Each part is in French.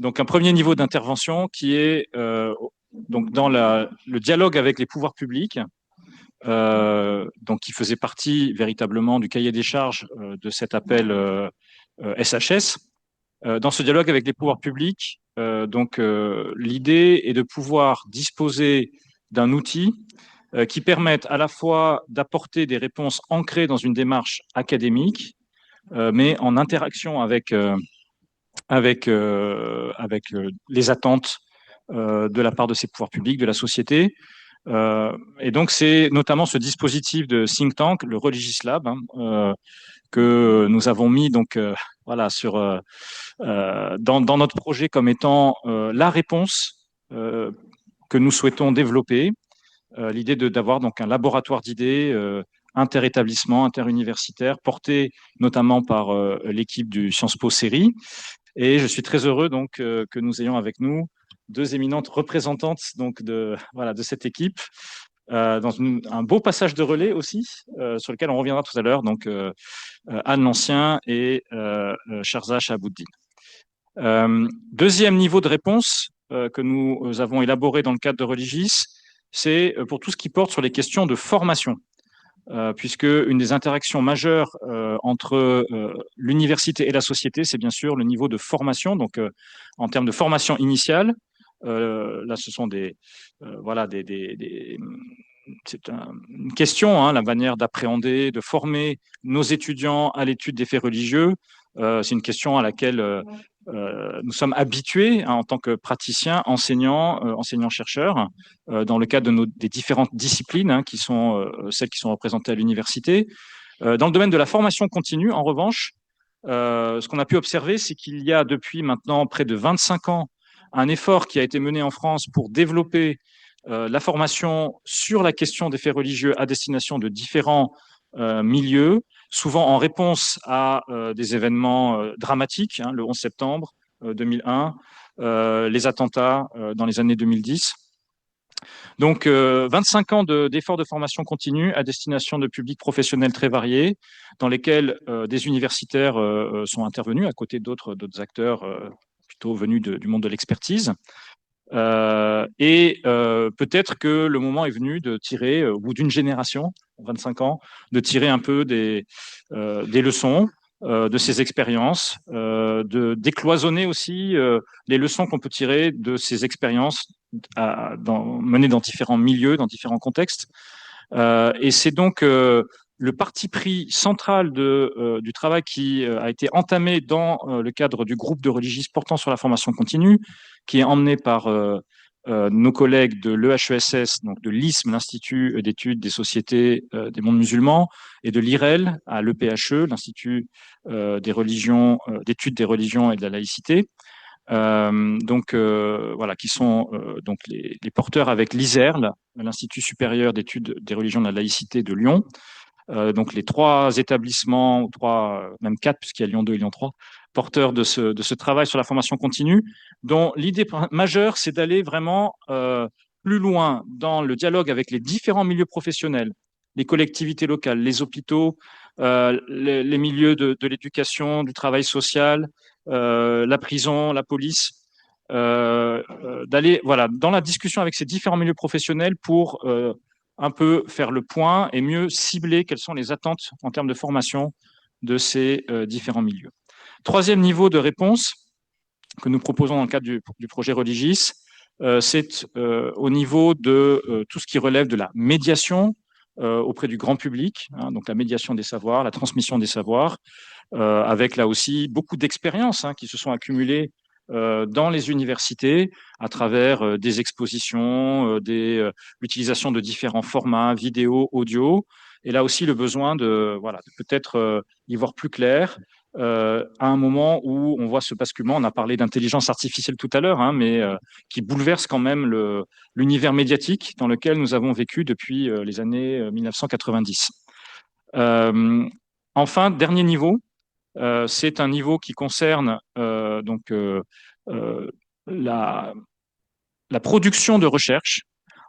Donc, un premier niveau d'intervention qui est donc dans le dialogue avec les pouvoirs publics, donc qui faisait partie véritablement du cahier des charges de cet appel SHS. Dans ce dialogue avec les pouvoirs publics, l'idée est de pouvoir disposer d'un outil qui permette à la fois d'apporter des réponses ancrées dans une démarche académique, mais en interaction avec les attentes de la part de ces pouvoirs publics, de la société. Et donc, c'est notamment ce dispositif de think tank, le Religis Lab, que nous avons mis voilà, dans notre projet comme étant la réponse que nous souhaitons développer. L'idée d'avoir donc un laboratoire d'idées interétablissement, interuniversitaire, porté notamment par l'équipe du Sciences Po Série. Et je suis très heureux donc que nous ayons avec nous deux éminentes représentantes donc de cette équipe dans un beau passage de relais aussi sur lequel on reviendra tout à l'heure. Donc Anne Lancien et Sharza Shahabouddin. Deuxième niveau de réponse que nous avons élaboré dans le cadre de Religis, c'est pour tout ce qui porte sur les questions de formation. Puisque une des interactions majeures entre l'université et la société, c'est bien sûr le niveau de formation. Donc, en termes de formation initiale, là, ce sont c'est une question, hein, la manière d'appréhender, de former nos étudiants à l'étude des faits religieux. C'est une question à laquelle nous sommes habitués hein, en tant que praticiens, enseignants, enseignants-chercheurs, dans le cadre des différentes disciplines hein, qui sont celles qui sont représentées à l'université. Dans le domaine de la formation continue, en revanche, ce qu'on a pu observer, c'est qu'il y a depuis maintenant près de 25 ans un effort qui a été mené en France pour développer la formation sur la question des faits religieux à destination de différents milieux, souvent en réponse à des événements dramatiques, hein, le 11 septembre 2001, les attentats dans les années 2010. Donc, 25 ans d'efforts de formation continue à destination de publics professionnels très variés, dans lesquels des universitaires sont intervenus, à côté d'autres acteurs plutôt venus du monde de l'expertise. Peut-être que le moment est venu de tirer, au bout d'une génération, 25 ans, de tirer un peu des leçons de ces expériences, de décloisonner aussi les leçons qu'on peut tirer de ces expériences menées dans différents milieux, dans différents contextes. Et c'est donc le parti pris central du travail qui a été entamé dans le cadre du groupe de Religis portant sur la formation continue, qui est emmené par nos collègues de l'EHESS, donc de l'ISM, l'Institut d'études des sociétés des mondes musulmans, et de l'IREL à l'EPHE, l'Institut des religions, d'études des religions et de la laïcité. Voilà, qui sont donc les porteurs avec l'ISERL, l'Institut supérieur d'études des religions et de la laïcité de Lyon. Donc les trois établissements, même quatre, puisqu'il y a Lyon 2 et Lyon 3, porteurs de ce travail sur la formation continue, dont l'idée majeure, c'est d'aller vraiment plus loin dans le dialogue avec les différents milieux professionnels, les collectivités locales, les hôpitaux, les milieux de l'éducation, du travail social, la prison, la police, d'aller voilà, dans la discussion avec ces différents milieux professionnels pour un peu faire le point et mieux cibler quelles sont les attentes en termes de formation de ces différents milieux. Troisième niveau de réponse que nous proposons dans le cadre du projet Religis, c'est au niveau de tout ce qui relève de la médiation auprès du grand public, hein, donc la médiation des savoirs, la transmission des savoirs, avec là aussi beaucoup d'expériences hein, qui se sont accumulées dans les universités à travers des expositions, l'utilisation de différents formats, vidéo, audio, et là aussi le besoin de peut-être y voir plus clair à un moment où on voit ce basculement. On a parlé d'intelligence artificielle tout à l'heure, hein, mais qui bouleverse quand même l'univers médiatique dans lequel nous avons vécu depuis les années 1990. Enfin, dernier niveau, c'est un niveau qui concerne la production de recherche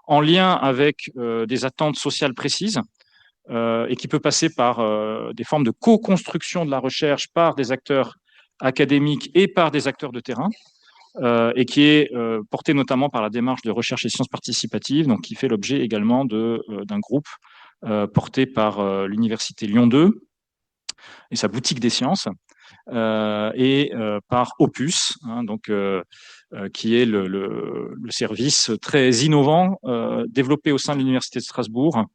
en lien avec des attentes sociales précises et qui peut passer par des formes de co-construction de la recherche par des acteurs académiques et par des acteurs de terrain. et qui est porté notamment par la démarche de recherche et sciences participatives, donc qui fait l'objet également d'un groupe porté par l'Université Lyon 2 et sa boutique des sciences, et par Opus, hein, donc, qui est le service très innovant développé au sein de l'Université de Strasbourg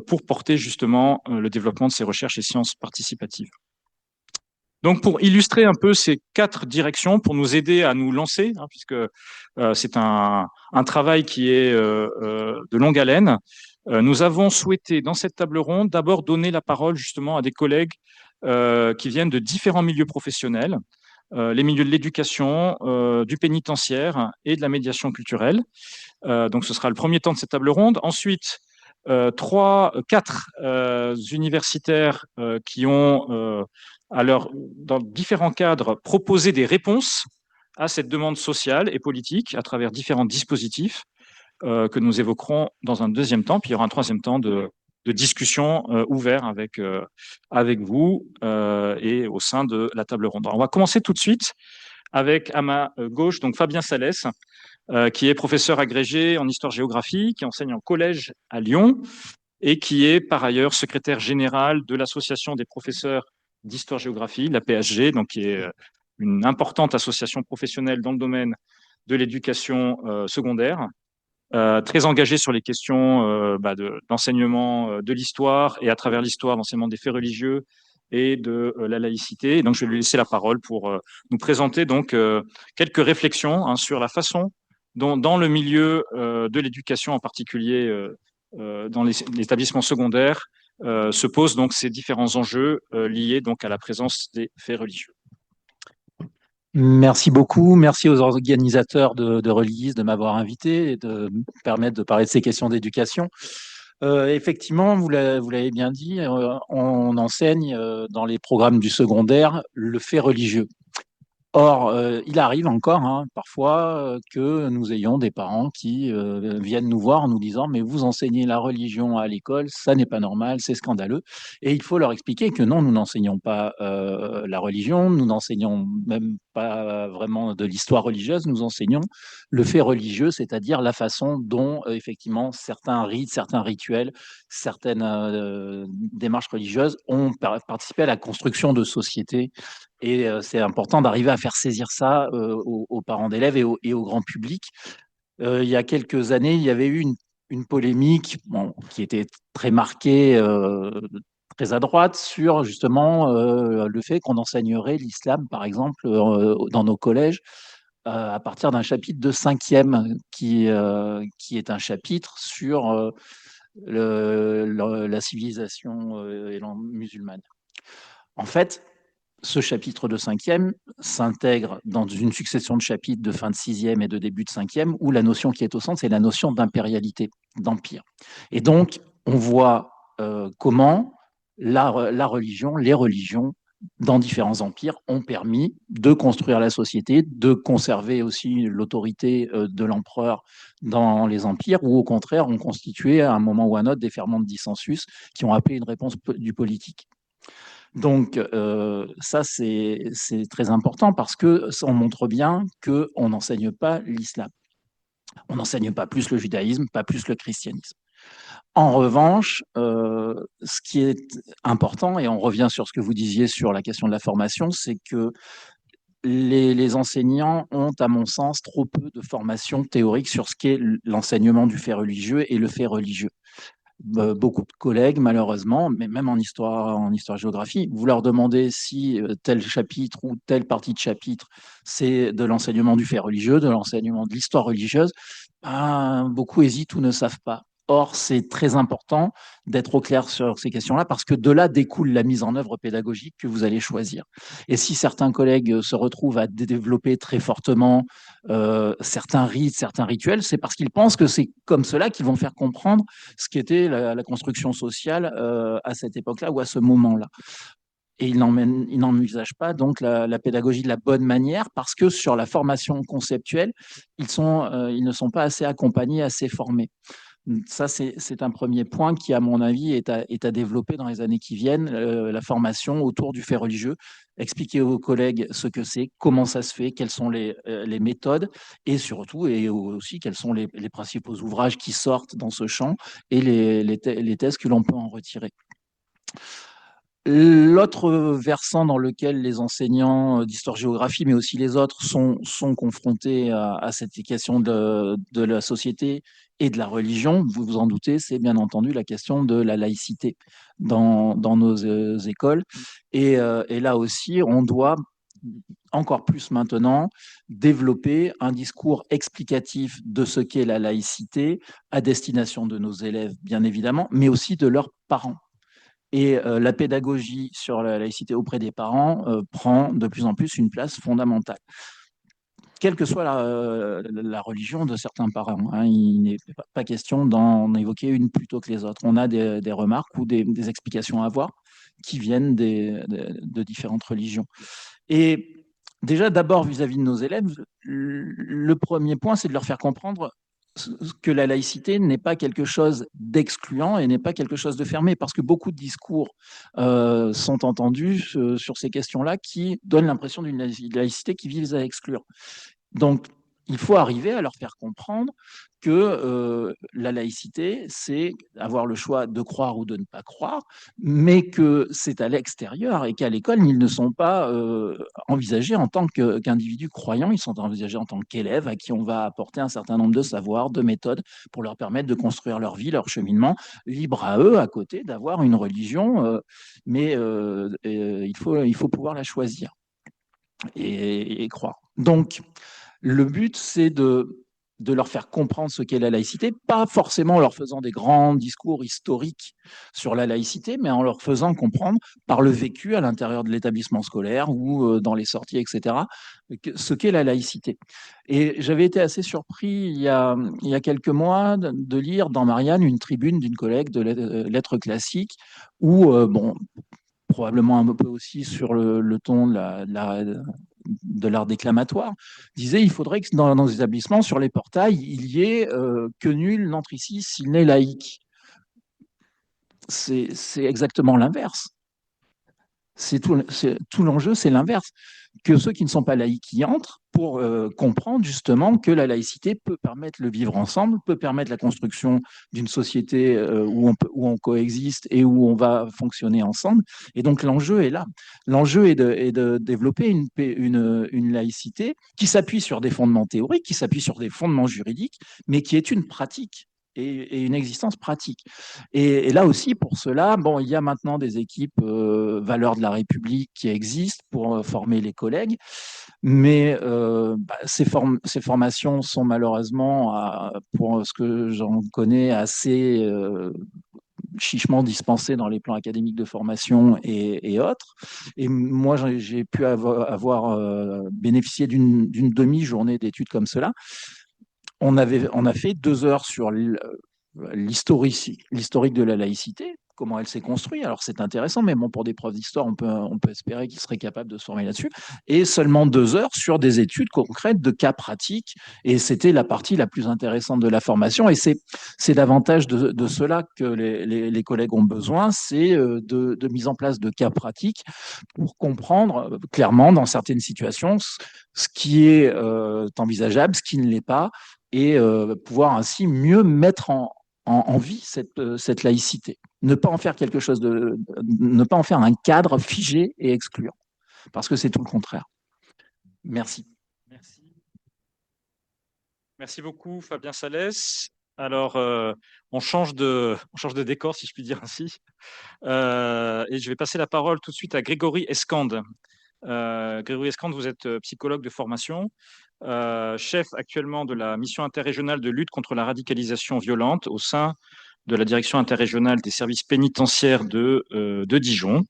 pour porter justement le développement de ces recherches et sciences participatives. Donc, pour illustrer un peu ces 4 directions, pour nous aider à nous lancer, hein, puisque c'est un travail qui est de longue haleine, nous avons souhaité, dans cette table ronde, d'abord donner la parole justement à des collègues qui viennent de différents milieux professionnels, les milieux de l'éducation, du pénitentiaire et de la médiation culturelle. Donc, ce sera le premier temps de cette table ronde. Ensuite, 4 universitaires qui ont, dans différents cadres, proposé des réponses à cette demande sociale et politique à travers différents dispositifs que nous évoquerons dans un deuxième temps. Puis il y aura un troisième temps de discussion ouvert avec vous et au sein de la table ronde. Alors, on va commencer tout de suite avec, à ma gauche, donc Fabien Salès, qui est professeur agrégé en histoire-géographie, qui enseigne en collège à Lyon et qui est par ailleurs secrétaire général de l'Association des professeurs d'histoire-géographie, la PSG, donc qui est une importante association professionnelle dans le domaine de l'éducation secondaire, très engagé sur les questions d'enseignement de l'histoire et à travers l'histoire, l'enseignement des faits religieux et de la laïcité. Et donc, je vais lui laisser la parole pour nous présenter donc quelques réflexions hein, sur la façon dont, dans le milieu de l'éducation, en particulier dans les établissements secondaires, se posent donc ces différents enjeux liés donc à la présence des faits religieux. Merci beaucoup. Merci aux organisateurs de Relise de m'avoir invité et de me permettre de parler de ces questions d'éducation. Effectivement, vous l'avez bien dit, on enseigne dans les programmes du secondaire le fait religieux. Or, il arrive encore parfois que nous ayons des parents qui viennent nous voir en nous disant mais vous enseignez la religion à l'école, ça n'est pas normal, c'est scandaleux. Et il faut leur expliquer que non, nous n'enseignons pas la religion, nous n'enseignons même pas vraiment de l'histoire religieuse, nous enseignons le fait religieux, c'est-à-dire la façon dont effectivement certains rites, certains rituels, certaines démarches religieuses ont participé à la construction de sociétés. Et c'est important d'arriver à faire saisir ça aux parents d'élèves et au grand public. Il y a quelques années, il y avait eu une polémique qui était très marquée, très à droite, sur justement le fait qu'on enseignerait l'islam, par exemple, dans nos collèges, à partir d'un chapitre de 5e, qui est un chapitre sur la civilisation musulmane. En fait, ce chapitre de 5e s'intègre dans une succession de chapitres de fin de 6e et de début de 5e, où la notion qui est au centre, c'est la notion d'impérialité, d'empire. Et donc, on voit comment la religion, les religions, dans différents empires, ont permis de construire la société, de conserver aussi l'autorité de l'empereur dans les empires, ou au contraire, ont constitué à un moment ou à un autre des ferments de dissensus qui ont appelé une réponse du politique. Donc, ça, c'est très important parce que ça montre bien qu'on n'enseigne pas l'islam. On n'enseigne pas plus le judaïsme, pas plus le christianisme. En revanche, ce qui est important, et on revient sur ce que vous disiez sur la question de la formation, c'est que les enseignants ont, à mon sens, trop peu de formation théorique sur ce qu'est l'enseignement du fait religieux et le fait religieux. Beaucoup de collègues, malheureusement, mais même en histoire-géographie, vous leur demandez si tel chapitre ou telle partie de chapitre, c'est de l'enseignement du fait religieux, de l'enseignement de l'histoire religieuse, beaucoup hésitent ou ne savent pas. Or, c'est très important d'être au clair sur ces questions-là parce que de là découle la mise en œuvre pédagogique que vous allez choisir. Et si certains collègues se retrouvent à développer très fortement certains rites, certains rituels, c'est parce qu'ils pensent que c'est comme cela qu'ils vont faire comprendre ce qu'était la construction sociale à cette époque-là ou à ce moment-là. Et ils n'envisagent pas donc la pédagogie de la bonne manière parce que sur la formation conceptuelle, ils ne sont pas assez accompagnés, assez formés. Ça, c'est un premier point qui, à mon avis, est à développer dans les années qui viennent, la formation autour du fait religieux, expliquer aux collègues ce que c'est, comment ça se fait, quelles sont les méthodes, et surtout, et aussi, quels sont les principaux ouvrages qui sortent dans ce champ et les thèses que l'on peut en retirer. L'autre versant dans lequel les enseignants d'histoire-géographie, mais aussi les autres, sont confrontés à cette question de la société et de la religion, vous vous en doutez, c'est bien entendu la question de la laïcité dans nos écoles. Et là aussi, on doit encore plus maintenant développer un discours explicatif de ce qu'est la laïcité à destination de nos élèves, bien évidemment, mais aussi de leurs parents. Et la pédagogie sur la laïcité auprès des parents prend de plus en plus une place fondamentale, quelle que soit la religion de certains parents. Hein. Il n'est pas question d'en évoquer une plutôt que les autres. On a des remarques ou des explications à avoir qui viennent de différentes religions. Et déjà, d'abord, vis-à-vis de nos élèves, le premier point, c'est de leur faire comprendre que la laïcité n'est pas quelque chose d'excluant et n'est pas quelque chose de fermé, parce que beaucoup de discours sont entendus sur ces questions-là qui donnent l'impression d'une laïcité qui vise à exclure. Donc, il faut arriver à leur faire comprendre que la laïcité, c'est avoir le choix de croire ou de ne pas croire, mais que c'est à l'extérieur et qu'à l'école, ils ne sont pas envisagés en tant qu'individus croyants, ils sont envisagés en tant qu'élèves à qui on va apporter un certain nombre de savoirs, de méthodes pour leur permettre de construire leur vie, leur cheminement, libre à eux, à côté, d'avoir une religion, mais il faut pouvoir la choisir et croire. Donc, le but, c'est de leur faire comprendre ce qu'est la laïcité, pas forcément en leur faisant des grands discours historiques sur la laïcité, mais en leur faisant comprendre par le vécu à l'intérieur de l'établissement scolaire ou dans les sorties, etc., ce qu'est la laïcité. Et j'avais été assez surpris il y a quelques mois de lire dans Marianne une tribune d'une collègue de lettres classiques où, bon, probablement un peu aussi sur le ton de l'art déclamatoire, disait il faudrait que dans nos établissements, sur les portails, il y ait que nul n'entre ici s'il n'est laïque. C'est exactement l'inverse. Tout l'enjeu, c'est l'inverse. Que ceux qui ne sont pas laïcs y entrent pour comprendre justement que la laïcité peut permettre le vivre ensemble, peut permettre la construction d'une société où on coexiste et où on va fonctionner ensemble. Et donc l'enjeu est là. L'enjeu est de développer une laïcité qui s'appuie sur des fondements théoriques, qui s'appuie sur des fondements juridiques, mais qui est une pratique et une existence pratique. Et là aussi, pour cela, bon, il y a maintenant des équipes valeurs de la République qui existent pour former les collègues, mais ces formations sont malheureusement, pour ce que j'en connais, assez chichement dispensées dans les plans académiques de formation et autres. Et moi, j'ai pu avoir bénéficié d'une demi-journée d'études comme cela. On a fait 2 heures sur l'historique de la laïcité, comment elle s'est construite. Alors c'est intéressant, mais bon, pour des profs d'histoire, on peut espérer qu'ils seraient capables de se former là-dessus. Et seulement 2 heures sur des études concrètes de cas pratiques. Et c'était la partie la plus intéressante de la formation. Et c'est davantage de cela que les collègues ont besoin, c'est de mise en place de cas pratiques pour comprendre clairement dans certaines situations ce qui est envisageable, ce qui ne l'est pas, et pouvoir ainsi mieux mettre en vie cette laïcité. Ne pas en faire quelque chose ne pas en faire un cadre figé et excluant, parce que c'est tout le contraire. Merci. Merci. Merci beaucoup, Fabien Salès. Alors, on change de décor, si je puis dire ainsi. Et je vais passer la parole tout de suite à Grégory Escande. Grégory Escande, vous êtes psychologue de formation, chef actuellement de la mission interrégionale de lutte contre la radicalisation violente au sein de la direction interrégionale des services pénitentiaires de Dijon.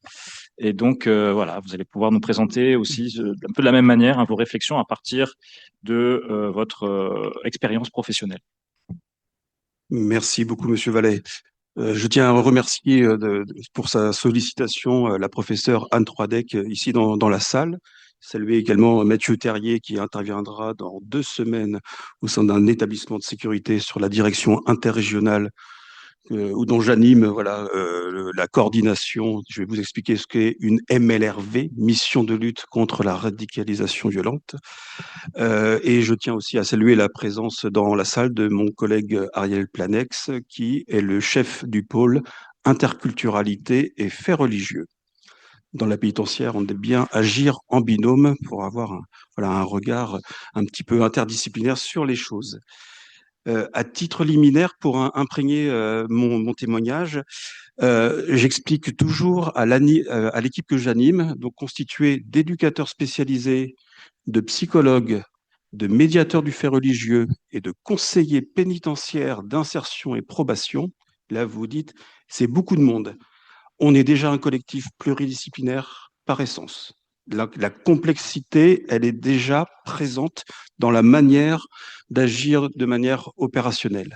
Et donc, voilà, vous allez pouvoir nous présenter aussi un peu de la même manière vos réflexions à partir de votre expérience professionnelle. Merci beaucoup, Monsieur Vallet. Je tiens à remercier pour sa sollicitation la professeure Anne Troidec ici dans la salle. saluer également Mathieu Terrier qui interviendra dans 2 semaines au sein d'un établissement de sécurité sur la direction interrégionale ou dont j'anime voilà, la coordination. Je vais vous expliquer ce qu'est une MLRV, mission de lutte contre la radicalisation violente. Et je tiens aussi à saluer la présence dans la salle de mon collègue Ariel Planex, qui est le chef du pôle interculturalité et faits religieux. Dans la pénitentiaire, on aime bien agir en binôme pour avoir voilà, un regard un petit peu interdisciplinaire sur les choses. À titre liminaire, pour imprégner mon témoignage, j'explique toujours à l'équipe que j'anime, donc constituée d'éducateurs spécialisés, de psychologues, de médiateurs du fait religieux et de conseillers pénitentiaires d'insertion et probation. Là, vous vous dites, c'est beaucoup de monde. On est déjà un collectif pluridisciplinaire par essence. La complexité, elle est déjà présente dans la manière d'agir de manière opérationnelle.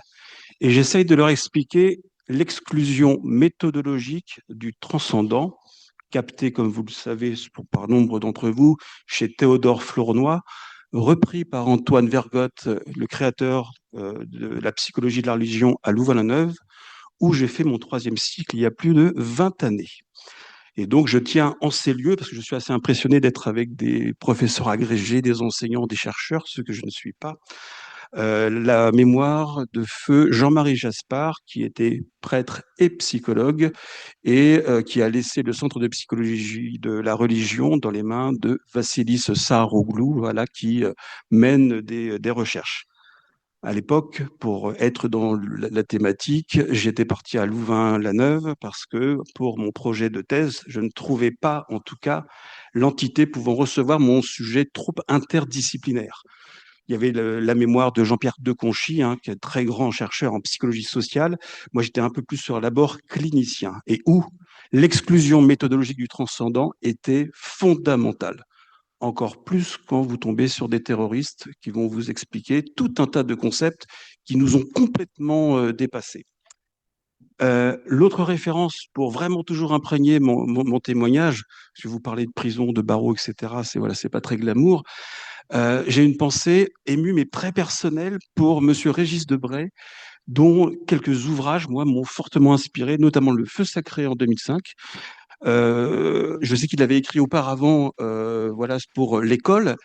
Et j'essaye de leur expliquer l'exclusion méthodologique du transcendant, capté, comme vous le savez, par nombre d'entre vous, chez Théodore Flournoy, repris par Antoine Vergotte, le créateur de la psychologie de la religion à Louvain-la-Neuve, où j'ai fait mon 3e cycle il y a plus de 20 années. Et donc, je tiens en ces lieux, parce que je suis assez impressionné d'être avec des professeurs agrégés, des enseignants, des chercheurs, ce que je ne suis pas, la mémoire de feu Jean-Marie Jaspard, qui était prêtre et psychologue, et qui a laissé le centre de psychologie de la religion dans les mains de Vassilis Saharoglou, voilà, qui mène des recherches. À l'époque, pour être dans la thématique, j'étais parti à Louvain-la-Neuve parce que pour mon projet de thèse, je ne trouvais pas, en tout cas, l'entité pouvant recevoir mon sujet trop interdisciplinaire. Il y avait la mémoire de Jean-Pierre Deconchy, hein, qui est un très grand chercheur en psychologie sociale. Moi, j'étais un peu plus sur l'abord clinicien et où l'exclusion méthodologique du transcendant était fondamentale. Encore plus quand vous tombez sur des terroristes qui vont vous expliquer tout un tas de concepts qui nous ont complètement dépassés. L'autre référence pour vraiment toujours imprégner mon témoignage, je vais vous parler de prison, de barreau, etc., c'est pas très glamour. J'ai une pensée émue mais très personnelle pour Monsieur Régis Debray, dont quelques ouvrages, moi, m'ont fortement inspiré, notamment Le Feu sacré en 2005. Je sais qu'il avait écrit auparavant, voilà, pour l'école.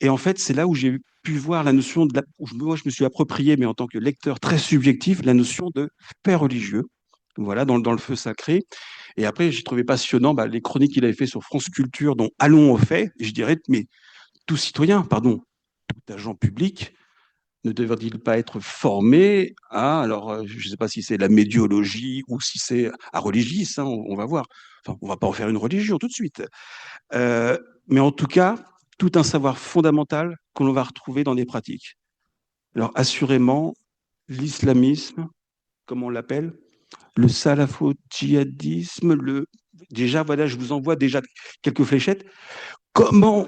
Et en fait, c'est là où j'ai pu voir la notion de où moi, je me suis approprié, mais en tant que lecteur très subjectif, la notion de fait religieux. Voilà, dans le feu sacré. Et après, j'ai trouvé passionnant les chroniques qu'il avait fait sur France Culture, dont Allons aux faits. Et je dirais, mais tout citoyen, pardon, tout agent public ne devrait-il pas être formé à, alors je ne sais pas si c'est la médiologie ou si c'est à Religis, hein, on va voir. Enfin, on ne va pas en faire une religion tout de suite. Mais en tout cas, tout un savoir fondamental que l'on va retrouver dans des pratiques. Alors assurément, l'islamisme, comme on l'appelle, le salafo-djihadisme, déjà, voilà, je vous envoie déjà quelques fléchettes. Comment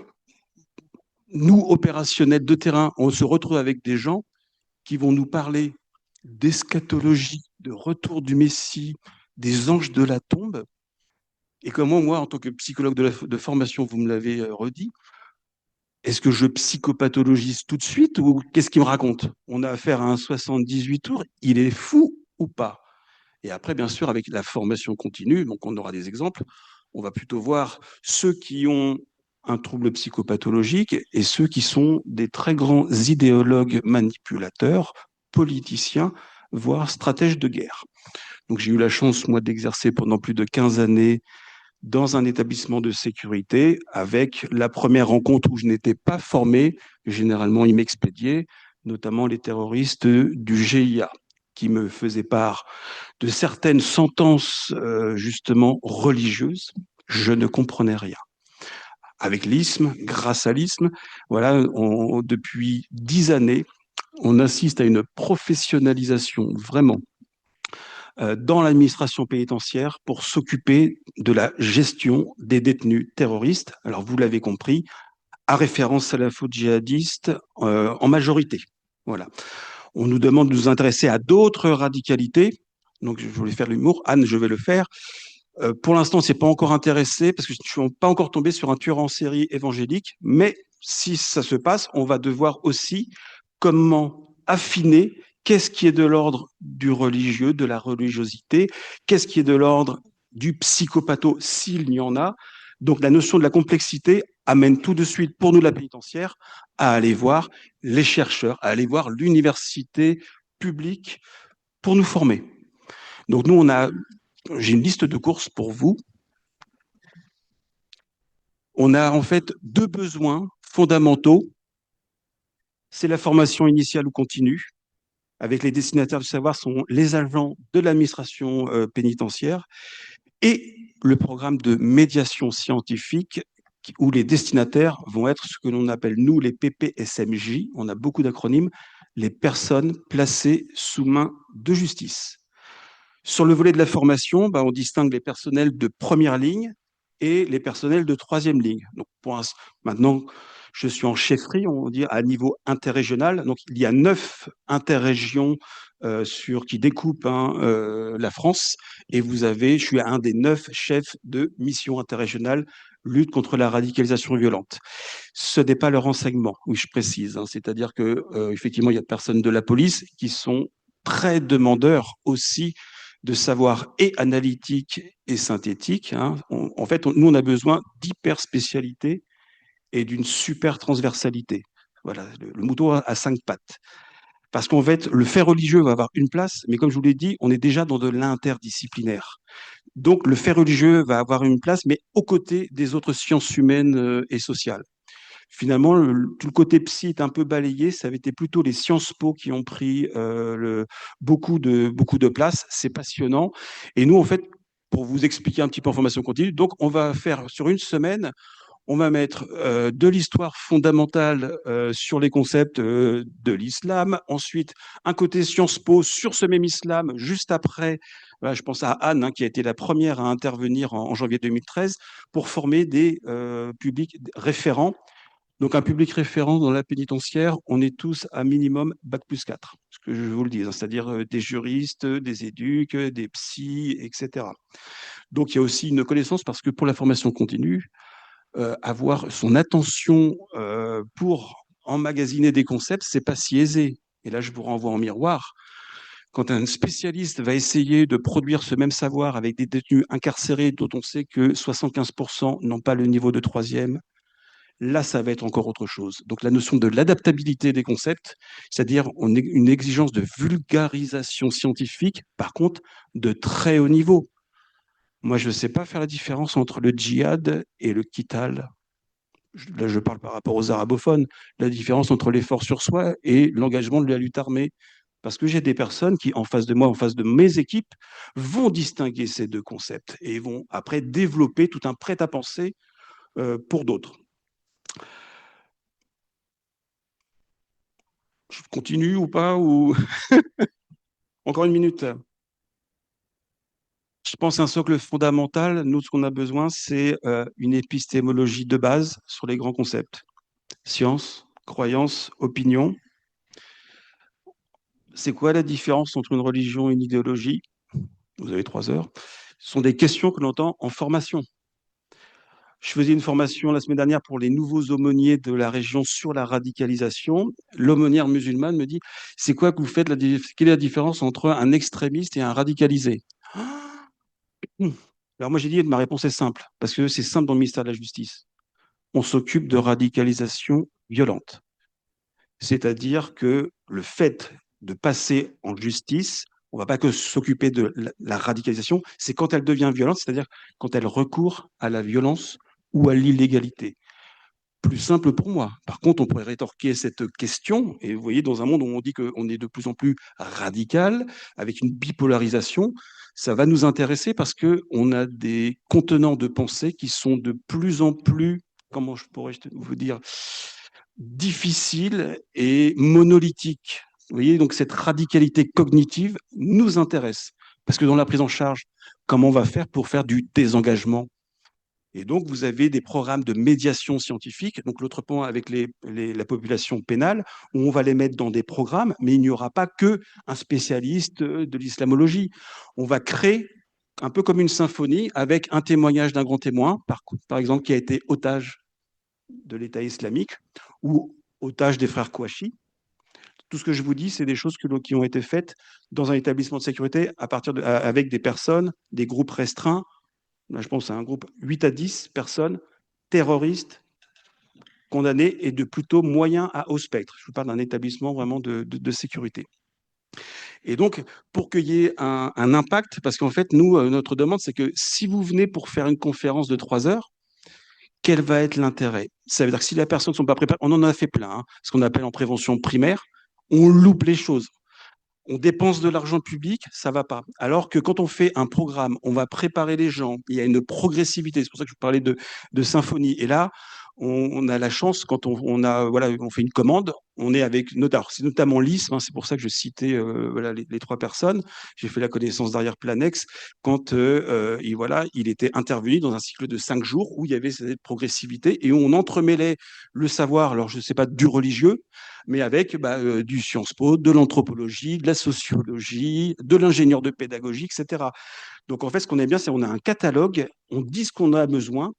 nous, opérationnels de terrain, on se retrouve avec des gens qui vont nous parler d'eschatologie, de retour du Messie, des anges de la tombe. Et comment moi, en tant que psychologue de formation, vous me l'avez redit, est-ce que je psychopathologise tout de suite ou qu'est-ce qu'il me raconte? On a affaire à un 78 tours, il est fou ou pas? Et après, bien sûr, avec la formation continue, donc on aura des exemples, on va plutôt voir ceux qui ont un trouble psychopathologique et ceux qui sont des très grands idéologues manipulateurs, politiciens, voire stratèges de guerre. Donc j'ai eu la chance, moi, d'exercer pendant plus de 15 années dans un établissement de sécurité avec la première rencontre où je n'étais pas formé. Généralement, ils m'expédiaient, notamment les terroristes du GIA, qui me faisaient part de certaines sentences justement religieuses. Je ne comprenais rien. Avec l'isme, grâce à l'isme, voilà, depuis 10 années, on assiste à une professionnalisation vraiment dans l'administration pénitentiaire pour s'occuper de la gestion des détenus terroristes. Alors, vous l'avez compris, à référence salafo-djihadiste en majorité. Voilà. On nous demande de nous intéresser à d'autres radicalités. Donc, je voulais faire l'humour. Anne, je vais le faire. Pour l'instant, c'est pas encore intéressé parce que je ne suis pas encore tombé sur un tueur en série évangélique, mais si ça se passe, on va devoir aussi comment affiner qu'est-ce qui est de l'ordre du religieux, de la religiosité, qu'est-ce qui est de l'ordre du psychopatho, s'il y en a. Donc la notion de la complexité amène tout de suite, pour nous, la pénitentiaire, à aller voir les chercheurs, à aller voir l'université publique pour nous former. Donc nous, j'ai une liste de courses pour vous. On a en fait deux besoins fondamentaux. C'est la formation initiale ou continue, avec les destinataires du savoir sont les agents de l'administration pénitentiaire, et le programme de médiation scientifique où les destinataires vont être ce que l'on appelle, nous, les PPSMJ, on a beaucoup d'acronymes, les personnes placées sous main de justice. Sur le volet de la formation, on distingue les personnels de première ligne et les personnels de troisième ligne. Donc, maintenant, je suis en chefferie, on dit, à niveau interrégional. Donc, il y a 9 interrégions qui découpent la France. Et je suis un des 9 chefs de mission interrégionale lutte contre la radicalisation violente. Ce n'est pas le renseignement, oui, je précise. C'est-à-dire que effectivement, il y a des personnes de la police qui sont très demandeurs aussi de savoir et analytique et synthétique. En fait, nous, on a besoin d'hyper-spécialité et d'une super transversalité. Voilà, le mouton a 5 pattes. Parce qu'en fait, le fait religieux va avoir une place, mais comme je vous l'ai dit, on est déjà dans de l'interdisciplinaire. Donc, le fait religieux va avoir une place, mais aux côtés des autres sciences humaines et sociales. Finalement, tout le côté psy est un peu balayé. Ça avait été plutôt les Sciences Po qui ont pris beaucoup de place. C'est passionnant. Et nous, en fait, pour vous expliquer un petit peu en formation continue, donc on va faire sur une semaine, on va mettre de l'histoire fondamentale sur les concepts de l'islam. Ensuite, un côté Sciences Po sur ce même islam. Juste après, je pense à Anne, qui a été la première à intervenir en janvier 2013 pour former des publics référents. Donc, un public référent dans la pénitentiaire, on est tous à minimum bac+4, ce que je vous le dis, c'est-à-dire des juristes, des éducs, des psys, etc. Donc, il y a aussi une connaissance parce que pour la formation continue, avoir son attention pour emmagasiner des concepts, c'est pas si aisé. Et là, je vous renvoie en miroir. Quand un spécialiste va essayer de produire ce même savoir avec des détenus incarcérés dont on sait que 75% n'ont pas le niveau de troisième, là, ça va être encore autre chose. Donc, la notion de l'adaptabilité des concepts, c'est-à-dire une exigence de vulgarisation scientifique, par contre, de très haut niveau. Moi, je ne sais pas faire la différence entre le djihad et le qital. Là, je parle par rapport aux arabophones, la différence entre l'effort sur soi et l'engagement de la lutte armée. Parce que j'ai des personnes qui, en face de moi, en face de mes équipes, vont distinguer ces deux concepts et vont après développer tout un prêt-à-penser pour d'autres. Je continue ou pas ou... Encore une minute. Je pense un socle fondamental. Nous, ce qu'on a besoin, c'est une épistémologie de base sur les grands concepts. Science, croyance, opinion. C'est quoi la différence entre une religion et une idéologie? Vous avez 3 heures. Ce sont des questions que l'on entend en formation. Je faisais une formation la semaine dernière pour les nouveaux aumôniers de la région sur la radicalisation. L'aumônière musulmane me dit, c'est quoi que vous faites, quelle est la différence entre un extrémiste et un radicalisé? Alors moi j'ai dit, ma réponse est simple, parce que c'est simple dans le ministère de la Justice. On s'occupe de radicalisation violente. C'est-à-dire que le fait de passer en justice, on ne va pas que s'occuper de la radicalisation, c'est quand elle devient violente, c'est-à-dire quand elle recourt à la violence ou à l'illégalité. Plus simple pour moi. Par contre, on pourrait rétorquer cette question, et vous voyez, dans un monde où on dit qu'on est de plus en plus radical, avec une bipolarisation, ça va nous intéresser parce qu'on a des contenants de pensée qui sont de plus en plus, comment je pourrais vous dire, difficiles et monolithiques. Vous voyez, donc cette radicalité cognitive nous intéresse. Parce que dans la prise en charge, comment on va faire pour faire du désengagement? Et donc, vous avez des programmes de médiation scientifique, donc l'autre point avec la population pénale, où on va les mettre dans des programmes, mais il n'y aura pas qu'un spécialiste de l'islamologie. On va créer un peu comme une symphonie, avec un témoignage d'un grand témoin, par exemple, qui a été otage de l'État islamique ou otage des frères Kouachi. Tout ce que je vous dis, c'est des choses qui ont été faites dans un établissement de sécurité avec des personnes, des groupes restreints. Là, je pense à un groupe 8 à 10 personnes terroristes condamnés et de plutôt moyen à haut spectre. Je vous parle d'un établissement vraiment de sécurité. Et donc, pour qu'il y ait un impact, parce qu'en fait, nous, notre demande, c'est que si vous venez pour faire une conférence de 3 heures, quel va être l'intérêt? Ça veut dire que si les personnes ne sont pas préparées, on en a fait plein, hein, ce qu'on appelle en prévention primaire, on loupe les choses. On dépense de l'argent public, ça va pas. Alors que quand on fait un programme, on va préparer les gens, il y a une progressivité. C'est pour ça que je vous parlais de symphonie. Et là, on a la chance, quand on fait une commande, on est avec, c'est notamment l'ISM, hein, c'est pour ça que je citais les 3 personnes. J'ai fait la connaissance d'Arrière-Planex quand il était intervenu dans un cycle de 5 jours où il y avait cette progressivité et où on entremêlait le savoir, alors je ne sais pas, du religieux, mais avec du Sciences Po, de l'anthropologie, de la sociologie, de l'ingénieur de pédagogie, etc. Donc en fait, ce qu'on aime bien, c'est qu'on a un catalogue, on dit ce qu'on a besoin,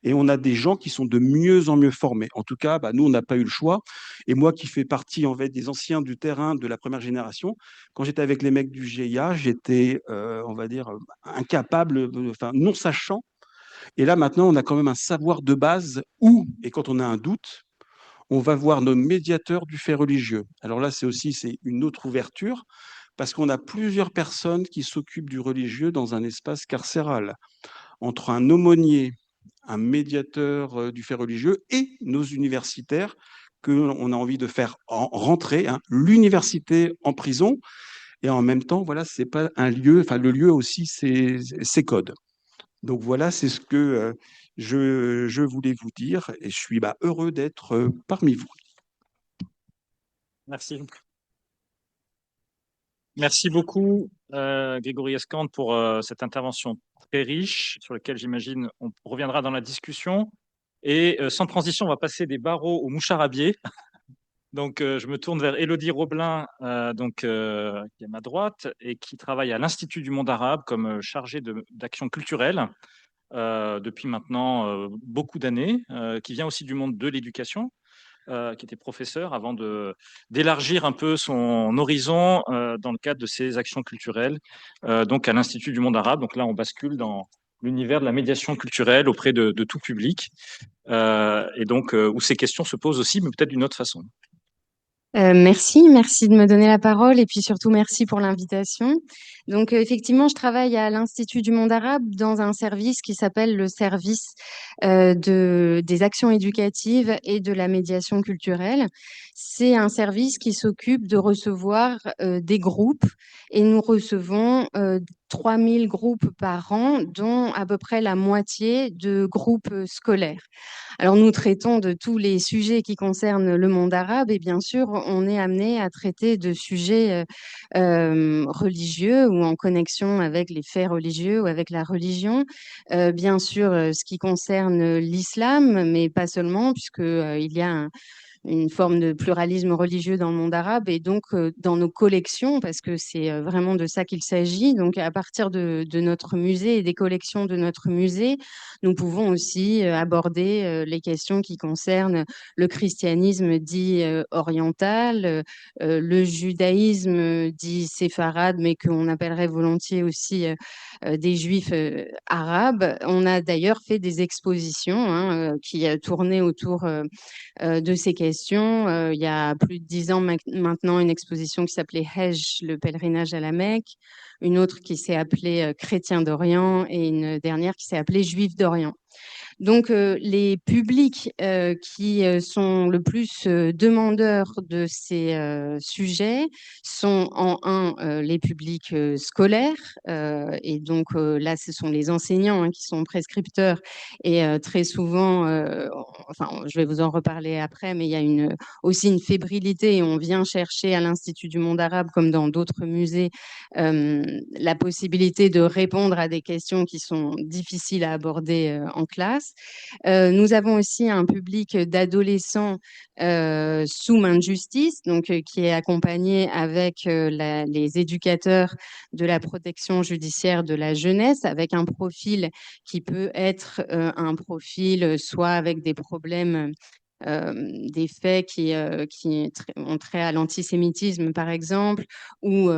et on a des gens qui sont de mieux en mieux formés. En tout cas, nous, on n'a pas eu le choix. Et moi, qui fais partie en fait des anciens du terrain de la première génération, quand j'étais avec les mecs du GIA, j'étais, on va dire, incapable, enfin non sachant. Et là, maintenant, on a quand même un savoir de base où, et quand on a un doute, on va voir nos médiateurs du fait religieux. Alors là, c'est une autre ouverture, parce qu'on a plusieurs personnes qui s'occupent du religieux dans un espace carcéral. Entre un aumônier, un médiateur du fait religieux et nos universitaires qu'on a envie de faire rentrer, hein, l'université en prison. Et en même temps, voilà, c'est pas un lieu, enfin le lieu aussi, ses codes. Donc voilà, c'est ce que je voulais vous dire et je suis heureux d'être parmi vous. Merci. Merci beaucoup, Grégory Escande, pour cette intervention très riche, sur laquelle j'imagine on reviendra dans la discussion. Et sans transition, on va passer des barreaux aux moucharabiers. Donc, je me tourne vers Élodie Roblin, qui est à ma droite, et qui travaille à l'Institut du monde arabe comme chargée d'action culturelle depuis maintenant beaucoup d'années, qui vient aussi du monde de l'éducation, qui était professeur avant d'élargir un peu son horizon dans le cadre de ses actions culturelles, donc à l'Institut du monde arabe. Donc là, on bascule dans l'univers de la médiation culturelle auprès de tout public, et donc où ces questions se posent aussi, mais peut-être d'une autre façon. Merci de me donner la parole et puis surtout merci pour l'invitation. Donc effectivement, je travaille à l'Institut du monde arabe dans un service qui s'appelle le service des actions éducatives et de la médiation culturelle. C'est un service qui s'occupe de recevoir des groupes et nous recevons 3000 groupes par an, dont à peu près la moitié de groupes scolaires. Alors, nous traitons de tous les sujets qui concernent le monde arabe et bien sûr, on est amené à traiter de sujets religieux ou en connexion avec les faits religieux ou avec la religion. Bien sûr, ce qui concerne l'islam, mais pas seulement, puisque il y a une forme de pluralisme religieux dans le monde arabe et donc dans nos collections, parce que c'est vraiment de ça qu'il s'agit. Donc, à partir de notre musée et des collections de notre musée, nous pouvons aussi aborder les questions qui concernent le christianisme dit oriental, le judaïsme dit séfarade, mais qu'on appellerait volontiers aussi des juifs arabes. On a d'ailleurs fait des expositions qui tournaient autour de ces questions. Il y a plus de 10 ans maintenant, une exposition qui s'appelait Hajj, le pèlerinage à la Mecque, une autre qui s'est appelée Chrétiens d'Orient et une dernière qui s'est appelée Juifs d'Orient. Donc, les publics qui sont le plus demandeurs de ces sujets sont les publics scolaires. Et donc, là, ce sont les enseignants qui sont prescripteurs. Et très souvent, enfin, je vais vous en reparler après, mais il y a aussi une fébrilité et on vient chercher à l'Institut du monde arabe, comme dans d'autres musées, la possibilité de répondre à des questions qui sont difficiles à aborder en classe. classe. Nous avons aussi un public d'adolescents sous main de justice, donc qui est accompagné avec les éducateurs de la protection judiciaire de la jeunesse, avec un profil qui peut être un profil soit avec des problèmes des faits qui ont trait à l'antisémitisme, par exemple, ou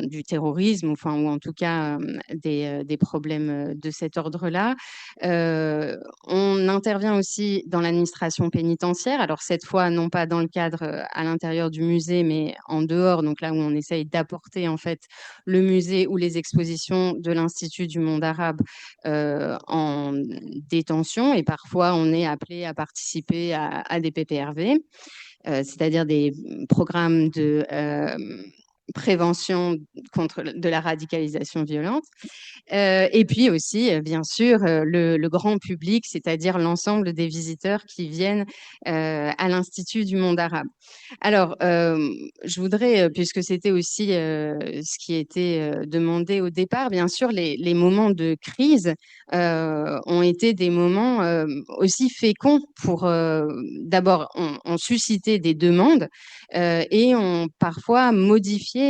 du terrorisme, enfin, ou en tout cas des problèmes de cet ordre-là. On intervient aussi dans l'administration pénitentiaire, alors cette fois, non pas dans le cadre à l'intérieur du musée, mais en dehors, donc là où on essaye d'apporter en fait le musée ou les expositions de l'Institut du monde arabe en détention, et parfois on est appelé à participer à des PPRV, c'est-à-dire des programmes de prévention contre de la radicalisation violente. Et puis aussi, bien sûr, le grand public, c'est-à-dire l'ensemble des visiteurs qui viennent à l'Institut du monde arabe. Alors, je voudrais, puisque c'était aussi ce qui était demandé au départ, bien sûr, les moments de crise ont été des moments aussi féconds pour, d'abord, ont suscité des demandes et ont parfois modifié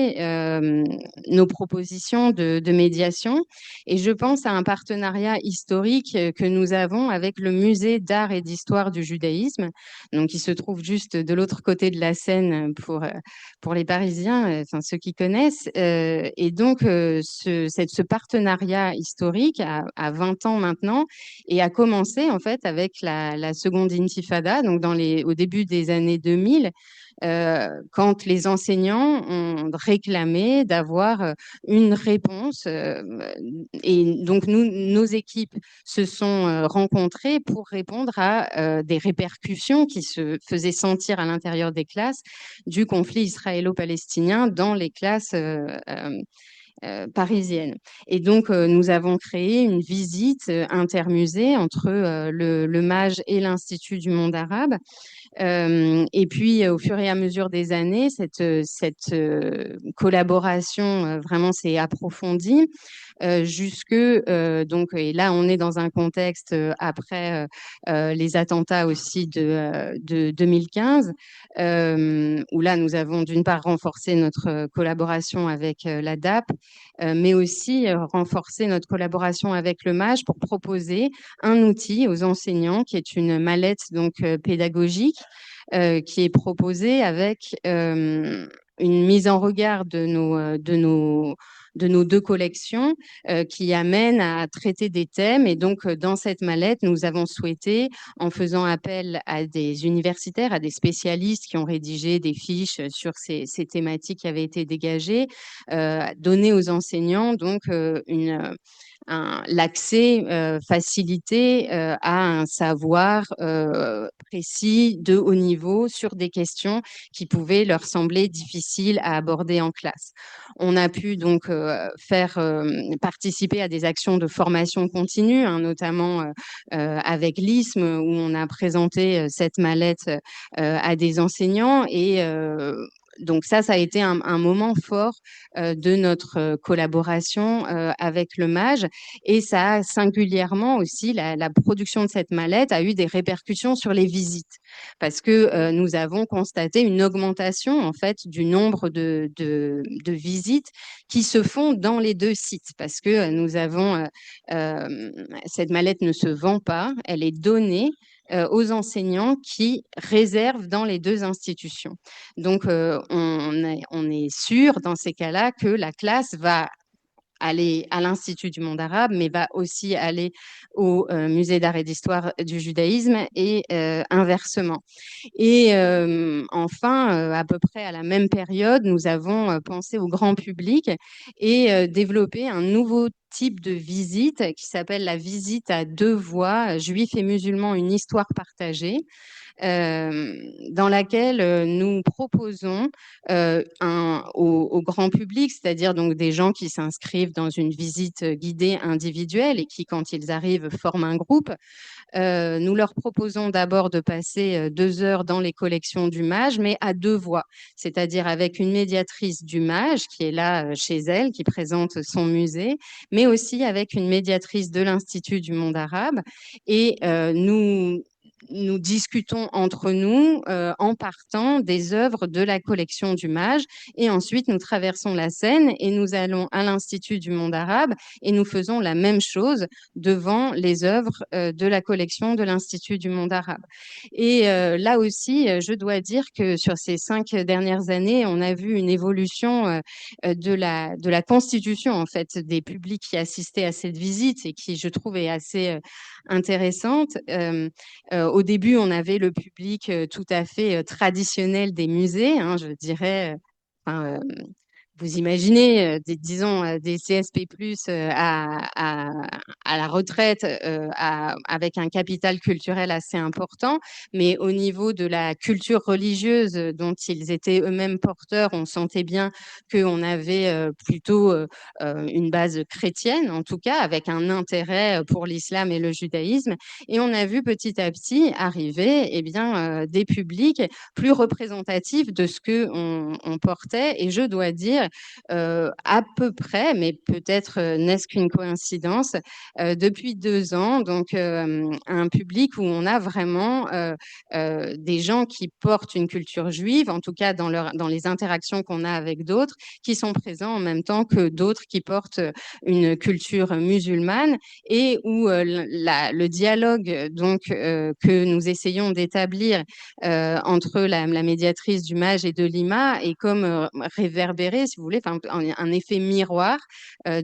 nos propositions de médiation. Et je pense à un partenariat historique que nous avons avec le Musée d'art et d'histoire du judaïsme, donc qui se trouve juste de l'autre côté de la Seine pour les Parisiens, enfin ceux qui connaissent. Et donc, ce partenariat historique a 20 ans maintenant et a commencé en fait avec la seconde intifada, donc au début des années 2000, quand les enseignants ont réclamé d'avoir une réponse. Et donc, nos équipes se sont rencontrées pour répondre à des répercussions qui se faisaient sentir à l'intérieur des classes du conflit israélo-palestinien dans les classes parisienne. Et donc, nous avons créé une visite intermusée entre le MAGE et l'Institut du monde arabe. Et puis, au fur et à mesure des années, cette collaboration vraiment s'est approfondie jusque donc, et là, on est dans un contexte après les attentats aussi de 2015, où là, nous avons d'une part renforcé notre collaboration avec la DAP, mais aussi renforcé notre collaboration avec le MAGE pour proposer un outil aux enseignants qui est une mallette donc pédagogique qui est proposée avec une mise en regard de nos deux collections qui amène à traiter des thèmes. Et donc, dans cette mallette, nous avons souhaité, en faisant appel à des universitaires, à des spécialistes qui ont rédigé des fiches sur ces thématiques qui avaient été dégagées, donner aux enseignants donc l'accès facilité à un savoir précis de haut niveau sur des questions qui pouvaient leur sembler difficiles à aborder en classe. On a pu donc faire participer à des actions de formation continue, hein, notamment avec l'ISM, où on a présenté cette mallette à des enseignants. Et donc ça a été un moment fort de notre collaboration avec le MAGE. Et ça a singulièrement aussi, la production de cette mallette a eu des répercussions sur les visites, parce que nous avons constaté une augmentation en fait du nombre de visites qui se font dans les deux sites, parce que nous avons, cette mallette ne se vend pas, elle est donnée aux enseignants qui réservent dans les deux institutions. Donc, on est sûr dans ces cas-là que la classe va aller à l'Institut du monde arabe, mais va aussi aller au Musée d'art et d'histoire du judaïsme et inversement. Et enfin, à peu près à la même période, nous avons pensé au grand public et développé un nouveau type de visite qui s'appelle la visite à deux voix, juifs et musulmans, une histoire partagée. dans laquelle nous proposons au grand public, c'est-à-dire donc des gens qui s'inscrivent dans une visite guidée individuelle et qui, quand ils arrivent, forment un groupe. Nous leur proposons d'abord de passer 2 heures dans les collections du MAGE, mais à 2 voix, c'est-à-dire avec une médiatrice du MAGE qui est là chez elle, qui présente son musée, mais aussi avec une médiatrice de l'Institut du monde arabe. Et nous discutons entre nous en partant des œuvres de la collection du MAGE. Et ensuite, nous traversons la Seine et nous allons à l'Institut du monde arabe et nous faisons la même chose devant les œuvres de la collection de l'Institut du monde arabe. Et là aussi, je dois dire que sur ces 5 dernières années, on a vu une évolution de la constitution en fait des publics qui assistaient à cette visite et qui, je trouve, est assez intéressante. Au début, on avait le public tout à fait traditionnel des musées, hein, je dirais. Vous imaginez, disons, des CSP+, à la retraite avec un capital culturel assez important, mais au niveau de la culture religieuse dont ils étaient eux-mêmes porteurs, on sentait bien qu'on avait plutôt une base chrétienne, en tout cas, avec un intérêt pour l'islam et le judaïsme. Et on a vu petit à petit arriver des publics plus représentatifs de ce qu'on portait. Et je dois dire, à peu près, mais peut-être n'est-ce qu'une coïncidence, depuis 2 ans, donc un public où on a vraiment des gens qui portent une culture juive, en tout cas dans les interactions qu'on a avec d'autres, qui sont présents en même temps que d'autres qui portent une culture musulmane, et où le dialogue donc que nous essayons d'établir entre la médiatrice du MAGE et de l'IMA est comme réverbéré, si vous voulez, un effet miroir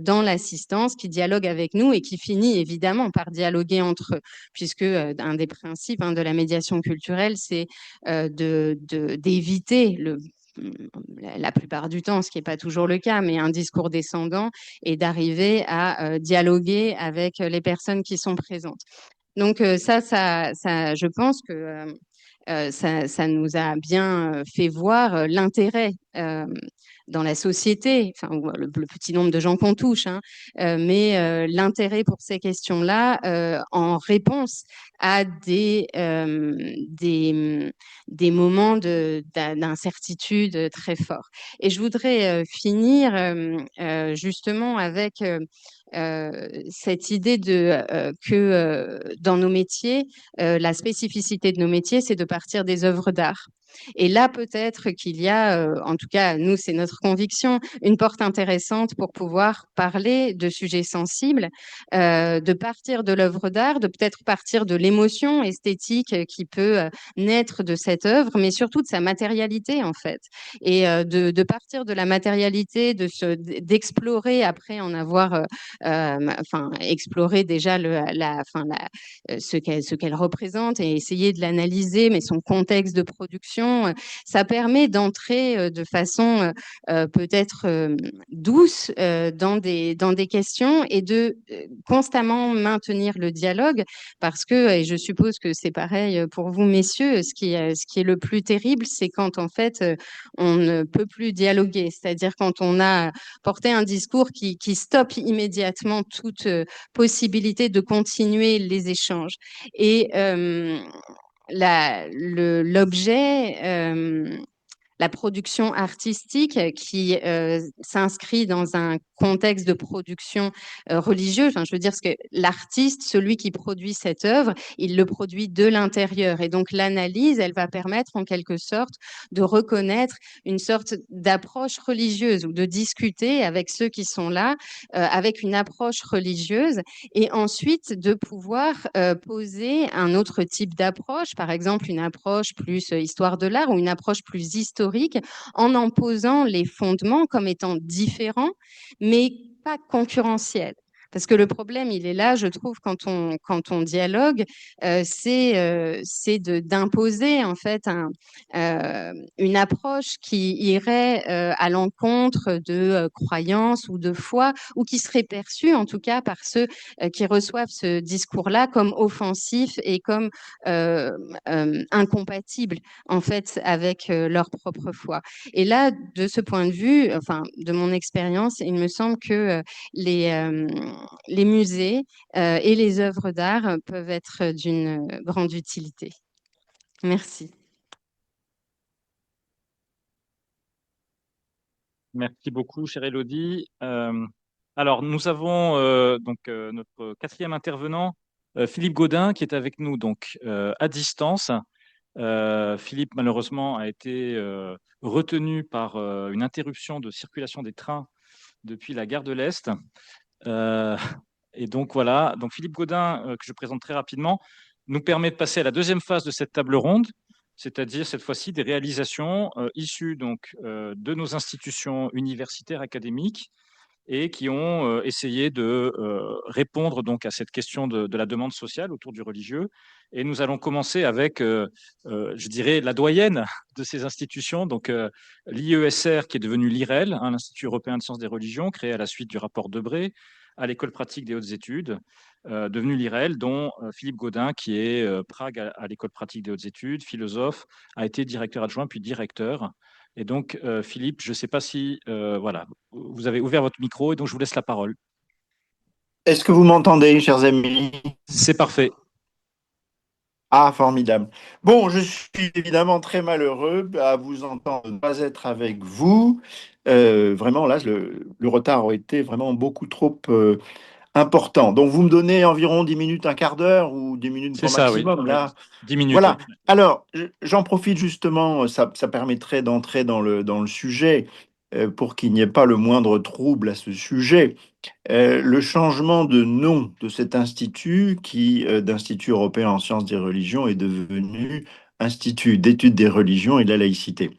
dans l'assistance qui dialogue avec nous et qui finit évidemment par dialoguer entre eux, puisque un des principes de la médiation culturelle, c'est d'éviter la plupart du temps, ce qui n'est pas toujours le cas, mais un discours descendant et d'arriver à dialoguer avec les personnes qui sont présentes. Donc ça, je pense que ça nous a bien fait voir l'intérêt dans la société, le petit nombre de gens qu'on touche, hein, mais l'intérêt pour ces questions-là en réponse à des moments d'incertitude très forts. Et je voudrais finir justement avec cette idée que dans nos métiers, la spécificité de nos métiers, c'est de partir des œuvres d'art. Et là, peut-être qu'il y a, en tout cas, nous, c'est notre conviction, une porte intéressante pour pouvoir parler de sujets sensibles, de partir de l'œuvre d'art, de peut-être partir de l'émotion esthétique qui peut naître de cette œuvre, mais surtout de sa matérialité, en fait. Et de partir de la matérialité, d'explorer, après en avoir explorer déjà ce qu'elle représente et essayer de l'analyser, mais son contexte de production, ça permet d'entrer de façon peut-être douce dans des questions et de constamment maintenir le dialogue, parce que, et je suppose que c'est pareil pour vous, messieurs, ce qui est le plus terrible, c'est quand en fait on ne peut plus dialoguer, c'est-à-dire quand on a porté un discours qui stoppe immédiatement toute possibilité de continuer les échanges. Et l'objet, la production artistique qui s'inscrit dans un contexte de production religieuse. Je veux dire, que l'artiste, celui qui produit cette œuvre, il le produit de l'intérieur. Et donc, l'analyse, elle va permettre en quelque sorte de reconnaître une sorte d'approche religieuse ou de discuter avec ceux qui sont là avec une approche religieuse, et ensuite de pouvoir poser un autre type d'approche, par exemple une approche plus histoire de l'art ou une approche plus historique, en posant les fondements comme étant différents, mais pas concurrentiels. Parce que le problème, il est là, je trouve, quand on dialogue, c'est d'imposer en fait une approche qui irait à l'encontre de croyances ou de foi, ou qui serait perçue en tout cas par ceux qui reçoivent ce discours-là comme offensif et comme incompatible en fait avec leur propre foi. Et là, de ce point de vue, enfin de mon expérience, il me semble que les musées et les œuvres d'art peuvent être d'une grande utilité. Merci. Merci beaucoup, chère Élodie. Alors, nous avons notre quatrième intervenant, Philippe Gaudin, qui est avec nous donc à distance. Philippe, malheureusement, a été retenu par une interruption de circulation des trains depuis la gare de l'Est. Et donc voilà, donc Philippe Gaudin, que je présente très rapidement, nous permet de passer à la deuxième phase de cette table ronde, c'est-à-dire cette fois-ci des réalisations issues donc de nos institutions universitaires académiques et qui ont essayé de répondre donc à cette question de la demande sociale autour du religieux. Et nous allons commencer avec, je dirais, la doyenne de ces institutions, donc l'IESR qui est devenu l'IREL, hein, l'Institut européen de sciences des religions, créé à la suite du rapport Debré, à l'École pratique des hautes études, devenu l'IREL, dont Philippe Gaudin, qui est Prague à l'École pratique des hautes études, philosophe, a été directeur adjoint puis directeur. Et donc, Philippe, je ne sais pas si voilà, vous avez ouvert votre micro et donc je vous laisse la parole. Est-ce que vous m'entendez, chers amis? C'est parfait. Ah, formidable. Bon, je suis évidemment très malheureux à vous entendre ne pas être avec vous. Vraiment, là, le retard aurait été vraiment beaucoup trop important. Donc, vous me donnez environ 10 minutes, un quart d'heure ou 10 minutes C'est grand ça, oui. maximum, là. 10 minutes. Voilà. Oui. Alors, j'en profite justement, ça permettrait d'entrer dans le sujet pour qu'il n'y ait pas le moindre trouble à ce sujet. Le changement de nom de cet institut, qui d'Institut européen en sciences des religions, est devenu Institut d'études des religions et de la laïcité.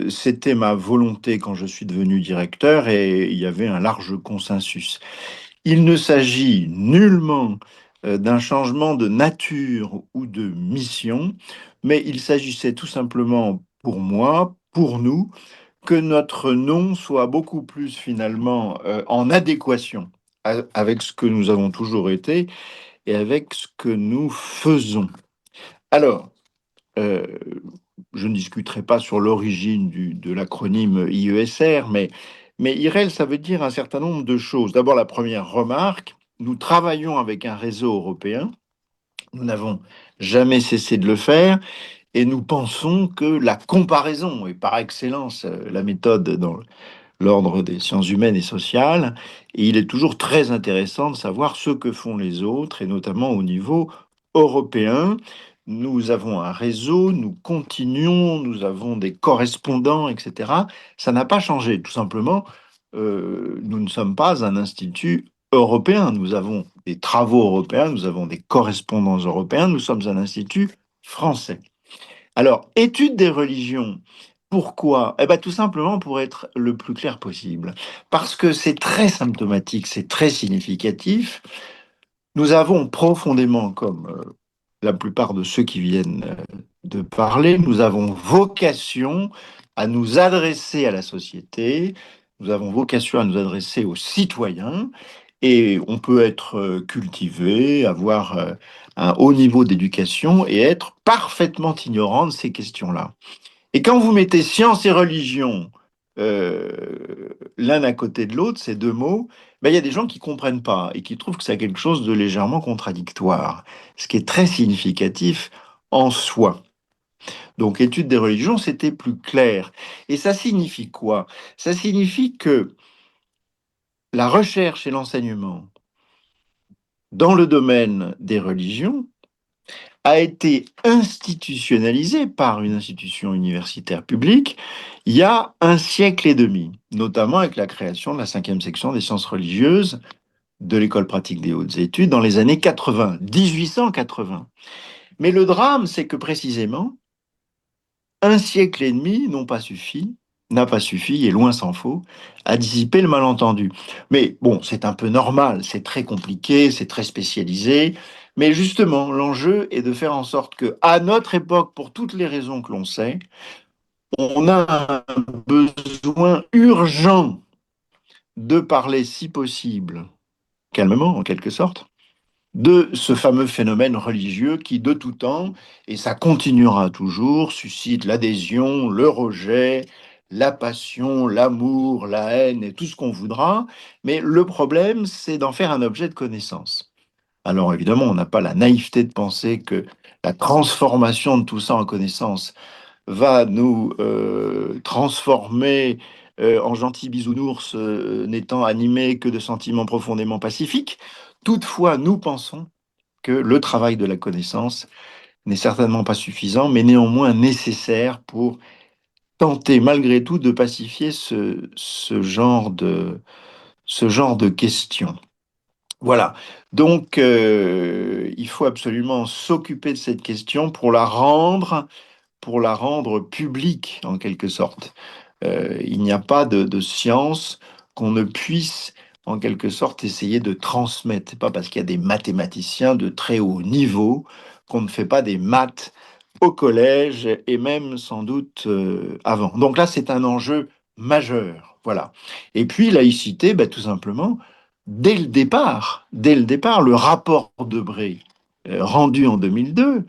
C'était ma volonté quand je suis devenu directeur et il y avait un large consensus. Il ne s'agit nullement d'un changement de nature ou de mission, mais il s'agissait tout simplement pour moi, pour nous, que notre nom soit beaucoup plus finalement en adéquation avec ce que nous avons toujours été et avec ce que nous faisons. Alors, euh, je ne discuterai pas sur l'origine de l'acronyme IESR, mais IREL, ça veut dire un certain nombre de choses. D'abord, la première remarque, nous travaillons avec un réseau européen, nous n'avons jamais cessé de le faire, et nous pensons que la comparaison est par excellence la méthode dans l'ordre des sciences humaines et sociales, et il est toujours très intéressant de savoir ce que font les autres, et notamment au niveau européen. Nous avons un réseau, nous continuons, nous avons des correspondants, etc. Ça n'a pas changé, tout simplement. Nous ne sommes pas un institut européen. Nous avons des travaux européens, nous avons des correspondants européens, nous sommes un institut français. Alors, étude des religions, pourquoi? Eh bien, tout simplement pour être le plus clair possible. Parce que c'est très symptomatique, c'est très significatif. Nous avons profondément, comme la plupart de ceux qui viennent de parler, nous avons vocation à nous adresser à la société, nous avons vocation à nous adresser aux citoyens, et on peut être cultivé, avoir un haut niveau d'éducation et être parfaitement ignorant de ces questions-là. Et quand vous mettez science et religion l'un à côté de l'autre, ces deux mots, ben, il y a des gens qui comprennent pas et qui trouvent que c'est quelque chose de légèrement contradictoire, ce qui est très significatif en soi. Donc, étude des religions, c'était plus clair. Et ça signifie quoi? Ça signifie que la recherche et l'enseignement dans le domaine des religions a été institutionnalisé par une institution universitaire publique il y a un siècle et demi, notamment avec la création de la 5e section des sciences religieuses de l'École pratique des hautes études dans les années 80, 1880. Mais le drame, c'est que précisément, un siècle et demi n'ont pas suffi n'a pas suffi, et loin s'en faut, à dissiper le malentendu. Mais bon, c'est un peu normal, c'est très compliqué, c'est très spécialisé, mais justement, l'enjeu est de faire en sorte que, à notre époque, pour toutes les raisons que l'on sait, on a un besoin urgent de parler, si possible, calmement, en quelque sorte, de ce fameux phénomène religieux qui, de tout temps, et ça continuera toujours, suscite l'adhésion, le rejet, la passion, l'amour, la haine et tout ce qu'on voudra. Mais le problème, c'est d'en faire un objet de connaissance. Alors évidemment, on n'a pas la naïveté de penser que la transformation de tout ça en connaissance va nous transformer en gentils bisounours n'étant animés que de sentiments profondément pacifiques. Toutefois, nous pensons que le travail de la connaissance n'est certainement pas suffisant, mais néanmoins nécessaire pour tenter malgré tout de pacifier ce genre de questions. Voilà. Donc, il faut absolument s'occuper de cette question pour la rendre publique, en quelque sorte. Il n'y a pas de science qu'on ne puisse, en quelque sorte, essayer de transmettre. C'est pas parce qu'il y a des mathématiciens de très haut niveau qu'on ne fait pas des maths au collège et même sans doute avant. Donc là, c'est un enjeu majeur. Voilà. Et puis, laïcité, bah, tout simplement, dès le départ, le rapport de Debré, rendu en 2002,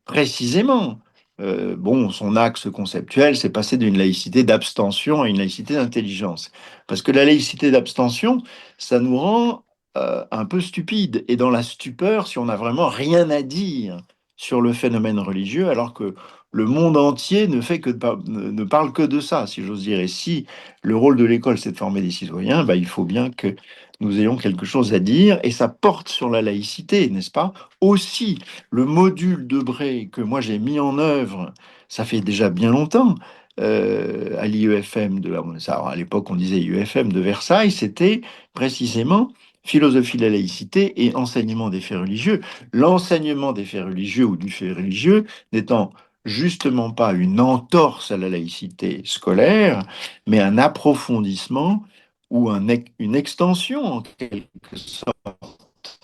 précisément, bon, son axe conceptuel, c'est passer d'une laïcité d'abstention à une laïcité d'intelligence. Parce que la laïcité d'abstention, ça nous rend un peu stupides. Et dans la stupeur, si on n'a vraiment rien à dire sur le phénomène religieux, alors que le monde entier ne fait que ne parle que de ça, si j'ose dire. Et si le rôle de l'école, c'est de former des citoyens, bah, il faut bien que nous ayons quelque chose à dire. Et ça porte sur la laïcité, n'est-ce pas? Aussi, le module de Bray que moi j'ai mis en œuvre, ça fait déjà bien longtemps, à l'IEFM, à l'époque on disait IEFM de Versailles, c'était précisément philosophie de la laïcité et enseignement des faits religieux. L'enseignement des faits religieux ou du fait religieux n'étant justement pas une entorse à la laïcité scolaire, mais un approfondissement ou une extension en quelque sorte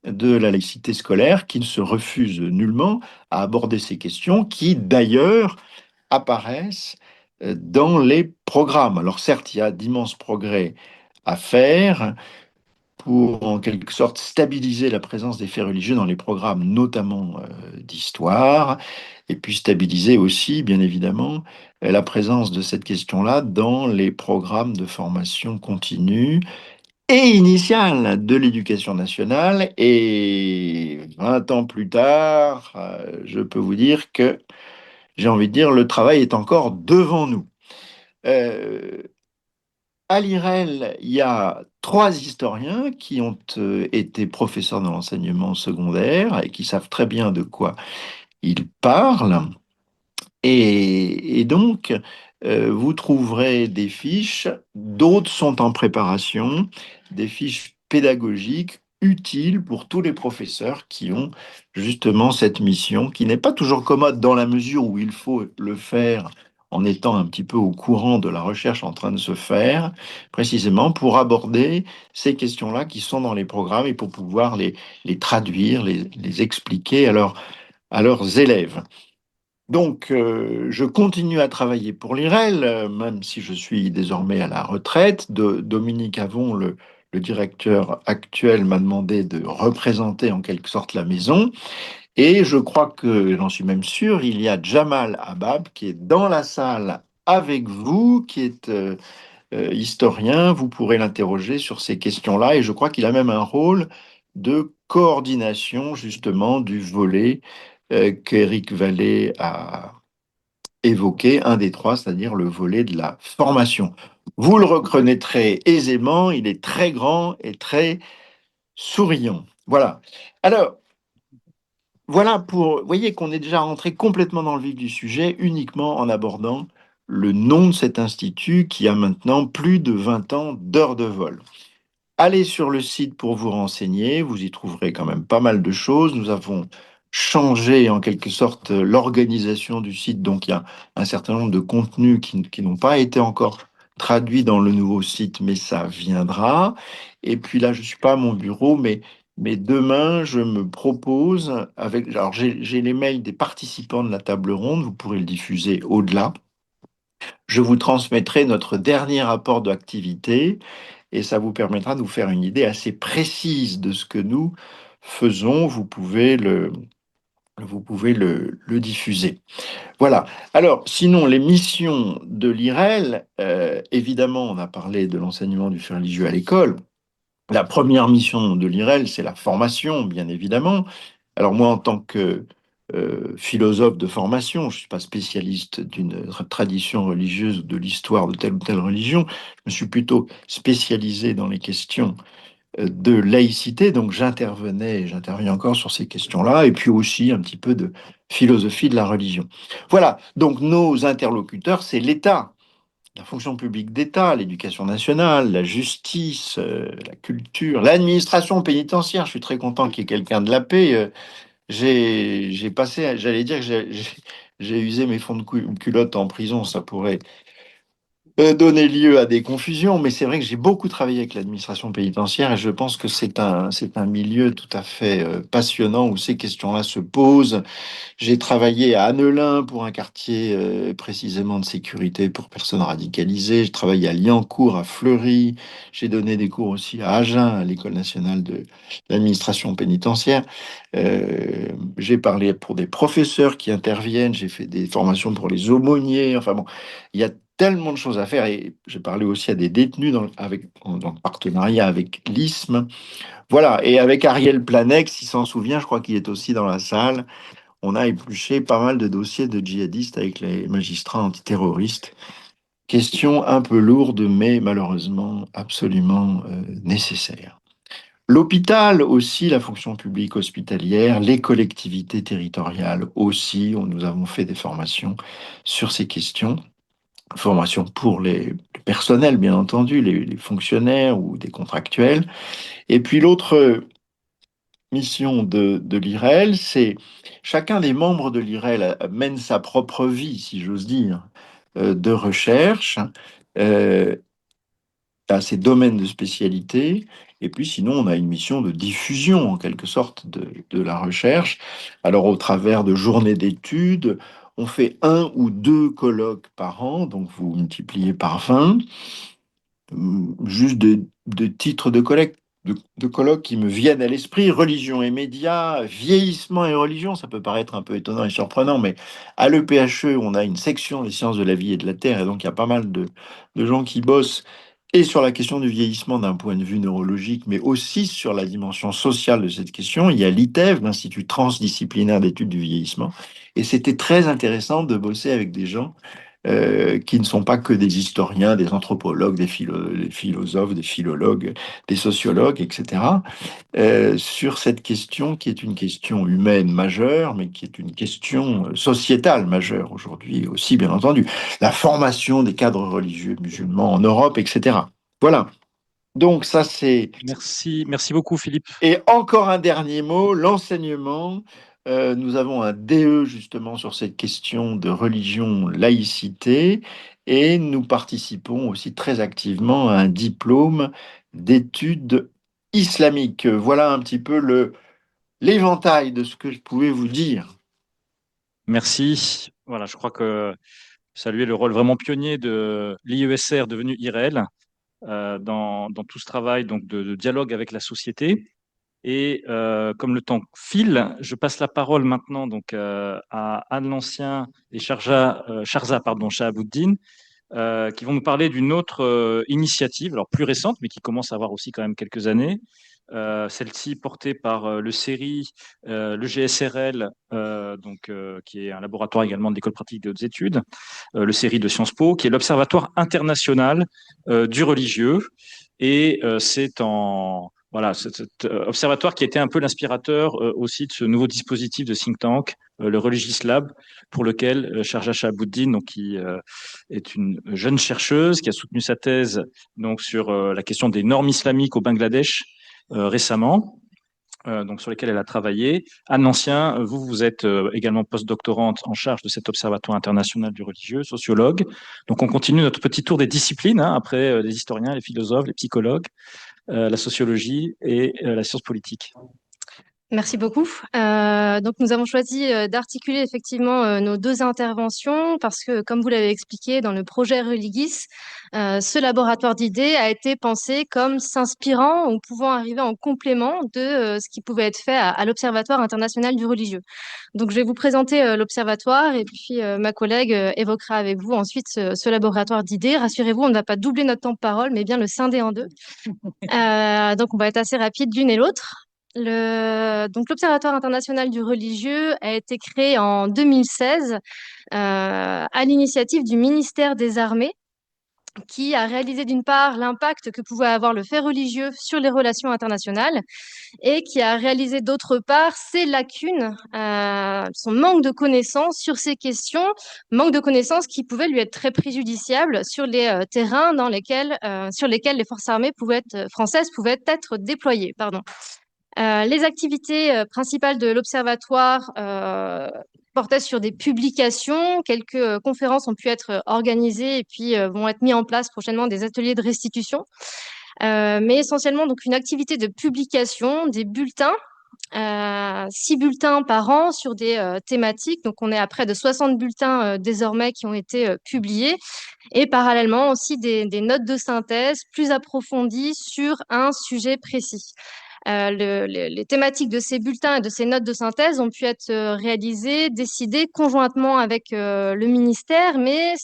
de la laïcité scolaire qui ne se refuse nullement à aborder ces questions qui, d'ailleurs, apparaissent dans les programmes. Alors certes, il y a d'immenses progrès à faire pour, en quelque sorte, stabiliser la présence des faits religieux dans les programmes, notamment d'histoire, et puis stabiliser aussi, bien évidemment, la présence de cette question-là dans les programmes de formation continue et initiale de l'éducation nationale. Et 20 ans plus tard, je peux vous dire que, j'ai envie de dire, le travail est encore devant nous. Euh, à l'IREL, il y a 3 historiens qui ont été professeurs dans l'enseignement secondaire et qui savent très bien de quoi ils parlent. Et donc, vous trouverez des fiches, d'autres sont en préparation, des fiches pédagogiques utiles pour tous les professeurs qui ont justement cette mission, qui n'est pas toujours commode dans la mesure où il faut le faire en étant un petit peu au courant de la recherche en train de se faire, précisément pour aborder ces questions-là qui sont dans les programmes et pour pouvoir les traduire, les expliquer à leurs élèves. Donc, je continue à travailler pour l'IREL, même si je suis désormais à la retraite. Dominique Avon, le directeur actuel, m'a demandé de représenter en quelque sorte la maison. Et je crois que, j'en suis même sûr, il y a Jamal Habab qui est dans la salle avec vous, qui est historien. Vous pourrez l'interroger sur ces questions-là. Et je crois qu'il a même un rôle de coordination, justement, du volet qu'Éric Vallée a évoquer un des 3, c'est-à-dire le volet de la formation. Vous le reconnaîtrez aisément, il est très grand et très souriant. Voilà. Alors, voilà pour... Vous voyez qu'on est déjà rentré complètement dans le vif du sujet, uniquement en abordant le nom de cet institut qui a maintenant plus de 20 ans d'heures de vol. Allez sur le site pour vous renseigner, vous y trouverez quand même pas mal de choses. Nous avons changer en quelque sorte l'organisation du site. Donc il y a un certain nombre de contenus qui n'ont pas été encore traduits dans le nouveau site, mais ça viendra. Et puis là, je suis pas à mon bureau, mais demain, je me propose avec. Alors j'ai les mails des participants de la table ronde, vous pourrez le diffuser au-delà. Je vous transmettrai notre dernier rapport d'activité et ça vous permettra de vous faire une idée assez précise de ce que nous faisons. Vous pouvez le diffuser. Voilà. Alors, sinon, les missions de l'IREL, évidemment, on a parlé de l'enseignement du fait religieux à l'école. La première mission de l'IREL, c'est la formation, bien évidemment. Alors moi, en tant que philosophe de formation, je ne suis pas spécialiste d'une tradition religieuse ou de l'histoire de telle ou telle religion. Je me suis plutôt spécialisé dans les questions de laïcité, donc j'intervenais et j'interviens encore sur ces questions-là, et puis aussi un petit peu de philosophie de la religion. Voilà, donc nos interlocuteurs, c'est l'État, la fonction publique d'État, l'éducation nationale, la justice, la culture, l'administration pénitentiaire. Je suis très content qu'il y ait quelqu'un de la paix. J'ai passé, j'allais dire que j'ai usé mes fonds de culotte en prison, ça pourrait donner lieu à des confusions, mais c'est vrai que j'ai beaucoup travaillé avec l'administration pénitentiaire et je pense que c'est un milieu tout à fait passionnant où ces questions-là se posent. J'ai travaillé à Annelin pour un quartier précisément de sécurité pour personnes radicalisées. J'ai travaillé à Liancourt, à Fleury. J'ai donné des cours aussi à Agen, à l'École nationale de l'administration pénitentiaire. J'ai parlé pour des professeurs qui interviennent. J'ai fait des formations pour les aumôniers. Enfin bon, il y a tellement de choses à faire. Et j'ai parlé aussi à des détenus dans le partenariat avec l'ISM. Voilà. Et avec Ariel Planex, s'il s'en souvient, je crois qu'il est aussi dans la salle. On a épluché pas mal de dossiers de djihadistes avec les magistrats antiterroristes. Question un peu lourde, mais malheureusement absolument nécessaire. L'hôpital aussi, la fonction publique hospitalière, les collectivités territoriales aussi, où nous avons fait des formations sur ces questions. Formations pour le personnel, bien entendu, les fonctionnaires ou des contractuels. Et puis l'autre mission de l'IREL, c'est chacun des membres de l'IREL mène sa propre vie, si j'ose dire, de recherche, euh, à ses domaines de spécialité. Et puis sinon, on a une mission de diffusion, en quelque sorte, de la recherche. Alors, au travers de journées d'études, on fait 1 ou 2 colloques par an, donc vous multipliez par 20. Juste de titres de colloques qui me viennent à l'esprit. Religion et médias, vieillissement et religion, ça peut paraître un peu étonnant et surprenant, mais à l'EPHE, on a une section des sciences de la vie et de la terre, et donc il y a pas mal de gens qui bossent et sur la question du vieillissement d'un point de vue neurologique, mais aussi sur la dimension sociale de cette question. Il y a l'ITEV, l'Institut transdisciplinaire d'études du vieillissement, et c'était très intéressant de bosser avec des gens qui ne sont pas que des historiens, des anthropologues, des philosophes, des philologues, des sociologues, etc., sur cette question qui est une question humaine majeure, mais qui est une question sociétale majeure aujourd'hui aussi, bien entendu. La formation des cadres religieux musulmans en Europe, etc. Voilà. Donc ça, c'est Merci beaucoup, Philippe. et encore un dernier mot, l'enseignement. Nous avons un DE justement sur cette question de religion, laïcité, et nous participons aussi très activement à un diplôme d'études islamiques. Voilà un petit peu l'éventail de ce que je pouvais vous dire. Merci. Voilà, je crois que saluer le rôle vraiment pionnier de l'IESR devenu IREL dans tout ce travail donc de dialogue avec la société. Et comme le temps file, je passe la parole maintenant donc à Anne Lancien et Sharza pardon, Shahabuddin, qui vont nous parler d'une autre initiative, alors plus récente, mais qui commence à avoir aussi quand même quelques années. Celle-ci portée par le CERI, le GSRL, qui est un laboratoire également de l'École pratique des hautes études, le CERI de Sciences Po, qui est l'Observatoire international du religieux. Et c'est en voilà, cet observatoire qui a été un peu l'inspirateur aussi de ce nouveau dispositif de think tank, le Religious Lab, pour lequel Sharjah Shahabuddin, donc, qui est une jeune chercheuse qui a soutenu sa thèse donc, sur la question des normes islamiques au Bangladesh récemment. donc sur lesquels elle a travaillé. Anne Ancien, vous êtes également postdoctorante en charge de cet Observatoire international du religieux, sociologue. Donc on continue notre petit tour des disciplines, hein, après les historiens, les philosophes, les psychologues, la sociologie et la science politique. Merci beaucoup. Donc, nous avons choisi d'articuler effectivement nos deux interventions parce que, comme vous l'avez expliqué, dans le projet Religis, ce laboratoire d'idées a été pensé comme s'inspirant ou pouvant arriver en complément de ce qui pouvait être fait à l'Observatoire international du religieux. Donc, je vais vous présenter l'Observatoire et puis ma collègue évoquera avec vous ensuite ce laboratoire d'idées. Rassurez-vous, on ne va pas doubler notre temps de parole, mais bien le scinder en deux. Donc, on va être assez rapide l'une et l'autre. Donc, l'Observatoire international du religieux a été créé en 2016 à l'initiative du ministère des Armées, qui a réalisé d'une part l'impact que pouvait avoir le fait religieux sur les relations internationales et qui a réalisé d'autre part ses lacunes, son manque de connaissances sur ces questions, manque de connaissances qui pouvaient lui être très préjudiciables sur les terrains sur lesquels les forces armées françaises pouvaient être déployées. Pardon. Les activités principales de l'Observatoire portaient sur des publications. Quelques conférences ont pu être organisées et puis vont être mis en place prochainement des ateliers de restitution. Mais essentiellement, donc, une activité de publication, des bulletins, 6 bulletins par an sur des thématiques. Donc, on est à près de 60 bulletins désormais qui ont été publiés. Et parallèlement aussi des notes de synthèse plus approfondies sur un sujet précis. Les thématiques de ces bulletins et de ces notes de synthèse ont pu être réalisées, décidées conjointement avec le ministère, mais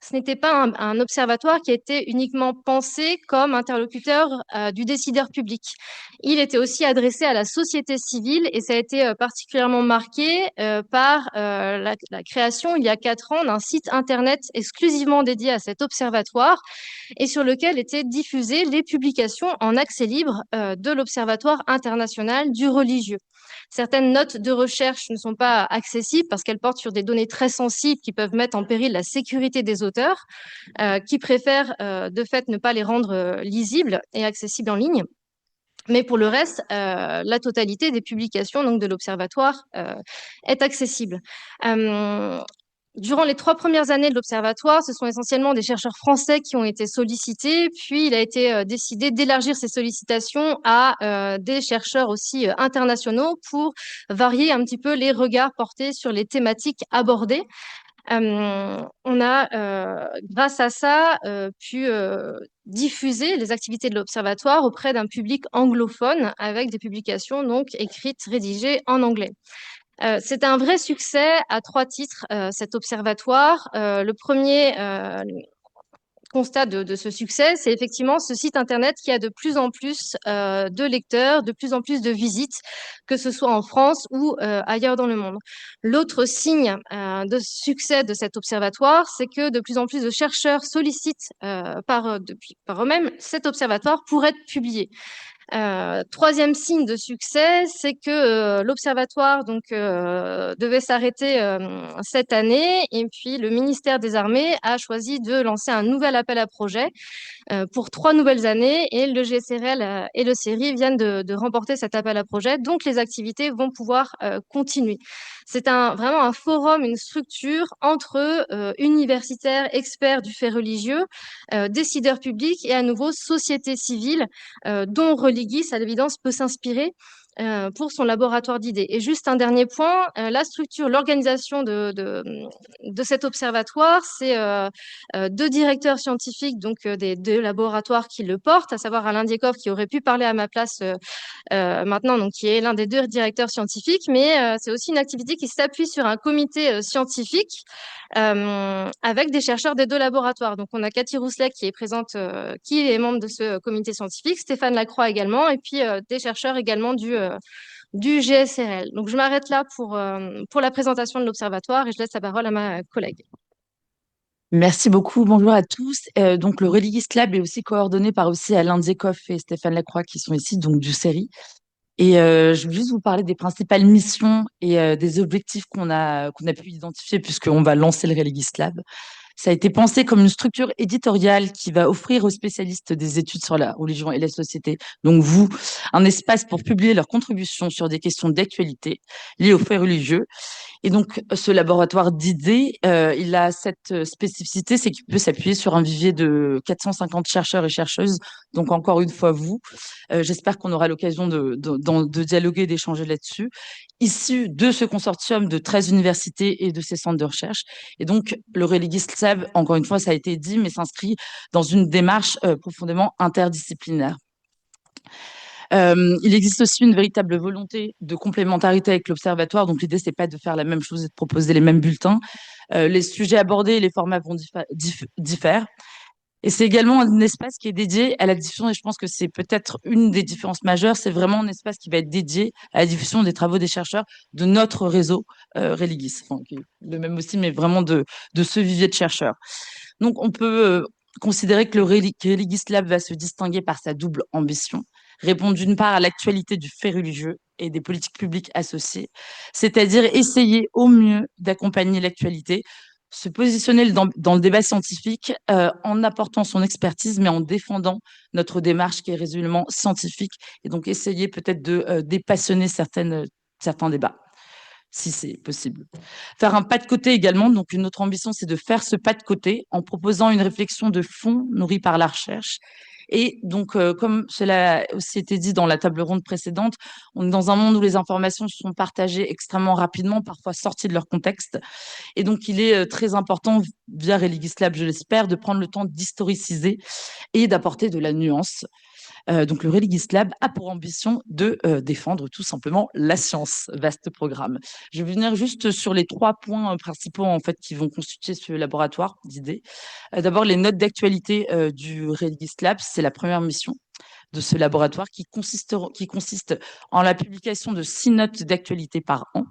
ce n'était pas un observatoire qui était uniquement pensé comme interlocuteur du décideur public. Il était aussi adressé à la société civile et ça a été particulièrement marqué par la création, il y a 4 ans, d'un site internet exclusivement dédié à cet observatoire et sur lequel étaient diffusées les publications en accès libre de l'Observatoire international du religieux. Certaines notes de recherche ne sont pas accessibles parce qu'elles portent sur des données très sensibles qui peuvent mettre en péril la sécurité des auteurs, qui préfèrent de fait ne pas les rendre lisibles et accessibles en ligne. Mais pour le reste, la totalité des publications donc, de l'Observatoire est accessible. Durant les 3 premières années de l'Observatoire, ce sont essentiellement des chercheurs français qui ont été sollicités, puis il a été décidé d'élargir ces sollicitations à des chercheurs aussi internationaux pour varier un petit peu les regards portés sur les thématiques abordées. On a, grâce à ça, pu diffuser les activités de l'Observatoire auprès d'un public anglophone avec des publications donc écrites, rédigées en anglais. C'est un vrai succès à 3 titres, cet observatoire. Le premier constat de ce succès, c'est effectivement ce site internet qui a de plus en plus de lecteurs, de plus en plus de visites, que ce soit en France ou ailleurs dans le monde. L'autre signe de succès de cet observatoire, c'est que de plus en plus de chercheurs sollicitent par eux-mêmes cet observatoire pour être publié. Troisième signe de succès, c'est que l'Observatoire devait s'arrêter cette année et puis le ministère des Armées a choisi de lancer un nouvel appel à projet pour 3 nouvelles années et le GSRL et le CERI viennent de remporter cet appel à projet. Donc, les activités vont pouvoir continuer. C'est vraiment un forum, une structure entre universitaires, experts du fait religieux, décideurs publics et à nouveau société civile dont Religis, à l'évidence, peut s'inspirer pour son laboratoire d'idées. Et juste un dernier point, la structure, l'organisation de cet observatoire, c'est 2 directeurs scientifiques, donc des 2 laboratoires qui le portent, à savoir Alain Dieckhoff qui aurait pu parler à ma place maintenant, donc qui est l'un des 2 directeurs scientifiques, mais c'est aussi une activité qui s'appuie sur un comité scientifique avec des chercheurs des 2 laboratoires. Donc on a Cathy Rousselet qui est présente, qui est membre de ce comité scientifique, Stéphane Lacroix également, et puis des chercheurs également du GSRL. Donc je m'arrête là pour la présentation de l'Observatoire et je laisse la parole à ma collègue. Merci beaucoup. Bonjour à tous. Donc, le Religis Lab est aussi coordonné par aussi Alain Dieckhoff et Stéphane Lacroix qui sont ici, donc du CERI. Et je vais juste vous parler des principales missions et des objectifs qu'on a pu identifier puisqu'on va lancer le Religis Lab. Ça a été pensé comme une structure éditoriale qui va offrir aux spécialistes des études sur la religion et la société, donc vous, un espace pour publier leurs contributions sur des questions d'actualité liées aux faits religieux. Et donc, ce laboratoire d'idées, il a cette spécificité, c'est qu'il peut s'appuyer sur un vivier de 450 chercheurs et chercheuses. Donc, encore une fois, vous, j'espère qu'on aura l'occasion de dialoguer et d'échanger là-dessus, issus de ce consortium de 13 universités et de ces centres de recherche. Et donc, le Religis Lab, encore une fois, ça a été dit, mais s'inscrit dans une démarche profondément interdisciplinaire. Il existe aussi une véritable volonté de complémentarité avec l'Observatoire. Donc, l'idée, c'est pas de faire la même chose et de proposer les mêmes bulletins. Les sujets abordés et les formats vont diffèrent. Et c'est également un espace qui est dédié à la diffusion, et je pense que c'est peut-être une des différences majeures, c'est vraiment un espace qui va être dédié à la diffusion des travaux des chercheurs de notre réseau Religis, enfin, qui est le même aussi, mais vraiment de ce vivier de chercheurs. Donc, on peut considérer que le Religis Lab va se distinguer par sa double ambition, répondre d'une part à l'actualité du fait religieux et des politiques publiques associées, c'est-à-dire essayer au mieux d'accompagner l'actualité, se positionner dans le débat scientifique en apportant son expertise, mais en défendant notre démarche qui est résolument scientifique, et donc essayer peut-être de dépassionner certains débats, si c'est possible. Faire un pas de côté également, donc une autre ambition, c'est de faire ce pas de côté en proposant une réflexion de fond nourrie par la recherche. Et donc, comme cela a aussi été dit dans la table ronde précédente, on est dans un monde où les informations sont partagées extrêmement rapidement, parfois sorties de leur contexte. Et donc, il est très important, via Religis Lab, je l'espère, de prendre le temps d'historiciser et d'apporter de la nuance. Donc, le Religis Lab a pour ambition de défendre tout simplement la science. Vaste programme. Je vais venir juste sur les 3 points principaux en fait, qui vont constituer ce laboratoire d'idées. D'abord, les notes d'actualité du Religis Lab, c'est la première mission de ce laboratoire qui consiste en la publication de 6 notes d'actualité par an.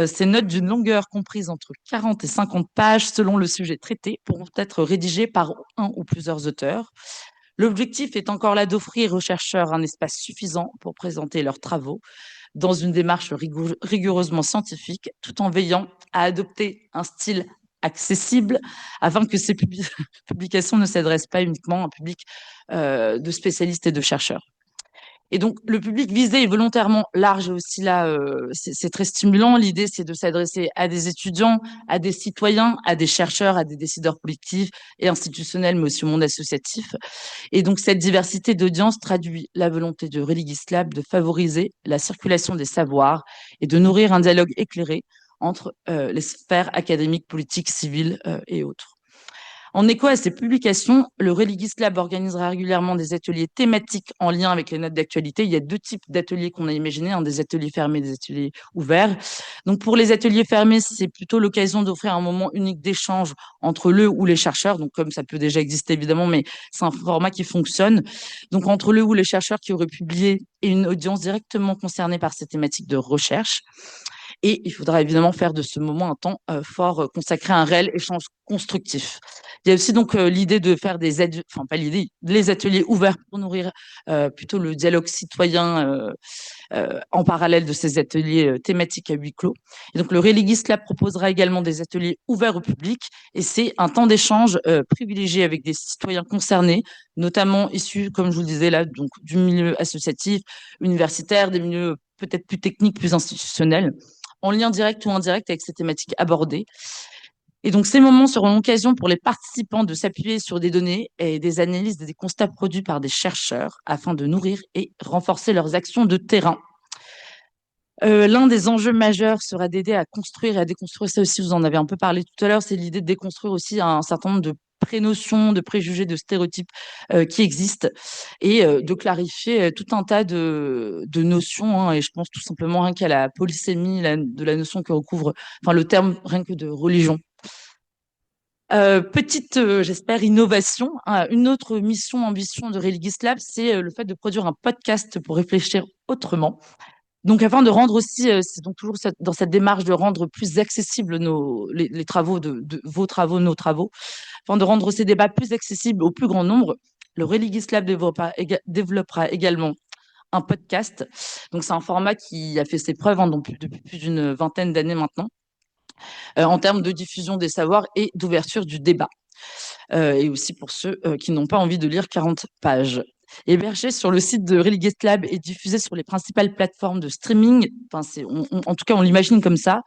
Ces notes d'une longueur comprise entre 40 et 50 pages selon le sujet traité pourront être rédigées par un ou plusieurs auteurs. L'objectif est encore là d'offrir aux chercheurs un espace suffisant pour présenter leurs travaux dans une démarche rigoureusement scientifique, tout en veillant à adopter un style accessible afin que ces publications ne s'adressent pas uniquement à un public de spécialistes et de chercheurs. Et donc, le public visé est volontairement large aussi là, c'est très stimulant. L'idée, c'est de s'adresser à des étudiants, à des citoyens, à des chercheurs, à des décideurs politiques et institutionnels, mais aussi au monde associatif. Et donc, cette diversité d'audience traduit la volonté de Religis Lab de favoriser la circulation des savoirs et de nourrir un dialogue éclairé entre les sphères académiques, politiques, civiles et autres. En écho à ces publications, le Religis Lab organisera régulièrement des ateliers thématiques en lien avec les notes d'actualité. Il y a 2 types d'ateliers qu'on a imaginés, des ateliers fermés et des ateliers ouverts. Donc, pour les ateliers fermés, c'est plutôt l'occasion d'offrir un moment unique d'échange entre le ou les chercheurs. Donc, comme ça peut déjà exister évidemment, mais c'est un format qui fonctionne. Donc, entre le ou les chercheurs qui auraient publié et une audience directement concernée par ces thématiques de recherche. Et il faudra évidemment faire de ce moment un temps fort consacré à un réel échange constructif. Il y a aussi donc l'idée de faire les ateliers ouverts pour nourrir plutôt le dialogue citoyen en parallèle de ces ateliers thématiques à huis clos. Et donc le Religis Lab proposera également des ateliers ouverts au public, et c'est un temps d'échange privilégié avec des citoyens concernés, notamment issus, comme je vous le disais là, donc du milieu associatif, universitaire, des milieux peut-être plus techniques, plus institutionnels, en lien direct ou indirect avec ces thématiques abordées. Et donc, ces moments seront l'occasion pour les participants de s'appuyer sur des données et des analyses et des constats produits par des chercheurs afin de nourrir et renforcer leurs actions de terrain. L'un des enjeux majeurs sera d'aider à construire et à déconstruire, ça aussi vous en avez un peu parlé tout à l'heure, c'est l'idée de déconstruire aussi un certain nombre de prénotions, de préjugés, de stéréotypes qui existent, et de clarifier tout un tas de notions, et je pense tout simplement rien qu'à la polysémie de la notion que recouvre le terme rien que de religion. Petite, j'espère, innovation. Une autre ambition de Religis Lab, c'est le fait de produire un podcast pour réfléchir autrement. Donc, afin de rendre aussi, c'est donc toujours dans cette démarche de rendre plus accessibles les travaux vos travaux, nos travaux, afin de rendre ces débats plus accessibles au plus grand nombre, le Religis Lab développera également un podcast. Donc, c'est un format qui a fait ses preuves depuis plus d'une vingtaine d'années maintenant, en termes de diffusion des savoirs et d'ouverture du débat. Et aussi pour ceux qui n'ont pas envie de lire 40 pages. Hébergé sur le site de Religate Lab et diffusé sur les principales plateformes de streaming, en tout cas on l'imagine comme ça,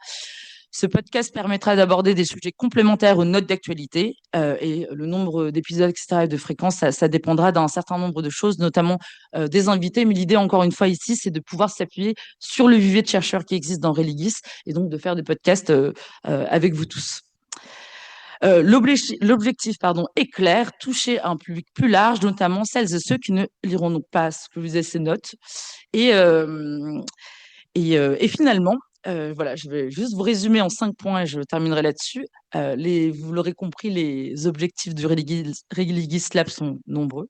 ce podcast permettra d'aborder des sujets complémentaires aux notes d'actualité et le nombre d'épisodes, etc. et de fréquences, ça dépendra d'un certain nombre de choses, notamment des invités. Mais l'idée, encore une fois, ici, c'est de pouvoir s'appuyer sur le vivier de chercheurs qui existe dans Religis et donc de faire des podcasts avec vous tous. L'objectif est clair, toucher un public plus large, notamment celles et ceux qui ne liront donc pas ce que vous avez ces notes. Et finalement, voilà, je vais juste vous résumer en 5 points et je terminerai là-dessus. Vous l'aurez compris, les objectifs du Religis Lab sont nombreux.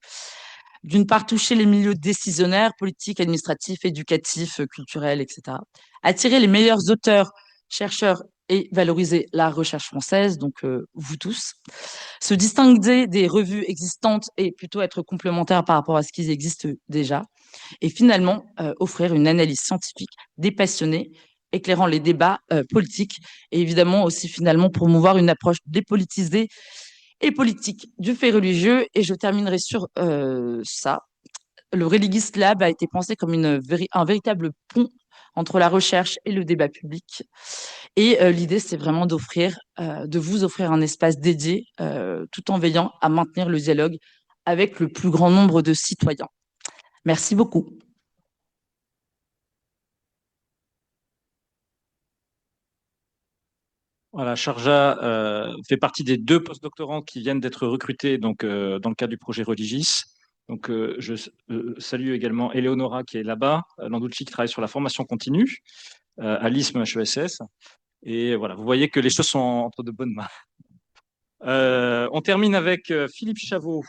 D'une part, toucher les milieux décisionnaires, politiques, administratifs, éducatifs, culturels, etc. Attirer les meilleurs auteurs, chercheurs et valoriser la recherche française, donc vous tous. Se distinguer des revues existantes et plutôt être complémentaire par rapport à ce qui existe déjà. Et finalement, offrir une analyse scientifique des passionnés, éclairant les débats politiques et évidemment aussi finalement promouvoir une approche dépolitisée et politique du fait religieux. Et je terminerai sur ça. Le Religis Lab a été pensé comme un véritable pont entre la recherche et le débat public. Et l'idée, c'est vraiment de vous offrir un espace dédié, tout en veillant à maintenir le dialogue avec le plus grand nombre de citoyens. Merci beaucoup. Voilà, Sharjah fait partie des 2 postdoctorants qui viennent d'être recrutés donc, dans le cadre du projet Religis. Donc, je salue également Eleonora qui est là-bas, Landucci qui travaille sur la formation continue à l'ISM HESS. Et voilà, vous voyez que les choses sont entre de bonnes mains. On termine avec Philippe Chavot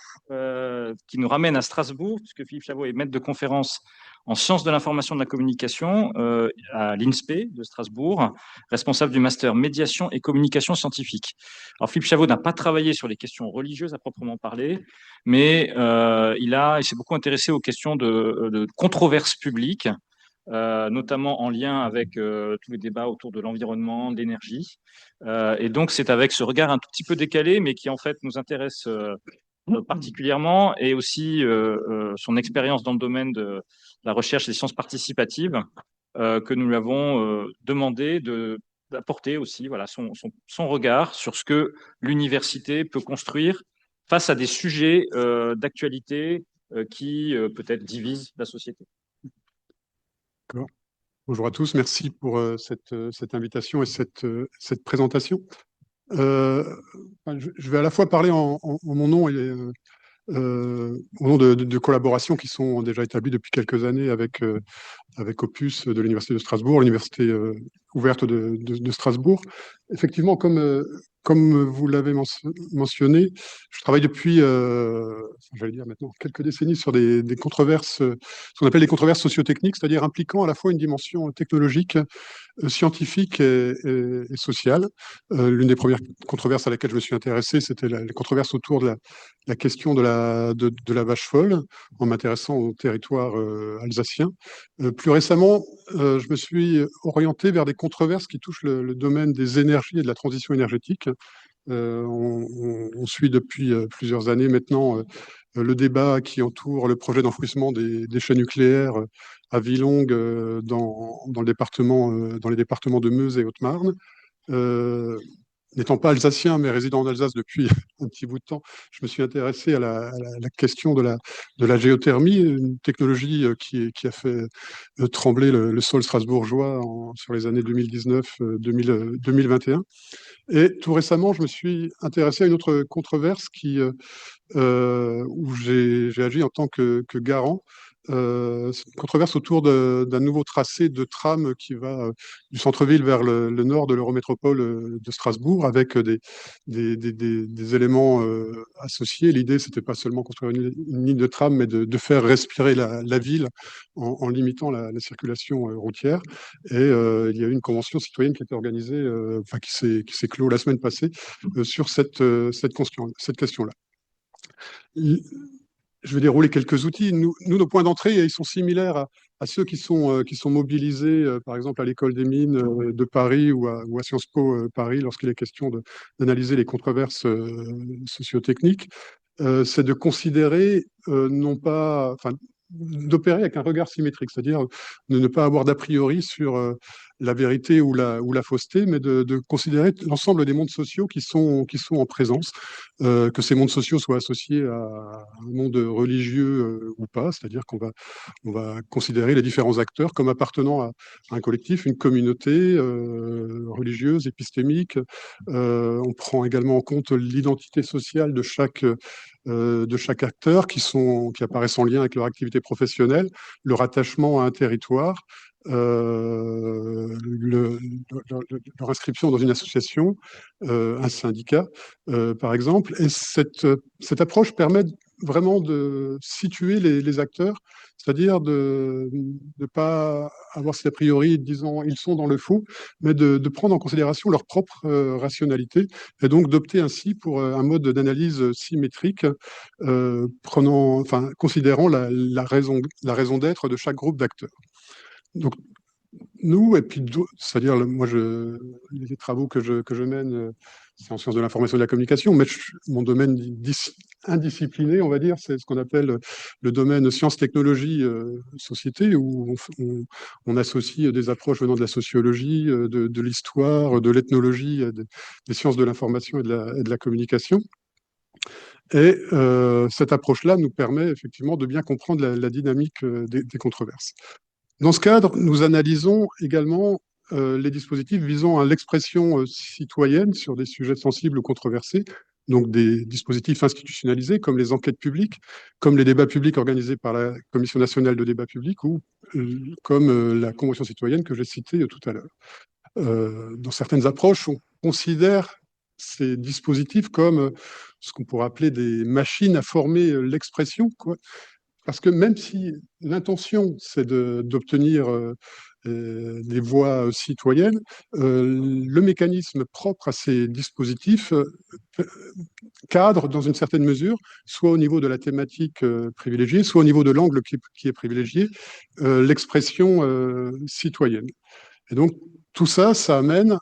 qui nous ramène à Strasbourg, puisque Philippe Chavot est maître de conférence en sciences de l'information et de la communication à l'INSPE de Strasbourg, responsable du master médiation et communication scientifique. Alors Philippe Chavot n'a pas travaillé sur les questions religieuses à proprement parler, mais il s'est beaucoup intéressé aux questions de controverses publiques, notamment en lien avec tous les débats autour de l'environnement, de l'énergie. Et donc, c'est avec ce regard un tout petit peu décalé, mais qui en fait nous intéresse particulièrement, et aussi son expérience dans le domaine de la recherche des sciences participatives, que nous lui avons demandé d'apporter aussi voilà, son regard sur ce que l'université peut construire face à des sujets d'actualité qui peut-être divisent la société. D'accord. Bonjour à tous, merci pour cette invitation et cette présentation. Je vais à la fois parler en mon nom et au nom de collaborations qui sont déjà établies depuis quelques années avec Opus de l'Université de Strasbourg, l'Université ouverte de Strasbourg. Effectivement, comme vous l'avez mentionné, je travaille depuis, j'allais dire maintenant, quelques décennies sur des controverses, ce qu'on appelle des controverses sociotechniques, c'est-à-dire impliquant à la fois une dimension technologique, scientifique et sociale. L'une des premières controverses à laquelle je me suis intéressé, c'était la controverse autour de la question de la vache folle, en m'intéressant au territoire alsacien. Plus récemment, je me suis orienté vers des controverses qui touchent le domaine des énergies et de la transition énergétique. On suit depuis plusieurs années maintenant le débat qui entoure le projet d'enfouissement des déchets nucléaires à Villongue dans les départements de Meuse et Haute-Marne. N'étant pas alsacien, mais résidant en Alsace depuis un petit bout de temps, je me suis intéressé à la question de la géothermie, une technologie qui a fait trembler le sol strasbourgeois sur les années 2019-2021. Et tout récemment, je me suis intéressé à une autre controverse où j'ai agi en tant que garant. C'est une controverse autour d'un nouveau tracé de tram qui va du centre-ville vers le nord de l'Eurométropole de Strasbourg, avec des éléments associés. L'idée, c'était pas seulement construire une ligne de tram, mais de faire respirer la ville en limitant la circulation routière. Et il y a eu une convention citoyenne qui a été organisée, qui s'est clos la semaine passée sur cette question-là. Je vais dérouler quelques outils. Nos points d'entrée, ils sont similaires à ceux qui sont mobilisés, par exemple, à l'École des mines de Paris ou à Sciences Po Paris, lorsqu'il est question d'analyser les controverses sociotechniques, c'est de considérer non pas, enfin, d'opérer avec un regard symétrique, c'est-à-dire de ne pas avoir d'a priori sur la vérité ou la fausseté, mais de considérer l'ensemble des mondes sociaux qui sont en présence, que ces mondes sociaux soient associés à un monde religieux ou pas, c'est-à-dire on va considérer les différents acteurs comme appartenant à un collectif, une communauté religieuse, épistémique. On prend également en compte l'identité sociale de chaque acteur qui apparaissent en lien avec leur activité professionnelle, leur attachement à un territoire, leur inscription dans une association, un syndicat, par exemple. Et cette approche permet vraiment de situer les acteurs, c'est-à-dire de ne pas avoir cet a priori disant ils sont dans le faux, mais de prendre en considération leur propre rationalité et donc d'opter ainsi pour un mode d'analyse symétrique, considérant la raison d'être de chaque groupe d'acteurs. Donc, nous, et puis, c'est-à-dire, moi, les travaux que je mène, c'est en sciences de l'information et de la communication, mais mon domaine indiscipliné, on va dire, c'est ce qu'on appelle le domaine sciences, technologies, société, où on associe des approches venant de la sociologie, de l'histoire, de l'ethnologie, des sciences de l'information et de la communication. Et cette approche-là nous permet effectivement de bien comprendre la dynamique des controverses. Dans ce cadre, nous analysons également les dispositifs visant à l'expression citoyenne sur des sujets sensibles ou controversés, donc des dispositifs institutionnalisés comme les enquêtes publiques, comme les débats publics organisés par la Commission nationale de débat public ou comme la Convention citoyenne que j'ai citée tout à l'heure. Dans certaines approches, on considère ces dispositifs comme ce qu'on pourrait appeler des machines à former l'expression, quoi. Parce que même si l'intention, c'est d'obtenir des voix citoyennes, le mécanisme propre à ces dispositifs cadre dans une certaine mesure, soit au niveau de la thématique privilégiée, soit au niveau de l'angle qui est privilégié, l'expression citoyenne. Et donc, tout ça, ça amène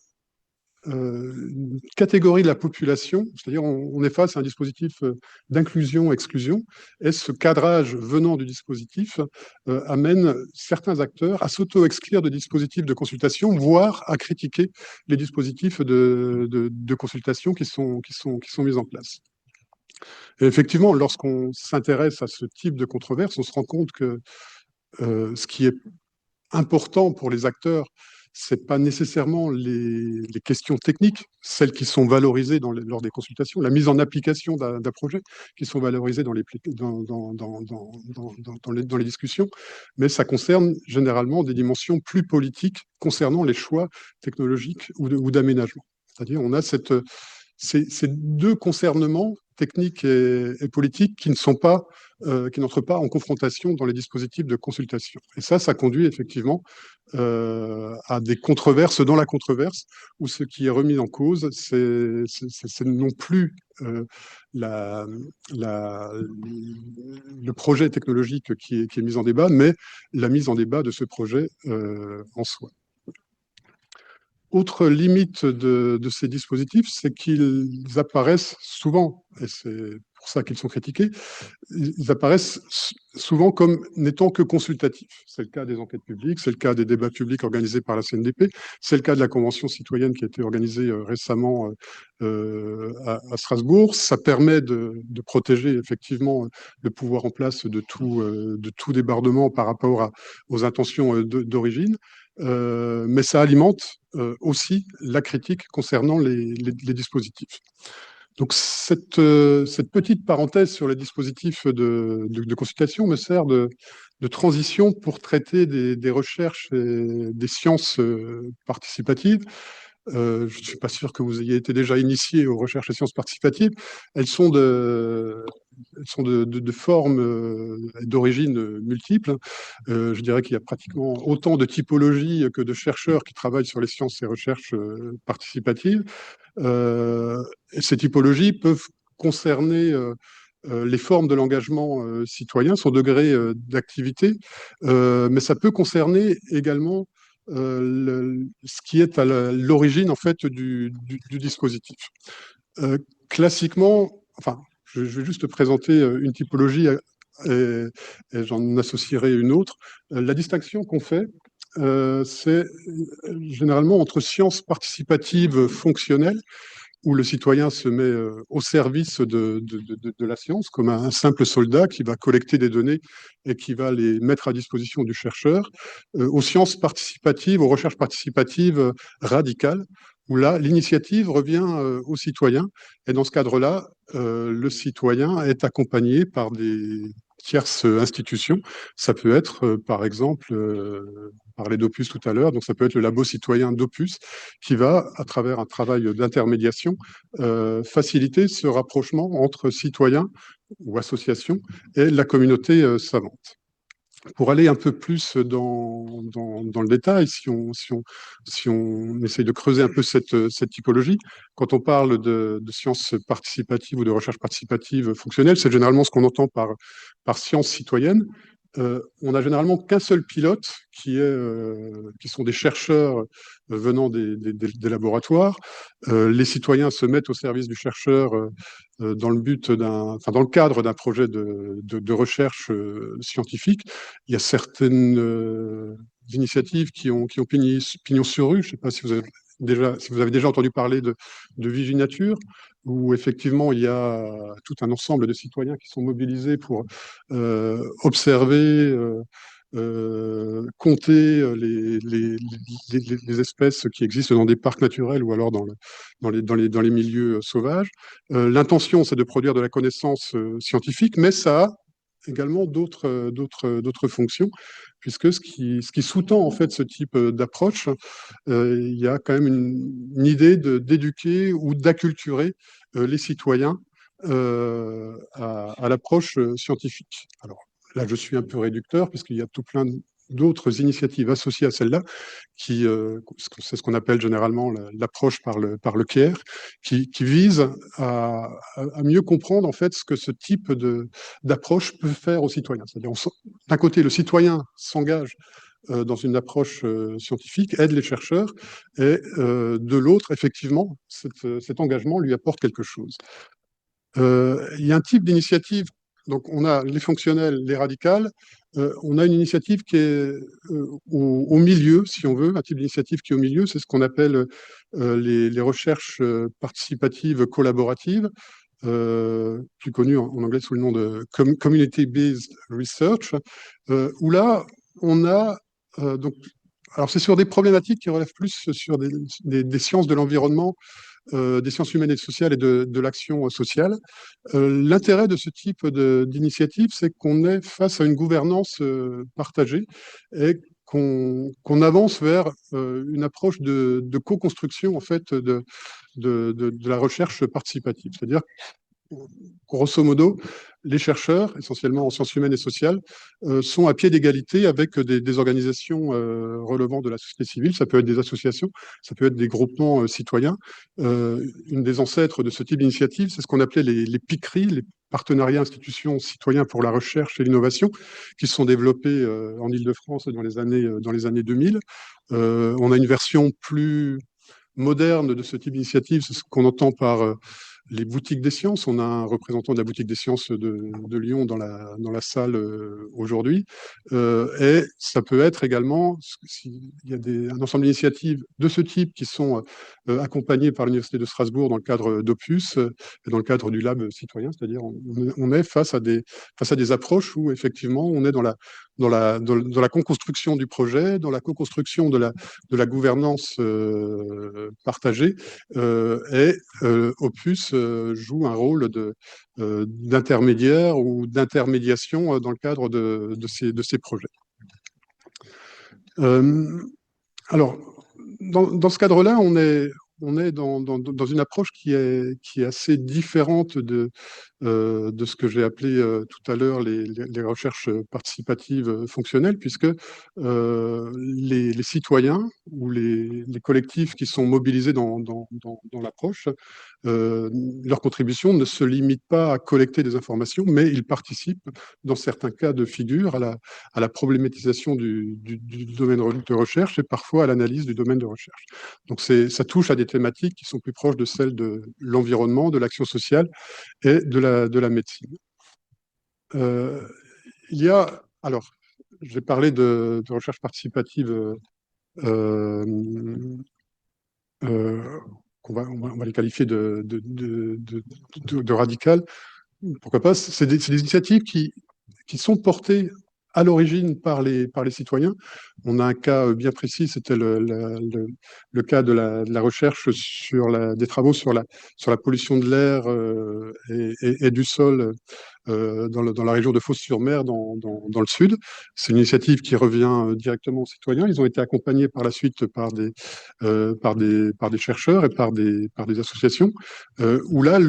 une catégorie de la population, c'est-à-dire on est face à un dispositif d'inclusion-exclusion, et ce cadrage venant du dispositif amène certains acteurs à s'auto-exclure de dispositifs de consultation, voire à critiquer les dispositifs de consultation qui sont mis en place. Et effectivement, lorsqu'on s'intéresse à ce type de controverse, on se rend compte que ce qui est important pour les acteurs, c'est pas nécessairement les questions techniques, celles qui sont valorisées lors des consultations, la mise en application d'un projet, qui sont valorisées dans les discussions, mais ça concerne généralement des dimensions plus politiques concernant les choix technologiques ou d'aménagement. C'est-à-dire, on a ces deux concernements techniques et politiques qui n'entrent pas en confrontation dans les dispositifs de consultation. Et ça conduit effectivement à des controverses dans la controverse, où ce qui est remis en cause, c'est non plus le projet technologique qui est mis en débat, mais la mise en débat de ce projet en soi. Autre limite de ces dispositifs, c'est qu'ils apparaissent souvent, et c'est pour ça qu'ils sont critiqués, ils apparaissent souvent comme n'étant que consultatifs. C'est le cas des enquêtes publiques, c'est le cas des débats publics organisés par la CNDP, c'est le cas de la Convention citoyenne qui a été organisée récemment à Strasbourg. Ça permet de protéger effectivement le pouvoir en place de tout débordement par rapport aux intentions d'origine. Mais ça alimente aussi la critique concernant les dispositifs. Donc cette petite parenthèse sur les dispositifs de consultation me sert de transition pour traiter des recherches et des sciences participatives. Je ne suis pas sûr que vous ayez été déjà initié aux recherches et sciences participatives. Elles sont de formes et d'origines multiples. Je dirais qu'il y a pratiquement autant de typologies que de chercheurs qui travaillent sur les sciences et recherches participatives. Et ces typologies peuvent concerner les formes de l'engagement citoyen, son degré d'activité, mais ça peut concerner également ce qui est à l'origine en fait du dispositif. Classiquement, enfin, je vais juste présenter une typologie et j'en associerai une autre. La distinction qu'on fait, c'est généralement entre sciences participatives fonctionnelles, où le citoyen se met au service de la science, comme un simple soldat qui va collecter des données et qui va les mettre à disposition du chercheur, aux sciences participatives, aux recherches participatives radicales, où là, l'initiative revient au citoyen. Et dans ce cadre-là, le citoyen est accompagné par des tierces institutions. Ça peut être, par exemple, on parlait d'Opus tout à l'heure, donc ça peut être le labo citoyen d'Opus, qui va, à travers un travail d'intermédiation, faciliter ce rapprochement entre citoyens ou associations et la communauté savante. Pour aller un peu plus dans le détail, si on essaye de creuser un peu cette typologie, quand on parle de sciences participatives ou de recherche participative fonctionnelle, c'est généralement ce qu'on entend par sciences citoyennes. On n'a généralement qu'un seul pilote qui sont des chercheurs venant des laboratoires. Les citoyens se mettent au service du chercheur dans le cadre d'un projet de recherche scientifique. Il y a certaines initiatives qui ont pignon sur rue. Je ne sais pas si vous avez déjà entendu parler de Viginature, où effectivement il y a tout un ensemble de citoyens qui sont mobilisés pour observer, compter les espèces qui existent dans des parcs naturels ou alors dans les milieux sauvages. L'intention, c'est de produire de la connaissance scientifique, mais ça a également d'autres fonctions, puisque ce qui sous-tend en fait ce type d'approche, il y a quand même une idée d'éduquer ou d'acculturer les citoyens à l'approche scientifique. Alors là, je suis un peu réducteur, puisqu'il y a tout plein d'autres initiatives associées à celle-là, c'est ce qu'on appelle généralement l'approche par le CARE, qui vise à mieux comprendre en fait ce que ce type d'approche peut faire aux citoyens. C'est-à-dire, d'un côté, le citoyen s'engage dans une approche scientifique, aide les chercheurs, et de l'autre, effectivement, cet engagement lui apporte quelque chose. Il y a un type d'initiative, donc on a les fonctionnels, les radicales, on a une initiative qui est au milieu, si on veut, un type d'initiative qui est au milieu, c'est ce qu'on appelle les recherches participatives collaboratives, plus connues en anglais sous le nom de Community-Based Research, où là, on a donc, alors c'est sur des problématiques qui relèvent plus sur des sciences de l'environnement, des sciences humaines et sociales et de l'action sociale. L'intérêt de ce type d'initiative, c'est qu'on est face à une gouvernance partagée et qu'on avance vers une approche de co-construction en fait de la recherche participative. C'est-à-dire, grosso modo, les chercheurs, essentiellement en sciences humaines et sociales, sont à pied d'égalité avec des organisations relevant de la société civile. Ça peut être des associations, ça peut être des groupements citoyens. Une des ancêtres de ce type d'initiative, c'est ce qu'on appelait les PICRI, les partenariats institutions citoyens pour la recherche et l'innovation, qui se sont développés en Île-de-France dans les années 2000. On a une version plus moderne de ce type d'initiative, c'est ce qu'on entend par les boutiques des sciences. On a un représentant de la boutique des sciences de Lyon dans la salle aujourd'hui. Et ça peut être également, il y a un ensemble d'initiatives de ce type qui sont accompagnées par l'Université de Strasbourg dans le cadre d'Opus et dans le cadre du Lab citoyen, c'est-à-dire on est face à des approches où effectivement on est dans la co-construction du projet, dans la co-construction de la gouvernance partagée, et Opus joue un rôle d'intermédiaire ou d'intermédiation dans le cadre de ces projets. Alors, dans ce cadre-là, on est on est dans une approche qui est assez différente de ce que j'ai appelé tout à l'heure les recherches participatives fonctionnelles, puisque les citoyens ou les collectifs qui sont mobilisés dans l'approche, leur contribution ne se limite pas à collecter des informations, mais ils participent, dans certains cas de figure, à la problématisation du domaine de recherche et parfois à l'analyse du domaine de recherche. Donc ça touche à des thématiques qui sont plus proches de celles de l'environnement, de l'action sociale et de la médecine. Il y a, alors, j'ai parlé de recherche participative on va les qualifier de radicales. Pourquoi pas? C'est des initiatives qui sont portées à l'origine par les citoyens. On a un cas bien précis, c'était le cas de la recherche des travaux sur la pollution de l'air et du sol dans la région de Fos-sur-Mer, dans le sud. C'est une initiative qui revient directement aux citoyens. Ils ont été accompagnés par la suite par des chercheurs et par des associations, où là,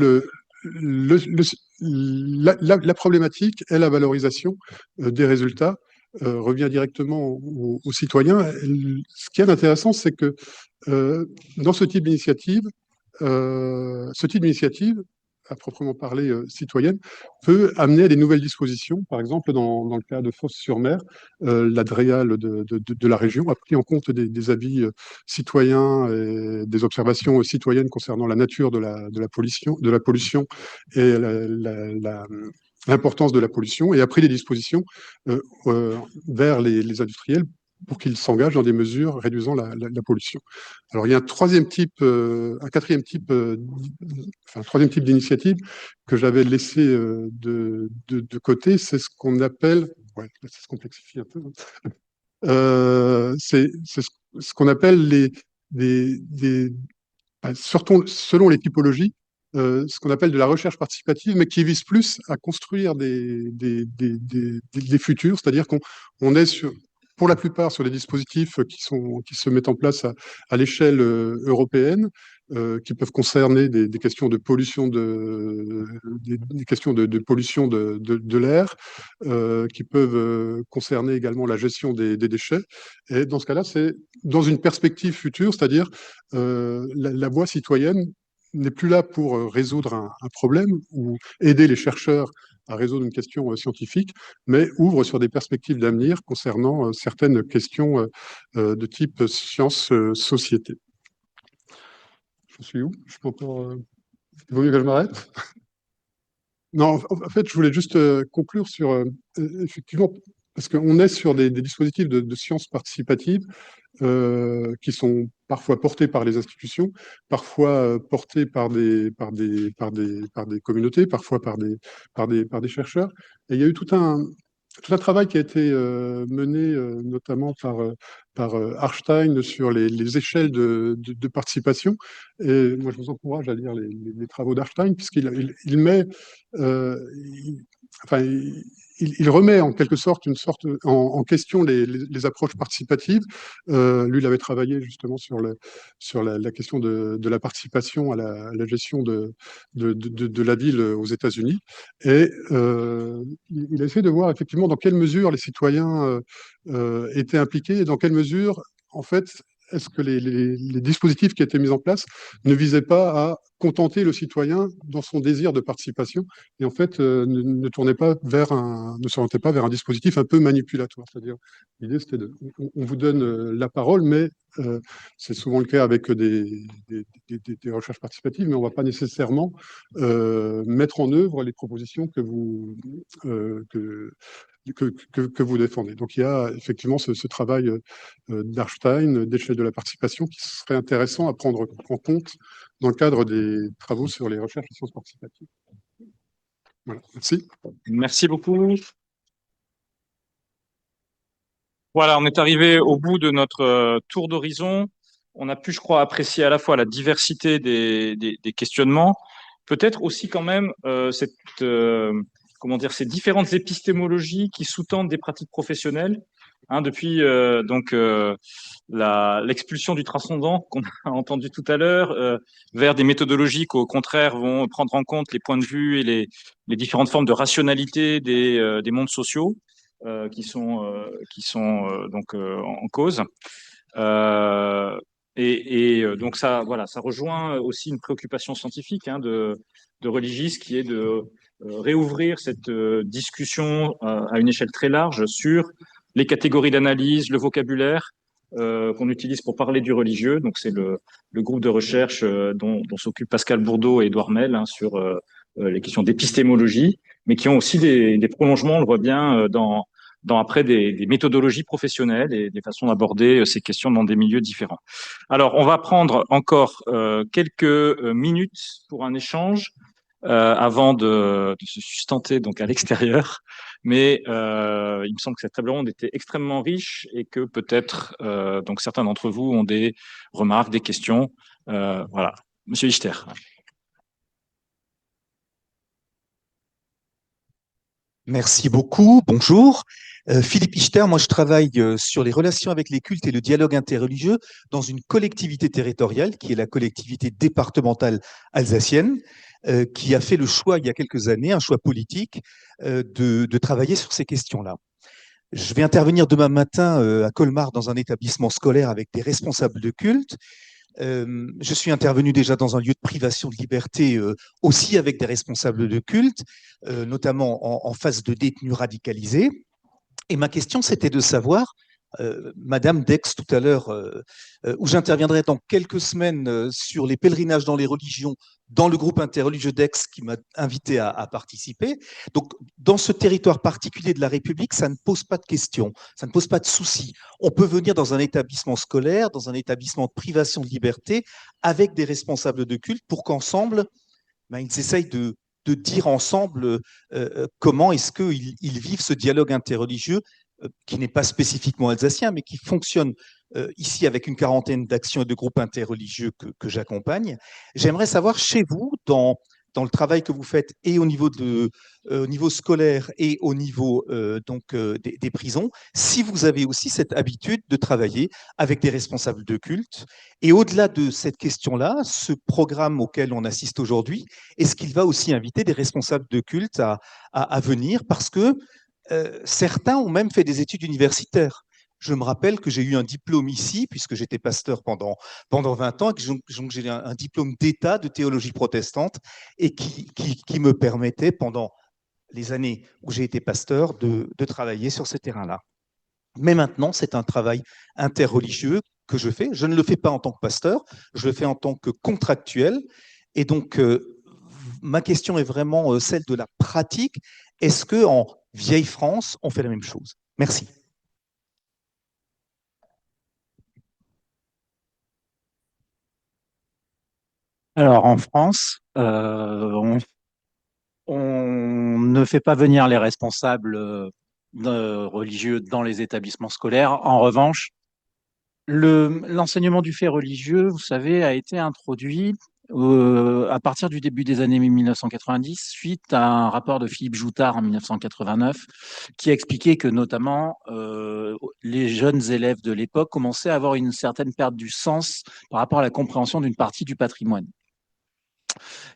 la problématique et la valorisation des résultats revient directement aux citoyens. Ce qui est intéressant, c'est que dans ce type d'initiative, à proprement parler citoyenne, peut amener à des nouvelles dispositions. Par exemple, dans le cas de Fos-sur-Mer, la DREAL de la région a pris en compte des avis citoyens et des observations citoyennes concernant la nature de la pollution et l'importance de la pollution, et a pris des dispositions vers les industriels pour qu'ils s'engagent dans des mesures réduisant la pollution. Alors, il y a un troisième type d'initiative que j'avais laissé de côté, c'est ce qu'on appelle, ouais, ça se complexifie un peu, c'est ce qu'on appelle surtout selon les typologies, ce qu'on appelle de la recherche participative, mais qui vise plus à construire des futurs, c'est-à-dire qu'on est pour la plupart sur des dispositifs qui se mettent en place à l'échelle européenne, qui peuvent concerner des questions de pollution des questions de pollution de l'air, qui peuvent concerner également la gestion des déchets. Et dans ce cas-là, c'est dans une perspective future, c'est-à-dire la voie citoyenne n'est plus là pour résoudre un problème ou aider les chercheurs à résoudre une question scientifique, mais ouvre sur des perspectives d'avenir concernant certaines questions de type sciences-société. Je suis où? Je peux encore... Il vaut mieux que je m'arrête? Non, en fait, je voulais juste conclure sur, effectivement, parce qu'on est sur des dispositifs de sciences participatives qui sont parfois portés par les institutions, parfois portés par des communautés, parfois par des chercheurs. Et il y a eu tout un travail qui a été mené notamment par Arstein sur les échelles de participation. Et moi, je vous encourage à lire les travaux d'Arstein, puisqu'il met... il remet en quelque sorte en question les approches participatives. Lui, il avait travaillé justement sur la question de la participation à la gestion de la ville aux États-Unis. Et il a essayé de voir effectivement dans quelle mesure les citoyens étaient impliqués et dans quelle mesure, en fait, est-ce que les dispositifs qui étaient mis en place ne visaient pas à contenter le citoyen dans son désir de participation et en fait ne s'orientaient pas vers un dispositif un peu manipulatoire. C'est-à-dire, l'idée c'était on vous donne la parole, mais c'est souvent le cas avec des recherches participatives, mais on ne va pas nécessairement mettre en œuvre les propositions que vous défendez. Donc il y a effectivement ce travail d'Arstein, d'échelle de la participation, qui serait intéressant à prendre en compte dans le cadre des travaux sur les recherches en sciences participatives. Voilà, merci. Merci beaucoup. Voilà, on est arrivé au bout de notre tour d'horizon. On a pu, je crois, apprécier à la fois la diversité des questionnements, peut-être aussi quand même ces différentes épistémologies qui sous-tendent des pratiques professionnelles. Depuis l'expulsion du transcendant qu'on a entendu tout à l'heure, vers des méthodologies qui, au contraire, vont prendre en compte les points de vue et les différentes formes de rationalité des mondes sociaux qui sont en cause. Donc ça, voilà, ça rejoint aussi une préoccupation scientifique de Religis, qui est de réouvrir cette discussion à une échelle très large sur les catégories d'analyse, le vocabulaire qu'on utilise pour parler du religieux. Donc c'est le groupe de recherche dont s'occupent Pascal Bourdeau et Édouard Mel sur les questions d'épistémologie, mais qui ont aussi des prolongements, on le voit bien, dans après des méthodologies professionnelles et des façons d'aborder ces questions dans des milieux différents. Alors, on va prendre encore quelques minutes pour un échange avant de se sustenter donc à l'extérieur. Mais il me semble que cette table ronde était extrêmement riche et que peut-être donc certains d'entre vous ont des remarques, des questions. Voilà, Monsieur Ichter. Merci beaucoup. Bonjour. Philippe Ichter, moi je travaille sur les relations avec les cultes et le dialogue interreligieux dans une collectivité territoriale qui est la collectivité départementale alsacienne, qui a fait le choix il y a quelques années, un choix politique, de travailler sur ces questions-là. Je vais intervenir demain matin à Colmar dans un établissement scolaire avec des responsables de culte. Je suis intervenu déjà dans un lieu de privation de liberté aussi avec des responsables de culte, notamment en face de détenus radicalisés. Et ma question, c'était de savoir, Madame Dex tout à l'heure, où j'interviendrai dans quelques semaines sur les pèlerinages dans les religions, dans le groupe interreligieux Dex qui m'a invité à participer. Donc, dans ce territoire particulier de la République, ça ne pose pas de questions, ça ne pose pas de soucis. On peut venir dans un établissement scolaire, dans un établissement de privation de liberté, avec des responsables de culte pour qu'ensemble, ils essayent de dire ensemble comment est-ce qu'ils vivent ce dialogue interreligieux qui n'est pas spécifiquement alsacien, mais qui fonctionne ici avec une quarantaine d'actions et de groupes interreligieux que j'accompagne. J'aimerais savoir chez vous, dans le travail que vous faites et au niveau scolaire et au niveau des prisons, si vous avez aussi cette habitude de travailler avec des responsables de culte. Et au-delà de cette question-là, ce programme auquel on assiste aujourd'hui, est-ce qu'il va aussi inviter des responsables de culte à venir? Parce que certains ont même fait des études universitaires. Je me rappelle que j'ai eu un diplôme ici, puisque j'étais pasteur pendant 20 ans, et que j'ai un diplôme d'État de théologie protestante, et qui me permettait, pendant les années où j'ai été pasteur, de travailler sur ce terrain-là. Mais maintenant, c'est un travail interreligieux que je fais. Je ne le fais pas en tant que pasteur, je le fais en tant que contractuel. Et donc, ma question est vraiment celle de la pratique. Est-ce qu'en vieille France, on fait la même chose? Merci. Alors, en France, on ne fait pas venir les responsables religieux dans les établissements scolaires. En revanche, l'enseignement du fait religieux, vous savez, a été introduit à partir du début des années 1990, suite à un rapport de Philippe Joutard en 1989, qui expliquait que notamment les jeunes élèves de l'époque commençaient à avoir une certaine perte du sens par rapport à la compréhension d'une partie du patrimoine.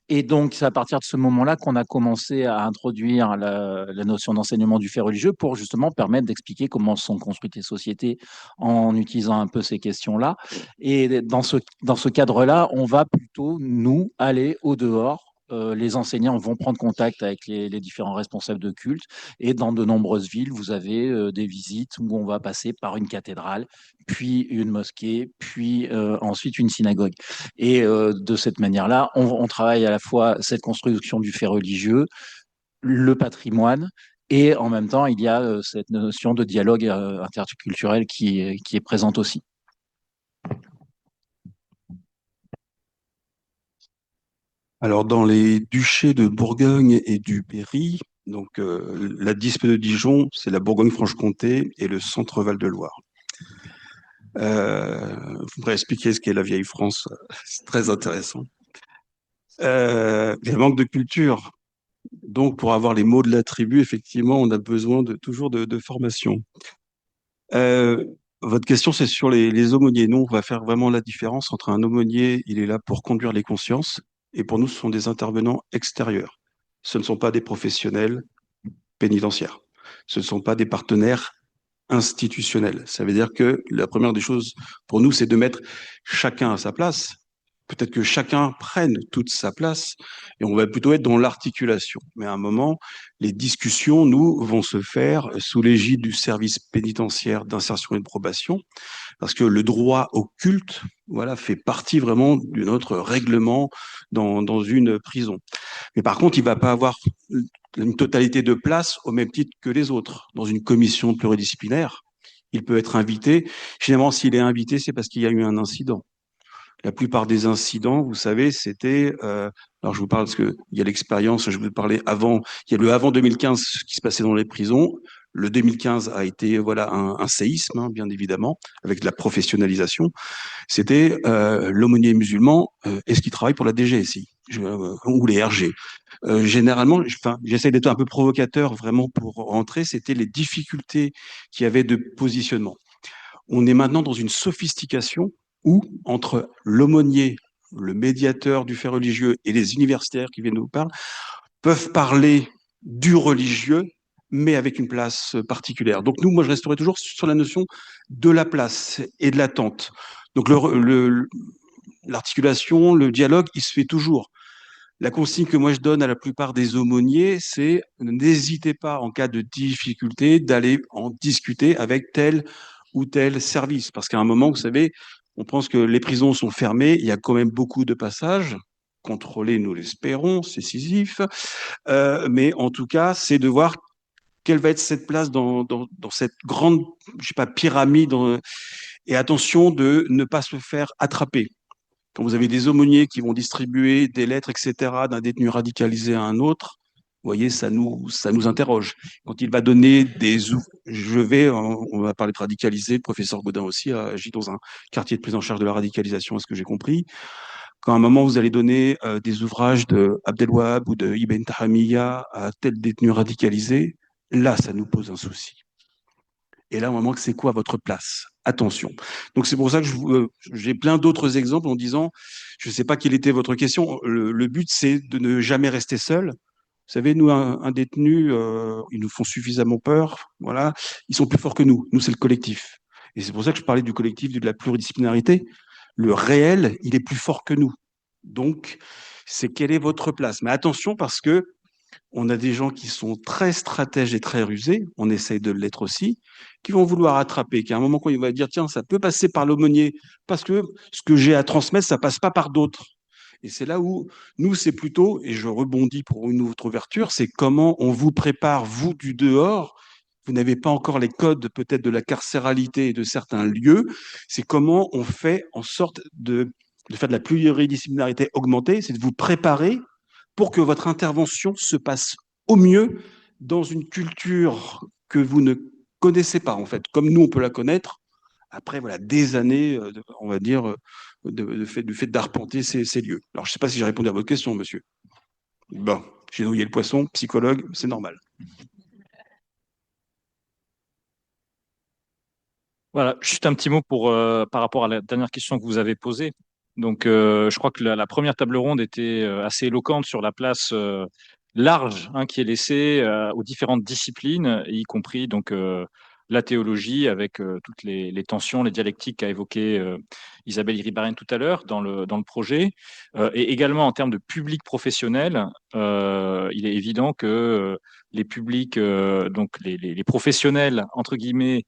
Et donc, c'est à partir de ce moment-là qu'on a commencé à introduire la notion d'enseignement du fait religieux pour justement permettre d'expliquer comment sont construites les sociétés en utilisant un peu ces questions-là. Et dans ce cadre-là, on va plutôt, nous, aller au dehors. Les enseignants vont prendre contact avec les différents responsables de culte. Et dans de nombreuses villes, vous avez des visites où on va passer par une cathédrale, puis une mosquée, puis ensuite une synagogue. Et de cette manière-là, on travaille à la fois cette construction du fait religieux, le patrimoine, et en même temps, il y a cette notion de dialogue interculturel qui est présente aussi. Alors, dans les duchés de Bourgogne et du Berry, donc la DISP de Dijon, c'est la Bourgogne-Franche-Comté et le Centre-Val de Loire. Vous pourrez expliquer ce qu'est la vieille France, c'est très intéressant. Il y a un manque de culture. Donc, pour avoir les mots de la tribu, effectivement, on a besoin toujours de formation. Euh, Votre question, c'est sur les aumôniers. Nous, on va faire vraiment la différence entre un aumônier, il est là pour conduire les consciences, et pour nous, ce sont des intervenants extérieurs. Ce ne sont pas des professionnels pénitentiaires. Ce ne sont pas des partenaires institutionnels. Ça veut dire que la première des choses pour nous, c'est de mettre chacun à sa place. Peut-être que chacun prenne toute sa place et on va plutôt être dans l'articulation. Mais à un moment, les discussions, nous, vont se faire sous l'égide du service pénitentiaire d'insertion et de probation, parce que le droit au culte, voilà, fait partie vraiment de notre règlement dans une prison. Mais par contre, il ne va pas avoir une totalité de place au même titre que les autres. Dans une commission pluridisciplinaire, il peut être invité. Généralement, s'il est invité, c'est parce qu'il y a eu un incident. La plupart des incidents, vous savez, c'était, alors je vous parle parce qu'il y a l'expérience, je vous parlais avant, il y a le avant 2015, ce qui se passait dans les prisons. Le 2015 a été voilà un séisme, hein, bien évidemment, avec de la professionnalisation. C'était l'aumônier musulman, est-ce qu'il travaille pour la DGSI ou les RG. Généralement, j'essaie d'être un peu provocateur vraiment pour rentrer, c'était les difficultés qu'il y avait de positionnement. On est maintenant dans une sophistication où, entre l'aumônier, le médiateur du fait religieux et les universitaires qui viennent nous parler, peuvent parler du religieux, mais avec une place particulière. Donc nous, moi, je resterai toujours sur la notion de la place et de l'attente. Donc l'articulation, le dialogue, il se fait toujours. La consigne que moi je donne à la plupart des aumôniers, c'est n'hésitez pas en cas de difficulté d'aller en discuter avec tel ou tel service. Parce qu'à un moment, vous savez, on pense que les prisons sont fermées, il y a quand même beaucoup de passages, contrôlés, nous l'espérons, c'est Sisyphe, mais en tout cas, c'est de voir quelle va être cette place dans cette grande, je sais pas, pyramide, et attention de ne pas se faire attraper. Quand vous avez des aumôniers qui vont distribuer des lettres, etc., d'un détenu radicalisé à un autre, vous voyez, ça nous interroge. Quand il va donner on va parler de radicalisé, le professeur Gaudin aussi a agi dans un quartier de prise en charge de la radicalisation, à ce que j'ai compris. Quand à un moment vous allez donner des ouvrages de Abdelwahab ou de Ibn Tahamiya à tel détenu radicalisé, là, ça nous pose un souci. Et là, au moment que c'est quoi votre place? Attention. Donc c'est pour ça que j'ai plein d'autres exemples en disant, je ne sais pas quelle était votre question. Le but, c'est de ne jamais rester seul. Vous savez, nous, un détenu, ils nous font suffisamment peur. Voilà, ils sont plus forts que nous. Nous, c'est le collectif. Et c'est pour ça que je parlais du collectif, de la pluridisciplinarité. Le réel, il est plus fort que nous. Donc, c'est quelle est votre place? Mais attention parce que on a des gens qui sont très stratèges et très rusés, on essaye de l'être aussi, qui vont vouloir attraper, qu'à un moment, quand il va dire, tiens, ça peut passer par l'aumônier, parce que ce que j'ai à transmettre, ça passe pas par d'autres. Et c'est là où, nous, c'est plutôt, et je rebondis pour une autre ouverture, c'est comment on vous prépare, vous, du dehors. Vous n'avez pas encore les codes peut-être de la carcéralité et de certains lieux. C'est comment on fait en sorte de faire de la pluridisciplinarité augmentée, c'est de vous préparer pour que votre intervention se passe au mieux dans une culture que vous ne connaissez pas, en fait, comme nous, on peut la connaître, après voilà, des années, on va dire, du fait d'arpenter ces lieux. Alors, je ne sais pas si j'ai répondu à votre question, monsieur. Bon, j'ai nouillé le poisson, psychologue, c'est normal. Voilà, juste un petit mot par rapport à la dernière question que vous avez posée. Donc, je crois que la première table ronde était assez éloquente sur la place large qui est laissée aux différentes disciplines, y compris donc la théologie avec toutes les tensions, les dialectiques qu'a évoqué Isabelle Iribarren tout à l'heure dans le projet, et également en termes de public professionnel, il est évident que les publics, donc les professionnels entre guillemets,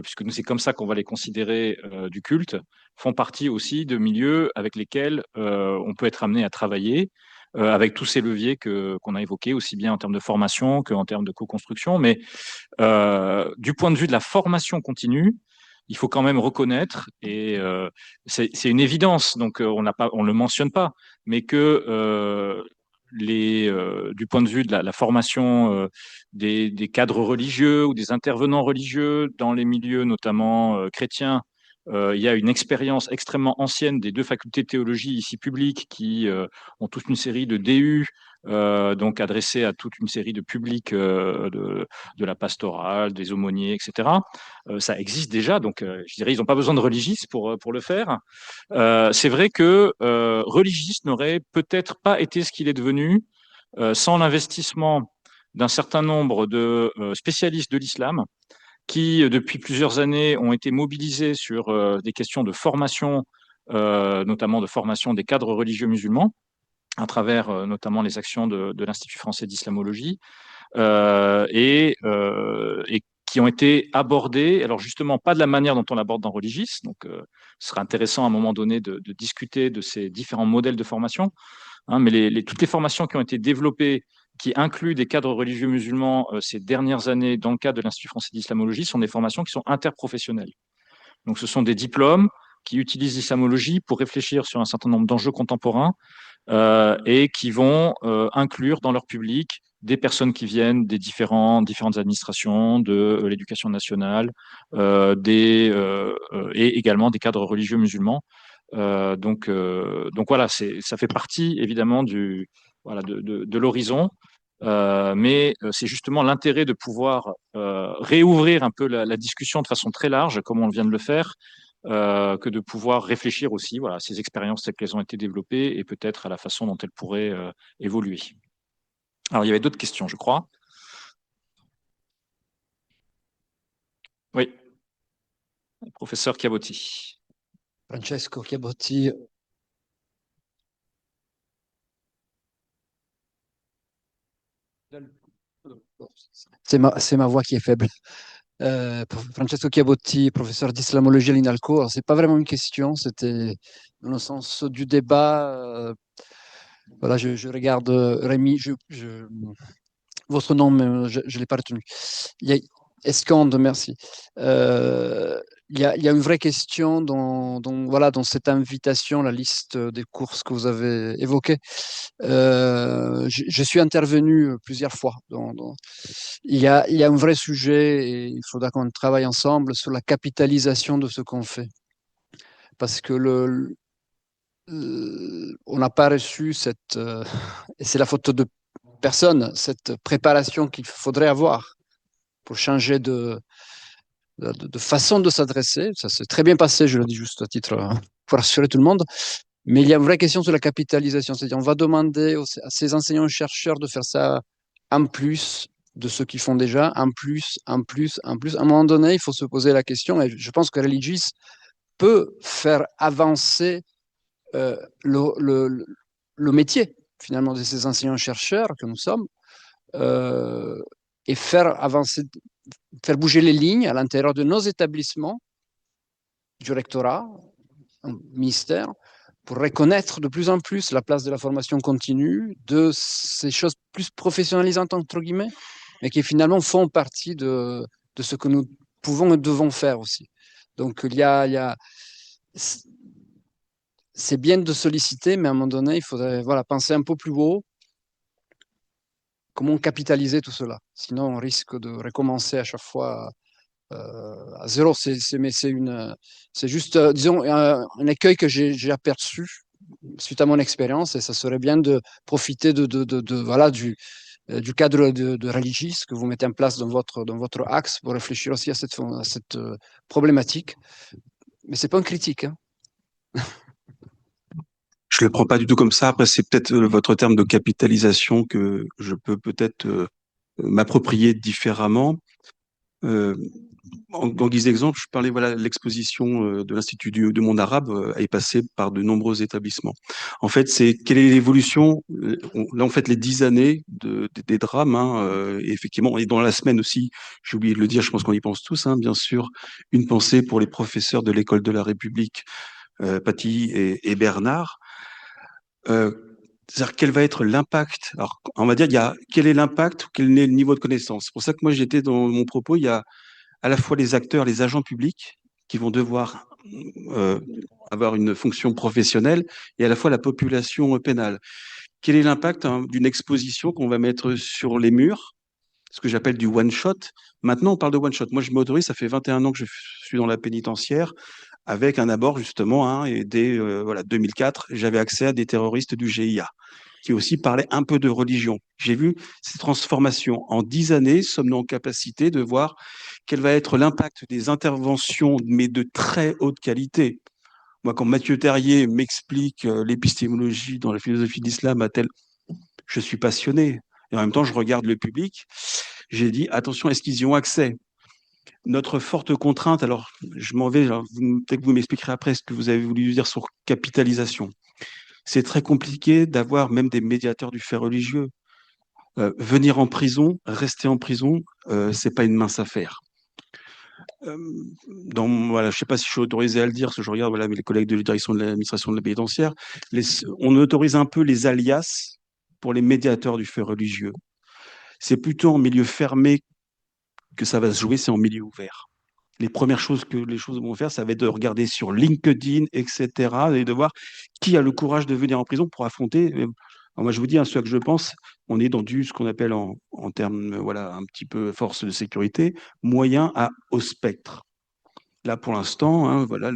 puisque nous c'est comme ça qu'on va les considérer du culte, font partie aussi de milieux avec lesquels on peut être amené à travailler, avec tous ces leviers qu'on a évoqués, aussi bien en termes de formation qu'en termes de co-construction. Mais du point de vue de la formation continue, il faut quand même reconnaître, et c'est une évidence, donc on ne le mentionne pas, mais que du point de vue de la formation des cadres religieux ou des intervenants religieux dans les milieux notamment chrétiens, il y a une expérience extrêmement ancienne des deux facultés de théologie ici publiques qui ont toute une série de DU donc adressé à toute une série de publics de la pastorale, des aumôniers, etc. Ça existe déjà, donc je dirais ils n'ont pas besoin de religistes pour le faire. C'est vrai que religiste n'aurait peut-être pas été ce qu'il est devenu sans l'investissement d'un certain nombre de spécialistes de l'islam qui, depuis plusieurs années, ont été mobilisés sur des questions de formation, notamment de formation des cadres religieux musulmans, à travers notamment les actions de l'Institut français d'islamologie, et qui ont été abordés, alors justement pas de la manière dont on l'aborde dans Religis, donc ce serait intéressant à un moment donné de discuter de ces différents modèles de formation, hein, mais toutes les formations qui ont été développées, qui incluent des cadres religieux musulmans ces dernières années dans le cadre de l'Institut français d'islamologie, sont des formations qui sont interprofessionnelles. Donc ce sont des diplômes qui utilisent l'islamologie pour réfléchir sur un certain nombre d'enjeux contemporains et qui vont inclure dans leur public des personnes qui viennent des différentes administrations, de l'éducation nationale, et également des cadres religieux musulmans. Donc voilà, ça fait partie évidemment de l'horizon. Mais c'est justement l'intérêt de pouvoir réouvrir un peu la discussion de façon très large, comme on vient de le faire, que de pouvoir réfléchir aussi à ces expériences telles qu'elles ont été développées et peut-être à la façon dont elles pourraient évoluer. Alors, il y avait d'autres questions, je crois. Oui, professeur Chiabotti. Francesco Chiabotti. C'est ma voix qui est faible. Francesco Chiabotti, professeur d'islamologie à l'INALCO. Ce n'est pas vraiment une question, c'était dans le sens du débat. Voilà, je regarde Rémi, votre nom, mais je ne l'ai pas retenu. Escande, merci. Il y a une vraie question dans cette invitation, la liste des courses que vous avez évoquées. Je suis intervenu plusieurs fois. Il y a un vrai sujet et il faudra qu'on travaille ensemble sur la capitalisation de ce qu'on fait. Parce que on n'a pas reçu et c'est la faute de personne, cette préparation qu'il faudrait avoir pour changer de façon de s'adresser. Ça s'est très bien passé, je le dis juste à titre pour rassurer tout le monde. Mais il y a une vraie question sur la capitalisation. C'est-à-dire, on va demander à ces enseignants-chercheurs de faire ça en plus de ce qu'ils font déjà, en plus. À un moment donné, il faut se poser la question, et je pense que Religis peut faire avancer le métier, finalement, de ces enseignants-chercheurs que nous sommes, et faire bouger les lignes à l'intérieur de nos établissements, du rectorat, ministère, pour reconnaître de plus en plus la place de la formation continue, de ces choses plus professionnalisantes, entre guillemets, mais qui finalement font partie de ce que nous pouvons et devons faire aussi. Donc, c'est bien de solliciter, mais à un moment donné, il faudrait penser un peu plus haut. Comment capitaliser tout cela? Sinon, on risque de recommencer à chaque fois à zéro. C'est juste, disons, un écueil que j'ai aperçu suite à mon expérience, et ça serait bien de profiter du cadre de Religis que vous mettez en place dans votre axe pour réfléchir aussi à cette problématique. Mais c'est pas une critique, hein. Je le prends pas du tout comme ça. Après, c'est peut-être votre terme de capitalisation que je peux peut-être m'approprier différemment. En guise d'exemple, je parlais l'exposition de l'Institut du monde arabe est passée par de nombreux établissements. En fait, quelle est l'évolution là, en fait, les 10 années des drames, hein, et effectivement, et dans la semaine aussi, j'ai oublié de le dire, je pense qu'on y pense tous, hein, bien sûr, une pensée pour les professeurs de l'École de la République, Paty et Bernard. C'est-à-dire quel va être l'impact? Alors, on va dire, quel est l'impact, quel est le niveau de connaissance? C'est pour ça que moi, j'étais dans mon propos, il y a à la fois les acteurs, les agents publics qui vont devoir avoir une fonction professionnelle et à la fois la population pénale. Quel est l'impact d'une exposition qu'on va mettre sur les murs, ce que j'appelle du one-shot? Maintenant, on parle de one-shot. Moi, je m'autorise, ça fait 21 ans que je suis dans la pénitentiaire, avec un abord justement, et dès 2004, j'avais accès à des terroristes du GIA qui aussi parlait un peu de religion. J'ai vu ces transformations. En 10 années, sommes-nous en capacité de voir quel va être l'impact des interventions, mais de très haute qualité. Moi, quand Mathieu Terrier m'explique l'épistémologie dans la philosophie de l'islam, je suis passionné. Et en même temps, je regarde le public. J'ai dit, attention, est-ce qu'ils y ont accès? Notre forte contrainte, alors je m'en vais, peut-être que vous m'expliquerez après ce que vous avez voulu dire sur capitalisation. C'est très compliqué d'avoir même des médiateurs du fait religieux. Venir en prison, rester en prison, c'est pas une mince affaire. Voilà, je ne sais pas si je suis autorisé à le dire, parce que je regarde voilà, mes collègues de la direction de l'administration de la pénitentiaire, on autorise un peu les alias pour les médiateurs du fait religieux. C'est plutôt en milieu fermé que ça va se jouer, c'est en milieu ouvert. Les premières choses que les choses vont faire, ça va être de regarder sur LinkedIn, etc., et de voir qui a le courage de venir en prison pour affronter. Alors moi, je vous dis, ce que je pense, on est dans ce qu'on appelle en termes, voilà, un petit peu force de sécurité, moyen au spectre. Là, pour l'instant, voilà,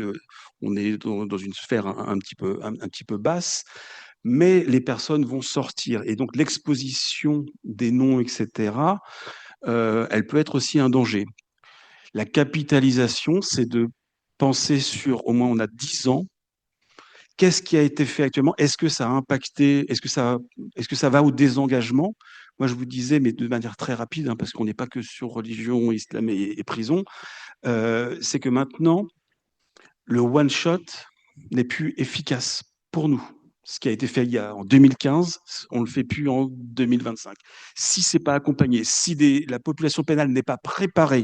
on est dans une sphère un petit peu basse, mais les personnes vont sortir. Et donc, l'exposition des noms, etc., elle peut être aussi un danger. La capitalisation, c'est de penser sur, au moins on a 10 ans, qu'est-ce qui a été fait actuellement? Est-ce que ça a impacté? Est-ce que ça va au désengagement? Moi, je vous disais, mais de manière très rapide, parce qu'on n'est pas que sur religion, islam et prison, c'est que maintenant, le one-shot n'est plus efficace pour nous. Ce qui a été fait en 2015, on ne le fait plus en 2025. Si ce n'est pas accompagné, si la population pénale n'est pas préparée,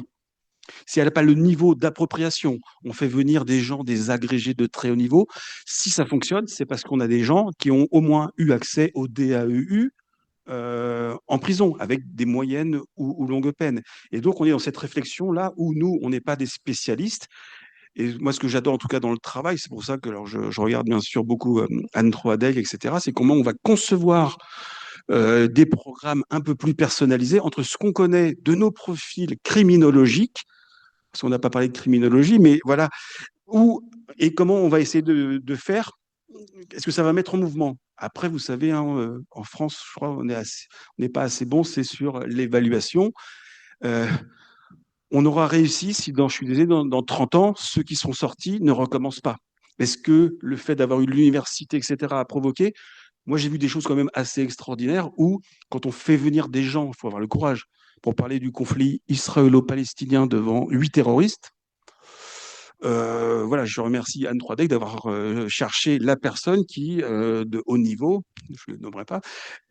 si elle n'a pas le niveau d'appropriation, on fait venir des gens, des agrégés de très haut niveau. Si ça fonctionne, c'est parce qu'on a des gens qui ont au moins eu accès au DAEU en prison, avec des moyennes ou longues peines. Et donc, on est dans cette réflexion-là où nous, on n'est pas des spécialistes. Et moi, ce que j'adore en tout cas dans le travail, c'est pour ça que alors, je regarde bien sûr beaucoup Anne Troadec, etc., c'est comment on va concevoir des programmes un peu plus personnalisés entre ce qu'on connaît de nos profils criminologiques, parce qu'on n'a pas parlé de criminologie, mais voilà, et comment on va essayer de faire, est-ce que ça va mettre en mouvement? Après, vous savez, en France, je crois, on n'est pas assez bon, c'est sur l'évaluation. On aura réussi si, je suis désolé, dans 30 ans, ceux qui sont sortis ne recommencent pas. Est-ce que le fait d'avoir eu l'université, etc., a provoqué? Moi, j'ai vu des choses quand même assez extraordinaires où, quand on fait venir des gens, il faut avoir le courage, pour parler du conflit israélo-palestinien devant 8 terroristes. Voilà, je remercie Anne Troadec d'avoir cherché la personne qui, de haut niveau, je ne le nommerai pas,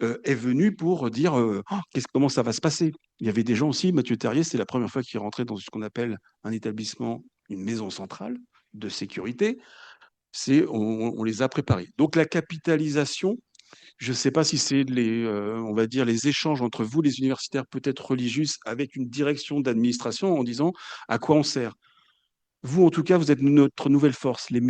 est venue pour dire comment ça va se passer. Il y avait des gens aussi, Mathieu Terrier, c'est la première fois qu'il rentrait dans ce qu'on appelle un établissement, une maison centrale de sécurité. On les a préparés. Donc la capitalisation, je ne sais pas si c'est on va dire, les échanges entre vous, les universitaires, peut-être religieux, avec une direction d'administration en disant à quoi on sert. Vous, en tout cas, vous êtes notre nouvelle force. La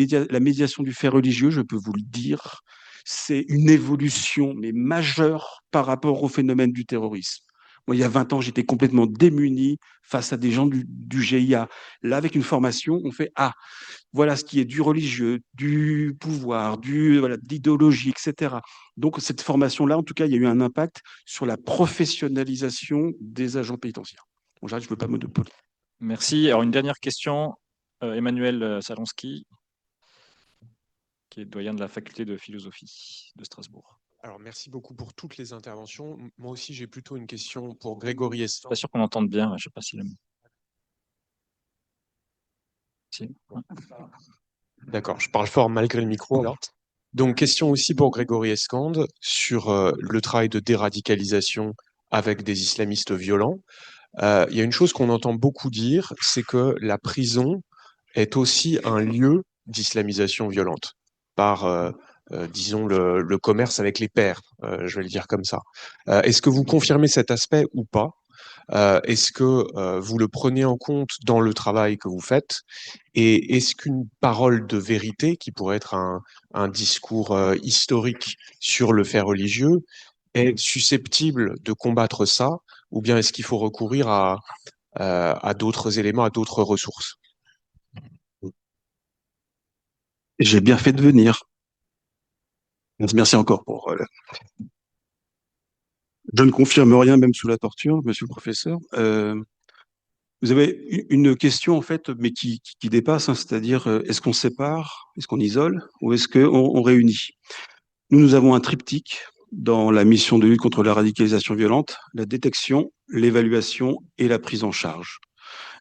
médiation du fait religieux, je peux vous le dire, c'est une évolution, mais majeure par rapport au phénomène du terrorisme. Moi, il y a 20 ans, j'étais complètement démuni face à des gens du GIA. Là, avec une formation, on fait voilà ce qui est du religieux, du pouvoir, de l'idéologie, etc. Donc, cette formation-là, en tout cas, il y a eu un impact sur la professionnalisation des agents pénitentiaires. Bon, j'arrête, je ne veux pas monopoliser. Merci. Alors, une dernière question. Emmanuel Salonski, qui est doyen de la faculté de philosophie de Strasbourg. Alors, merci beaucoup pour toutes les interventions. Moi aussi, j'ai plutôt une question pour Grégory Esfand. Je ne suis pas sûr qu'on entende bien, je ne sais pas si... Si. D'accord, je parle fort malgré le micro alors. Donc, question aussi pour Grégory Escande sur le travail de déradicalisation avec des islamistes violents. Il y a une chose qu'on entend beaucoup dire, c'est que la prison est aussi un lieu d'islamisation violente par, disons, le commerce avec les pairs, je vais le dire comme ça. Est-ce que vous confirmez cet aspect ou pas? Est-ce que vous le prenez en compte dans le travail que vous faites? Et est-ce qu'une parole de vérité, qui pourrait être un discours historique sur le fait religieux, est susceptible de combattre ça? Ou bien est-ce qu'il faut recourir à d'autres éléments, à d'autres ressources? J'ai bien fait de venir. Merci encore pour Je ne confirme rien, même sous la torture, monsieur le professeur. Vous avez une question, en fait, mais qui dépasse, hein, c'est-à-dire, est-ce qu'on sépare, est-ce qu'on isole, ou est-ce qu'on réunit? Nous avons un triptyque dans la mission de lutte contre la radicalisation violente, la détection, l'évaluation et la prise en charge.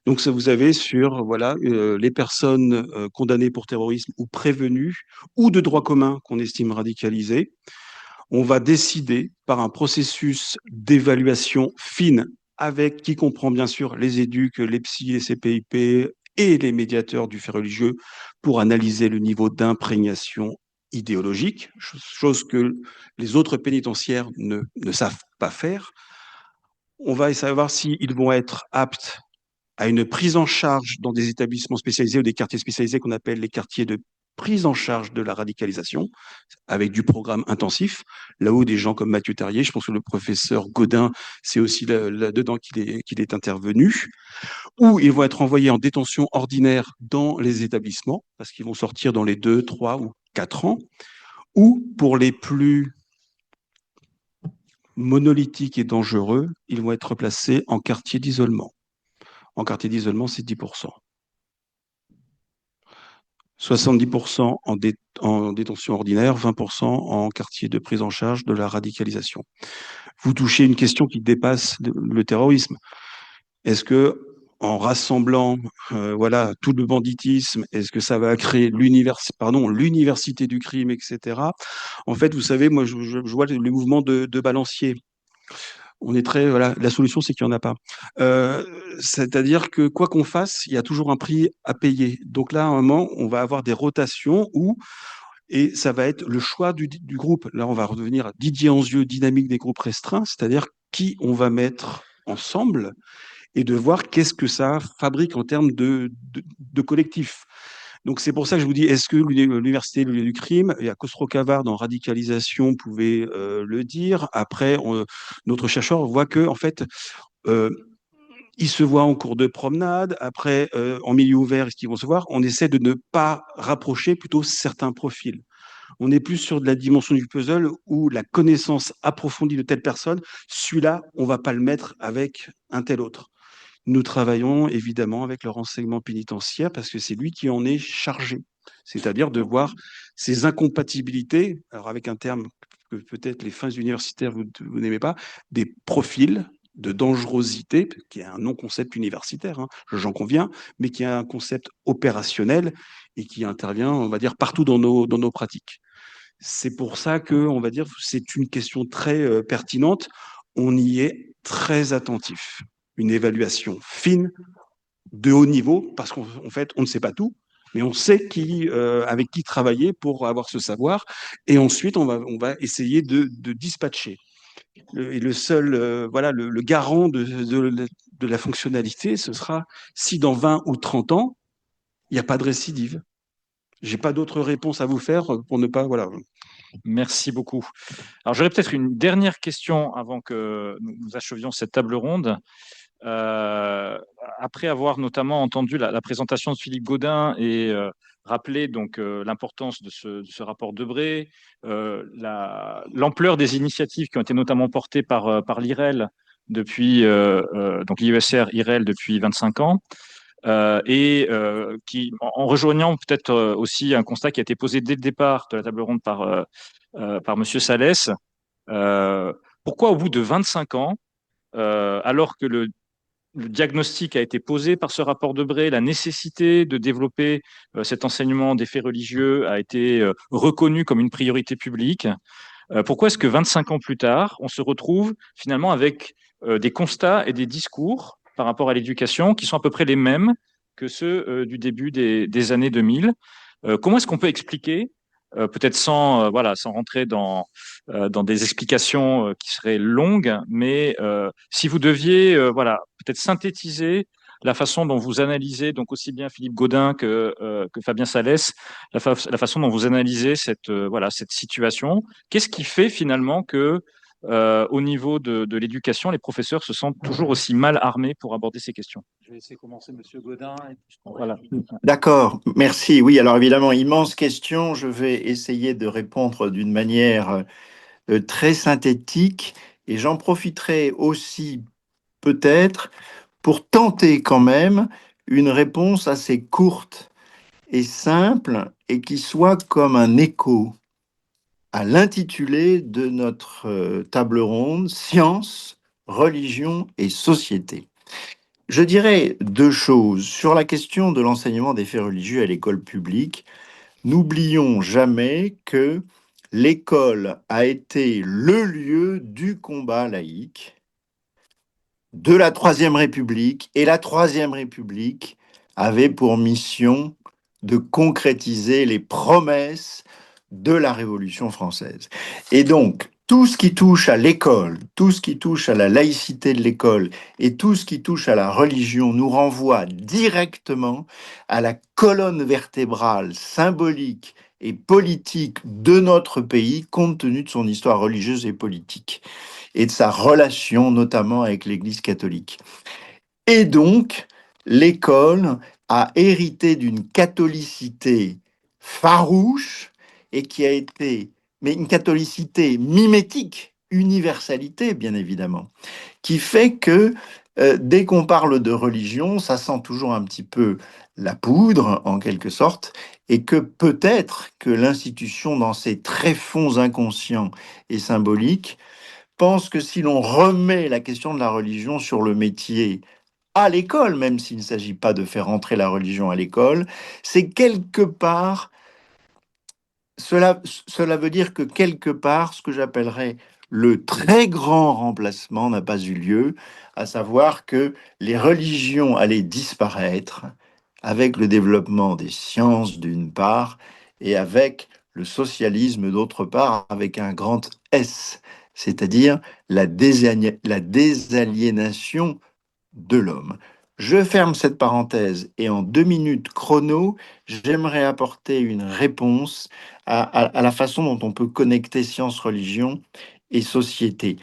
Donc, ça vous avez sur voilà, les personnes condamnées pour terrorisme ou prévenues ou de droit commun qu'on estime radicalisées. On va décider par un processus d'évaluation fine avec qui comprend bien sûr les éducs, les psys, les CPIP et les médiateurs du fait religieux pour analyser le niveau d'imprégnation idéologique, chose que les autres pénitentiaires ne savent pas faire. On va savoir s'ils vont être aptes à une prise en charge dans des établissements spécialisés ou des quartiers spécialisés qu'on appelle les quartiers de prise en charge de la radicalisation, avec du programme intensif, là où des gens comme Mathieu Terrier, je pense que le professeur Gaudin, c'est aussi là-dedans qu'il est intervenu, ou ils vont être envoyés en détention ordinaire dans les établissements, parce qu'ils vont sortir dans les 2, 3 ou 4 ans, ou pour les plus monolithiques et dangereux, ils vont être placés en quartier d'isolement. En quartier d'isolement, c'est 10%. 70% en détention ordinaire, 20% en quartier de prise en charge de la radicalisation. Vous touchez une question qui dépasse le terrorisme. Est-ce que, en rassemblant voilà, tout le banditisme, est-ce que ça va créer l'université du crime, etc. En fait, vous savez, moi, je vois le mouvement de balancier. On est très, voilà, la solution, c'est qu'il n'y en a pas. C'est-à-dire que quoi qu'on fasse, il y a toujours un prix à payer. Donc là, à un moment, on va avoir des rotations et ça va être le choix du groupe. Là, on va redevenir Didier Anzieux, dynamique des groupes restreints, c'est-à-dire qui on va mettre ensemble et de voir qu'est-ce que ça fabrique en termes de collectif. Donc c'est pour ça que je vous dis, est-ce que l'université du crime, il y a Khosrow Cavard dans Radicalisation pouvait le dire. Après, notre chercheur voit que en fait, ils se voient en cours de promenade. Après, en milieu ouvert, est-ce qu'ils vont se voir? On essaie de ne pas rapprocher plutôt certains profils. On est plus sur de la dimension du puzzle où la connaissance approfondie de telle personne, celui-là, on ne va pas le mettre avec un tel autre. Nous travaillons évidemment avec le renseignement pénitentiaire parce que c'est lui qui en est chargé, c'est-à-dire de voir ces incompatibilités, alors avec un terme que peut-être les fins universitaires vous n'aimez pas, des profils de dangerosité, qui est un non-concept universitaire, hein, j'en conviens, mais qui est un concept opérationnel et qui intervient, on va dire, partout dans nos pratiques. C'est pour ça que, on va dire, c'est une question très pertinente. On y est très attentif. Une évaluation fine, de haut niveau, parce qu'en fait, on ne sait pas tout, mais on sait avec qui travailler pour avoir ce savoir. Et ensuite, on va essayer de dispatcher. Et le seul, voilà, le garant de la fonctionnalité, ce sera si dans 20 ou 30 ans, il n'y a pas de récidive. Je n'ai pas d'autre réponse à vous faire pour ne pas, voilà. Merci beaucoup. Alors, j'aurais peut-être une dernière question avant que nous achevions cette table ronde. Après avoir notamment entendu la présentation de Philippe Gaudin et rappelé donc l'importance de ce rapport Debré, l'ampleur des initiatives qui ont été notamment portées par l'IREL depuis donc l'IESR IREL depuis 25 ans. Et qui, en rejoignant peut-être aussi un constat qui a été posé dès le départ de la table ronde par Monsieur Salès, pourquoi au bout de 25 ans, alors que le diagnostic a été posé par ce rapport Debré, la nécessité de développer cet enseignement des faits religieux a été reconnue comme une priorité publique. Pourquoi est-ce que 25 ans plus tard, on se retrouve finalement avec des constats et des discours par rapport à l'éducation qui sont à peu près les mêmes que ceux du début des années 2000? Comment est-ce qu'on peut expliquer, peut-être sans rentrer dans des explications qui seraient longues, mais si vous deviez peut-être synthétiser la façon dont vous analysez, donc aussi bien Philippe Gaudin que Fabien Salès, la façon dont vous analysez cette situation. Qu'est-ce qui fait finalement que au niveau de l'éducation, les professeurs se sentent toujours aussi mal armés pour aborder ces questions? Je vais laisser commencer Monsieur Gaudin. Et puis voilà. D'accord, merci. Oui, alors évidemment, immense question. Je vais essayer de répondre d'une manière très synthétique Et j'en profiterai aussi peut-être pour tenter quand même une réponse assez courte et simple et qui soit comme un écho à l'intitulé de notre table ronde, Science, religion et société. Je dirais deux choses sur la question de l'enseignement des faits religieux à l'école publique. N'oublions jamais que l'école a été le lieu du combat laïque de la Troisième République, et la Troisième République avait pour mission de concrétiser les promesses de la Révolution française. Et donc, tout ce qui touche à l'école, tout ce qui touche à la laïcité de l'école et tout ce qui touche à la religion nous renvoie directement à la colonne vertébrale symbolique et politique de notre pays, compte tenu de son histoire religieuse et politique et de sa relation notamment avec l'Église catholique. Et donc, l'école a hérité d'une catholicité farouche et qui a été, mais une catholicité mimétique, universalité bien évidemment, qui fait que dès qu'on parle de religion, ça sent toujours un petit peu la poudre en quelque sorte, et que peut-être que l'institution dans ses tréfonds inconscients et symboliques pense que si l'on remet la question de la religion sur le métier à l'école, même s'il ne s'agit pas de faire entrer la religion à l'école, c'est quelque part, cela veut dire que quelque part, ce que j'appellerais le très grand remplacement n'a pas eu lieu, à savoir que les religions allaient disparaître avec le développement des sciences d'une part et avec le socialisme d'autre part, avec un grand S, c'est-à-dire la désaliénation de l'homme. Je ferme cette parenthèse et en 2 minutes chrono, j'aimerais apporter une réponse à la façon dont on peut connecter science, religion et société.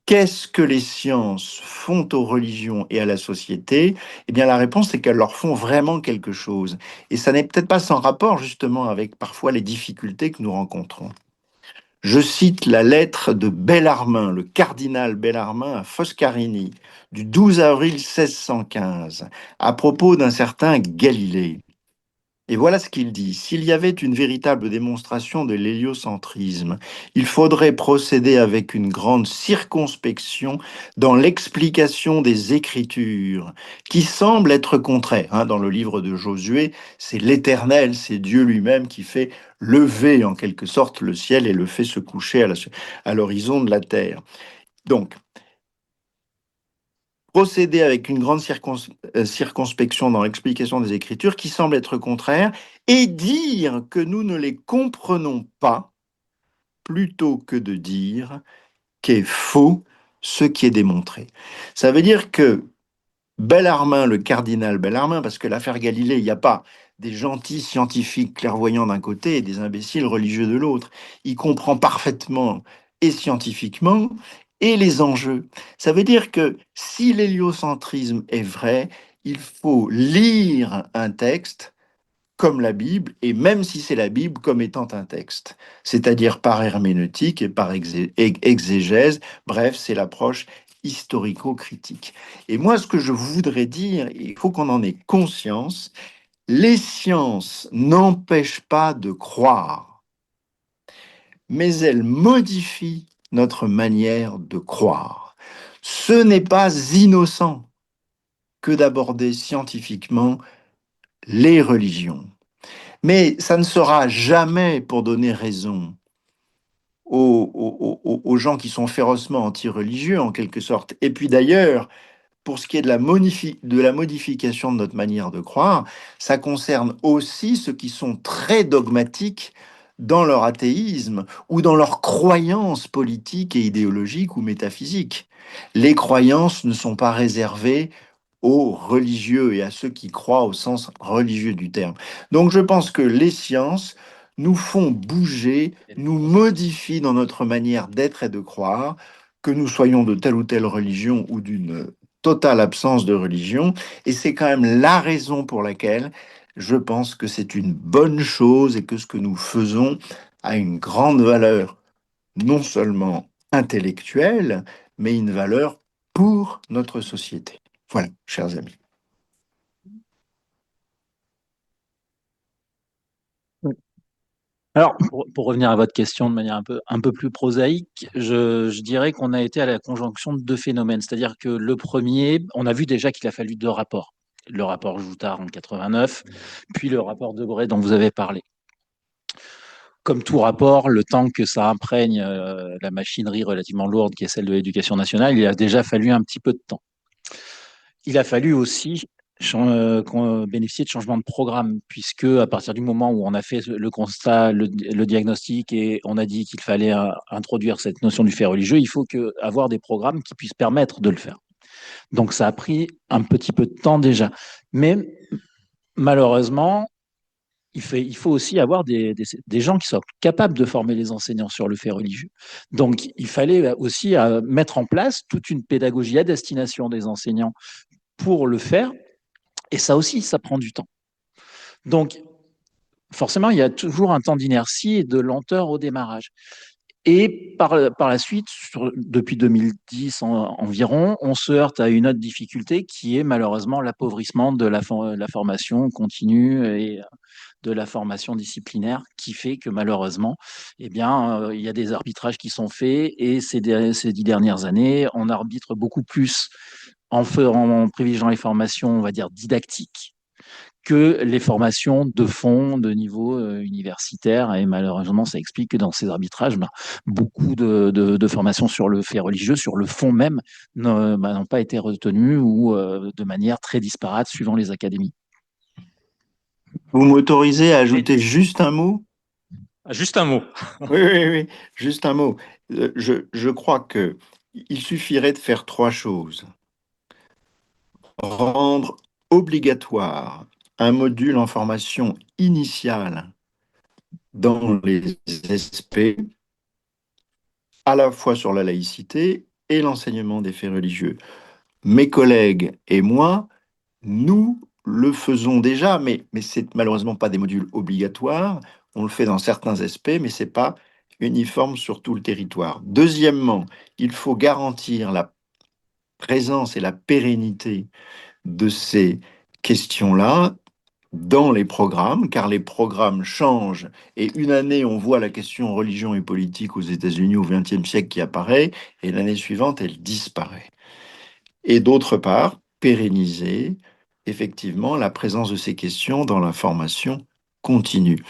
Qu'est-ce que les sciences font aux religions et à la société? Eh bien, la réponse, c'est qu'elles leur font vraiment quelque chose. Et ça n'est peut-être pas sans rapport, justement, avec parfois les difficultés que nous rencontrons. Je cite la lettre de Bellarmin, le cardinal Bellarmin à Foscarini, du 12 avril 1615, à propos d'un certain Galilée. Et voilà ce qu'il dit. S'il y avait une véritable démonstration de l'héliocentrisme, il faudrait procéder avec une grande circonspection dans l'explication des Écritures, qui semblent être contraires. Dans le livre de Josué, c'est l'Éternel, c'est Dieu lui-même qui fait lever en quelque sorte le ciel et le fait se coucher à l'horizon de la terre. Donc, procéder avec une grande circonspection dans l'explication des Écritures qui semble être contraire et dire que nous ne les comprenons pas plutôt que de dire qu'est faux ce qui est démontré. Ça veut dire que Bellarmin, le cardinal Bellarmin, parce que l'affaire Galilée, il n'y a pas des gentils scientifiques clairvoyants d'un côté et des imbéciles religieux de l'autre. Il comprend parfaitement et scientifiquement et les enjeux. Ça veut dire que si l'héliocentrisme est vrai, il faut lire un texte comme la Bible, et même si c'est la Bible comme étant un texte, c'est-à-dire par herméneutique et par exégèse, bref, c'est l'approche historico-critique. Et moi, ce que je voudrais dire, il faut qu'on en ait conscience, les sciences n'empêchent pas de croire, mais elles modifient notre manière de croire. Ce n'est pas innocent que d'aborder scientifiquement les religions. Mais ça ne sera jamais pour donner raison aux gens qui sont férocement anti-religieux, en quelque sorte. Et puis d'ailleurs, pour ce qui est de la modification de notre manière de croire, ça concerne aussi ceux qui sont très dogmatiques dans leur athéisme ou dans leurs croyances politiques et idéologiques ou métaphysiques. Les croyances ne sont pas réservées aux religieux et à ceux qui croient au sens religieux du terme. Donc je pense que les sciences nous font bouger, nous modifient dans notre manière d'être et de croire, que nous soyons de telle ou telle religion ou d'une totale absence de religion. Et c'est quand même la raison pour laquelle je pense que c'est une bonne chose et que ce que nous faisons a une grande valeur, non seulement intellectuelle, mais une valeur pour notre société. Voilà, chers amis. Alors, pour revenir à votre question de manière un peu plus prosaïque, je dirais qu'on a été à la conjonction de deux phénomènes. C'est-à-dire que le premier, on a vu déjà qu'il a fallu deux rapports. Le rapport Joutard en 89, puis le rapport Debré dont vous avez parlé. Comme tout rapport, le temps que ça imprègne la machinerie relativement lourde qui est celle de l'éducation nationale, il a déjà fallu un petit peu de temps. Il a fallu aussi bénéficier de changements de programme, puisque à partir du moment où on a fait le constat, le diagnostic et on a dit qu'il fallait introduire cette notion du fait religieux, il faut avoir des programmes qui puissent permettre de le faire. Donc ça a pris un petit peu de temps déjà. Mais malheureusement, il faut aussi avoir des gens qui soient capables de former les enseignants sur le fait religieux. Donc, il fallait aussi mettre en place toute une pédagogie à destination des enseignants pour le faire. Et ça aussi, ça prend du temps. Donc, forcément, il y a toujours un temps d'inertie et de lenteur au démarrage. Et par la suite, depuis 2010 environ, on se heurte à une autre difficulté qui est malheureusement l'appauvrissement de la formation continue et de la formation disciplinaire qui fait que malheureusement, eh bien, il y a des arbitrages qui sont faits et ces 10 dernières années, on arbitre beaucoup plus en privilégiant les formations, on va dire, didactiques que les formations de fond, de niveau universitaire. Et malheureusement, ça explique que dans ces arbitrages, beaucoup de formations sur le fait religieux, sur le fond même, n'ont pas été retenues ou de manière très disparate suivant les académies. Vous m'autorisez à ajouter juste un mot? Juste un mot. Oui, juste un mot. Je crois que il suffirait de faire trois choses. Rendre obligatoire un module en formation initiale dans les SP, à la fois sur la laïcité et l'enseignement des faits religieux. Mes collègues et moi, nous le faisons déjà, mais c'est malheureusement pas des modules obligatoires. On le fait dans certains SP, mais c'est pas uniforme sur tout le territoire. Deuxièmement, il faut garantir la présence et la pérennité de ces questions-là dans les programmes, car les programmes changent. Et une année, on voit la question religion et politique aux États-Unis au XXe siècle qui apparaît, et l'année suivante, elle disparaît. Et d'autre part, pérenniser effectivement la présence de ces questions dans la formation continue.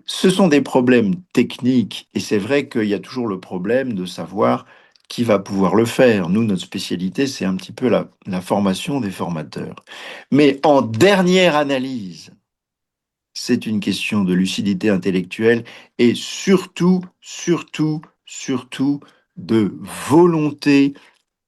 Ce sont des problèmes techniques, et c'est vrai qu'il y a toujours le problème de savoir qui va pouvoir le faire. Nous, notre spécialité, c'est un petit peu la formation des formateurs. Mais en dernière analyse, c'est une question de lucidité intellectuelle et surtout de volonté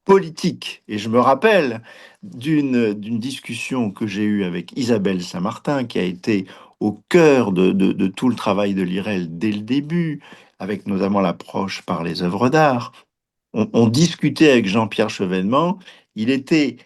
politique. Et je me rappelle d'une discussion que j'ai eue avec Isabelle Saint-Martin, qui a été au cœur de tout le travail de l'IREL dès le début, avec notamment l'approche par les œuvres d'art. On discutait avec Jean-Pierre Chevènement, il était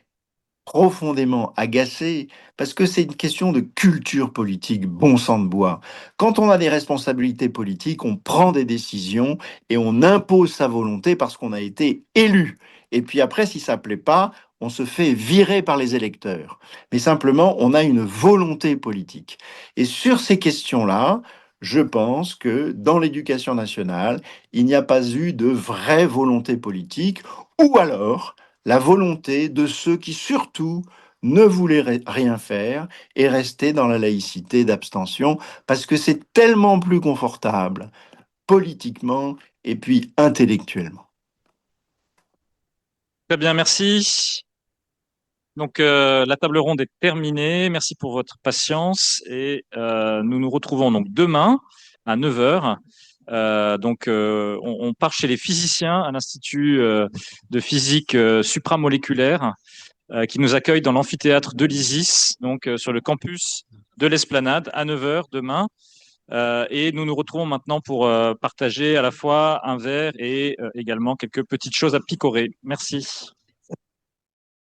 profondément agacé parce que c'est une question de culture politique, bon sang de bois. Quand on a des responsabilités politiques, on prend des décisions et on impose sa volonté parce qu'on a été élu. Et puis après, si ça ne plaît pas, on se fait virer par les électeurs. Mais simplement, on a une volonté politique. Et sur ces questions-là, je pense que dans l'éducation nationale, il n'y a pas eu de vraie volonté politique, ou alors la volonté de ceux qui surtout ne voulaient rien faire et rester dans la laïcité d'abstention, parce que c'est tellement plus confortable politiquement et puis intellectuellement. Très bien, merci. Donc, la table ronde est terminée. Merci pour votre patience et nous nous retrouvons donc demain à 9 heures. On part chez les physiciens à l'Institut de physique supramoléculaire qui nous accueille dans l'amphithéâtre de l'ISIS, donc sur le campus de l'Esplanade à 9 heures demain. Et nous nous retrouvons maintenant pour partager à la fois un verre et également quelques petites choses à picorer. Merci.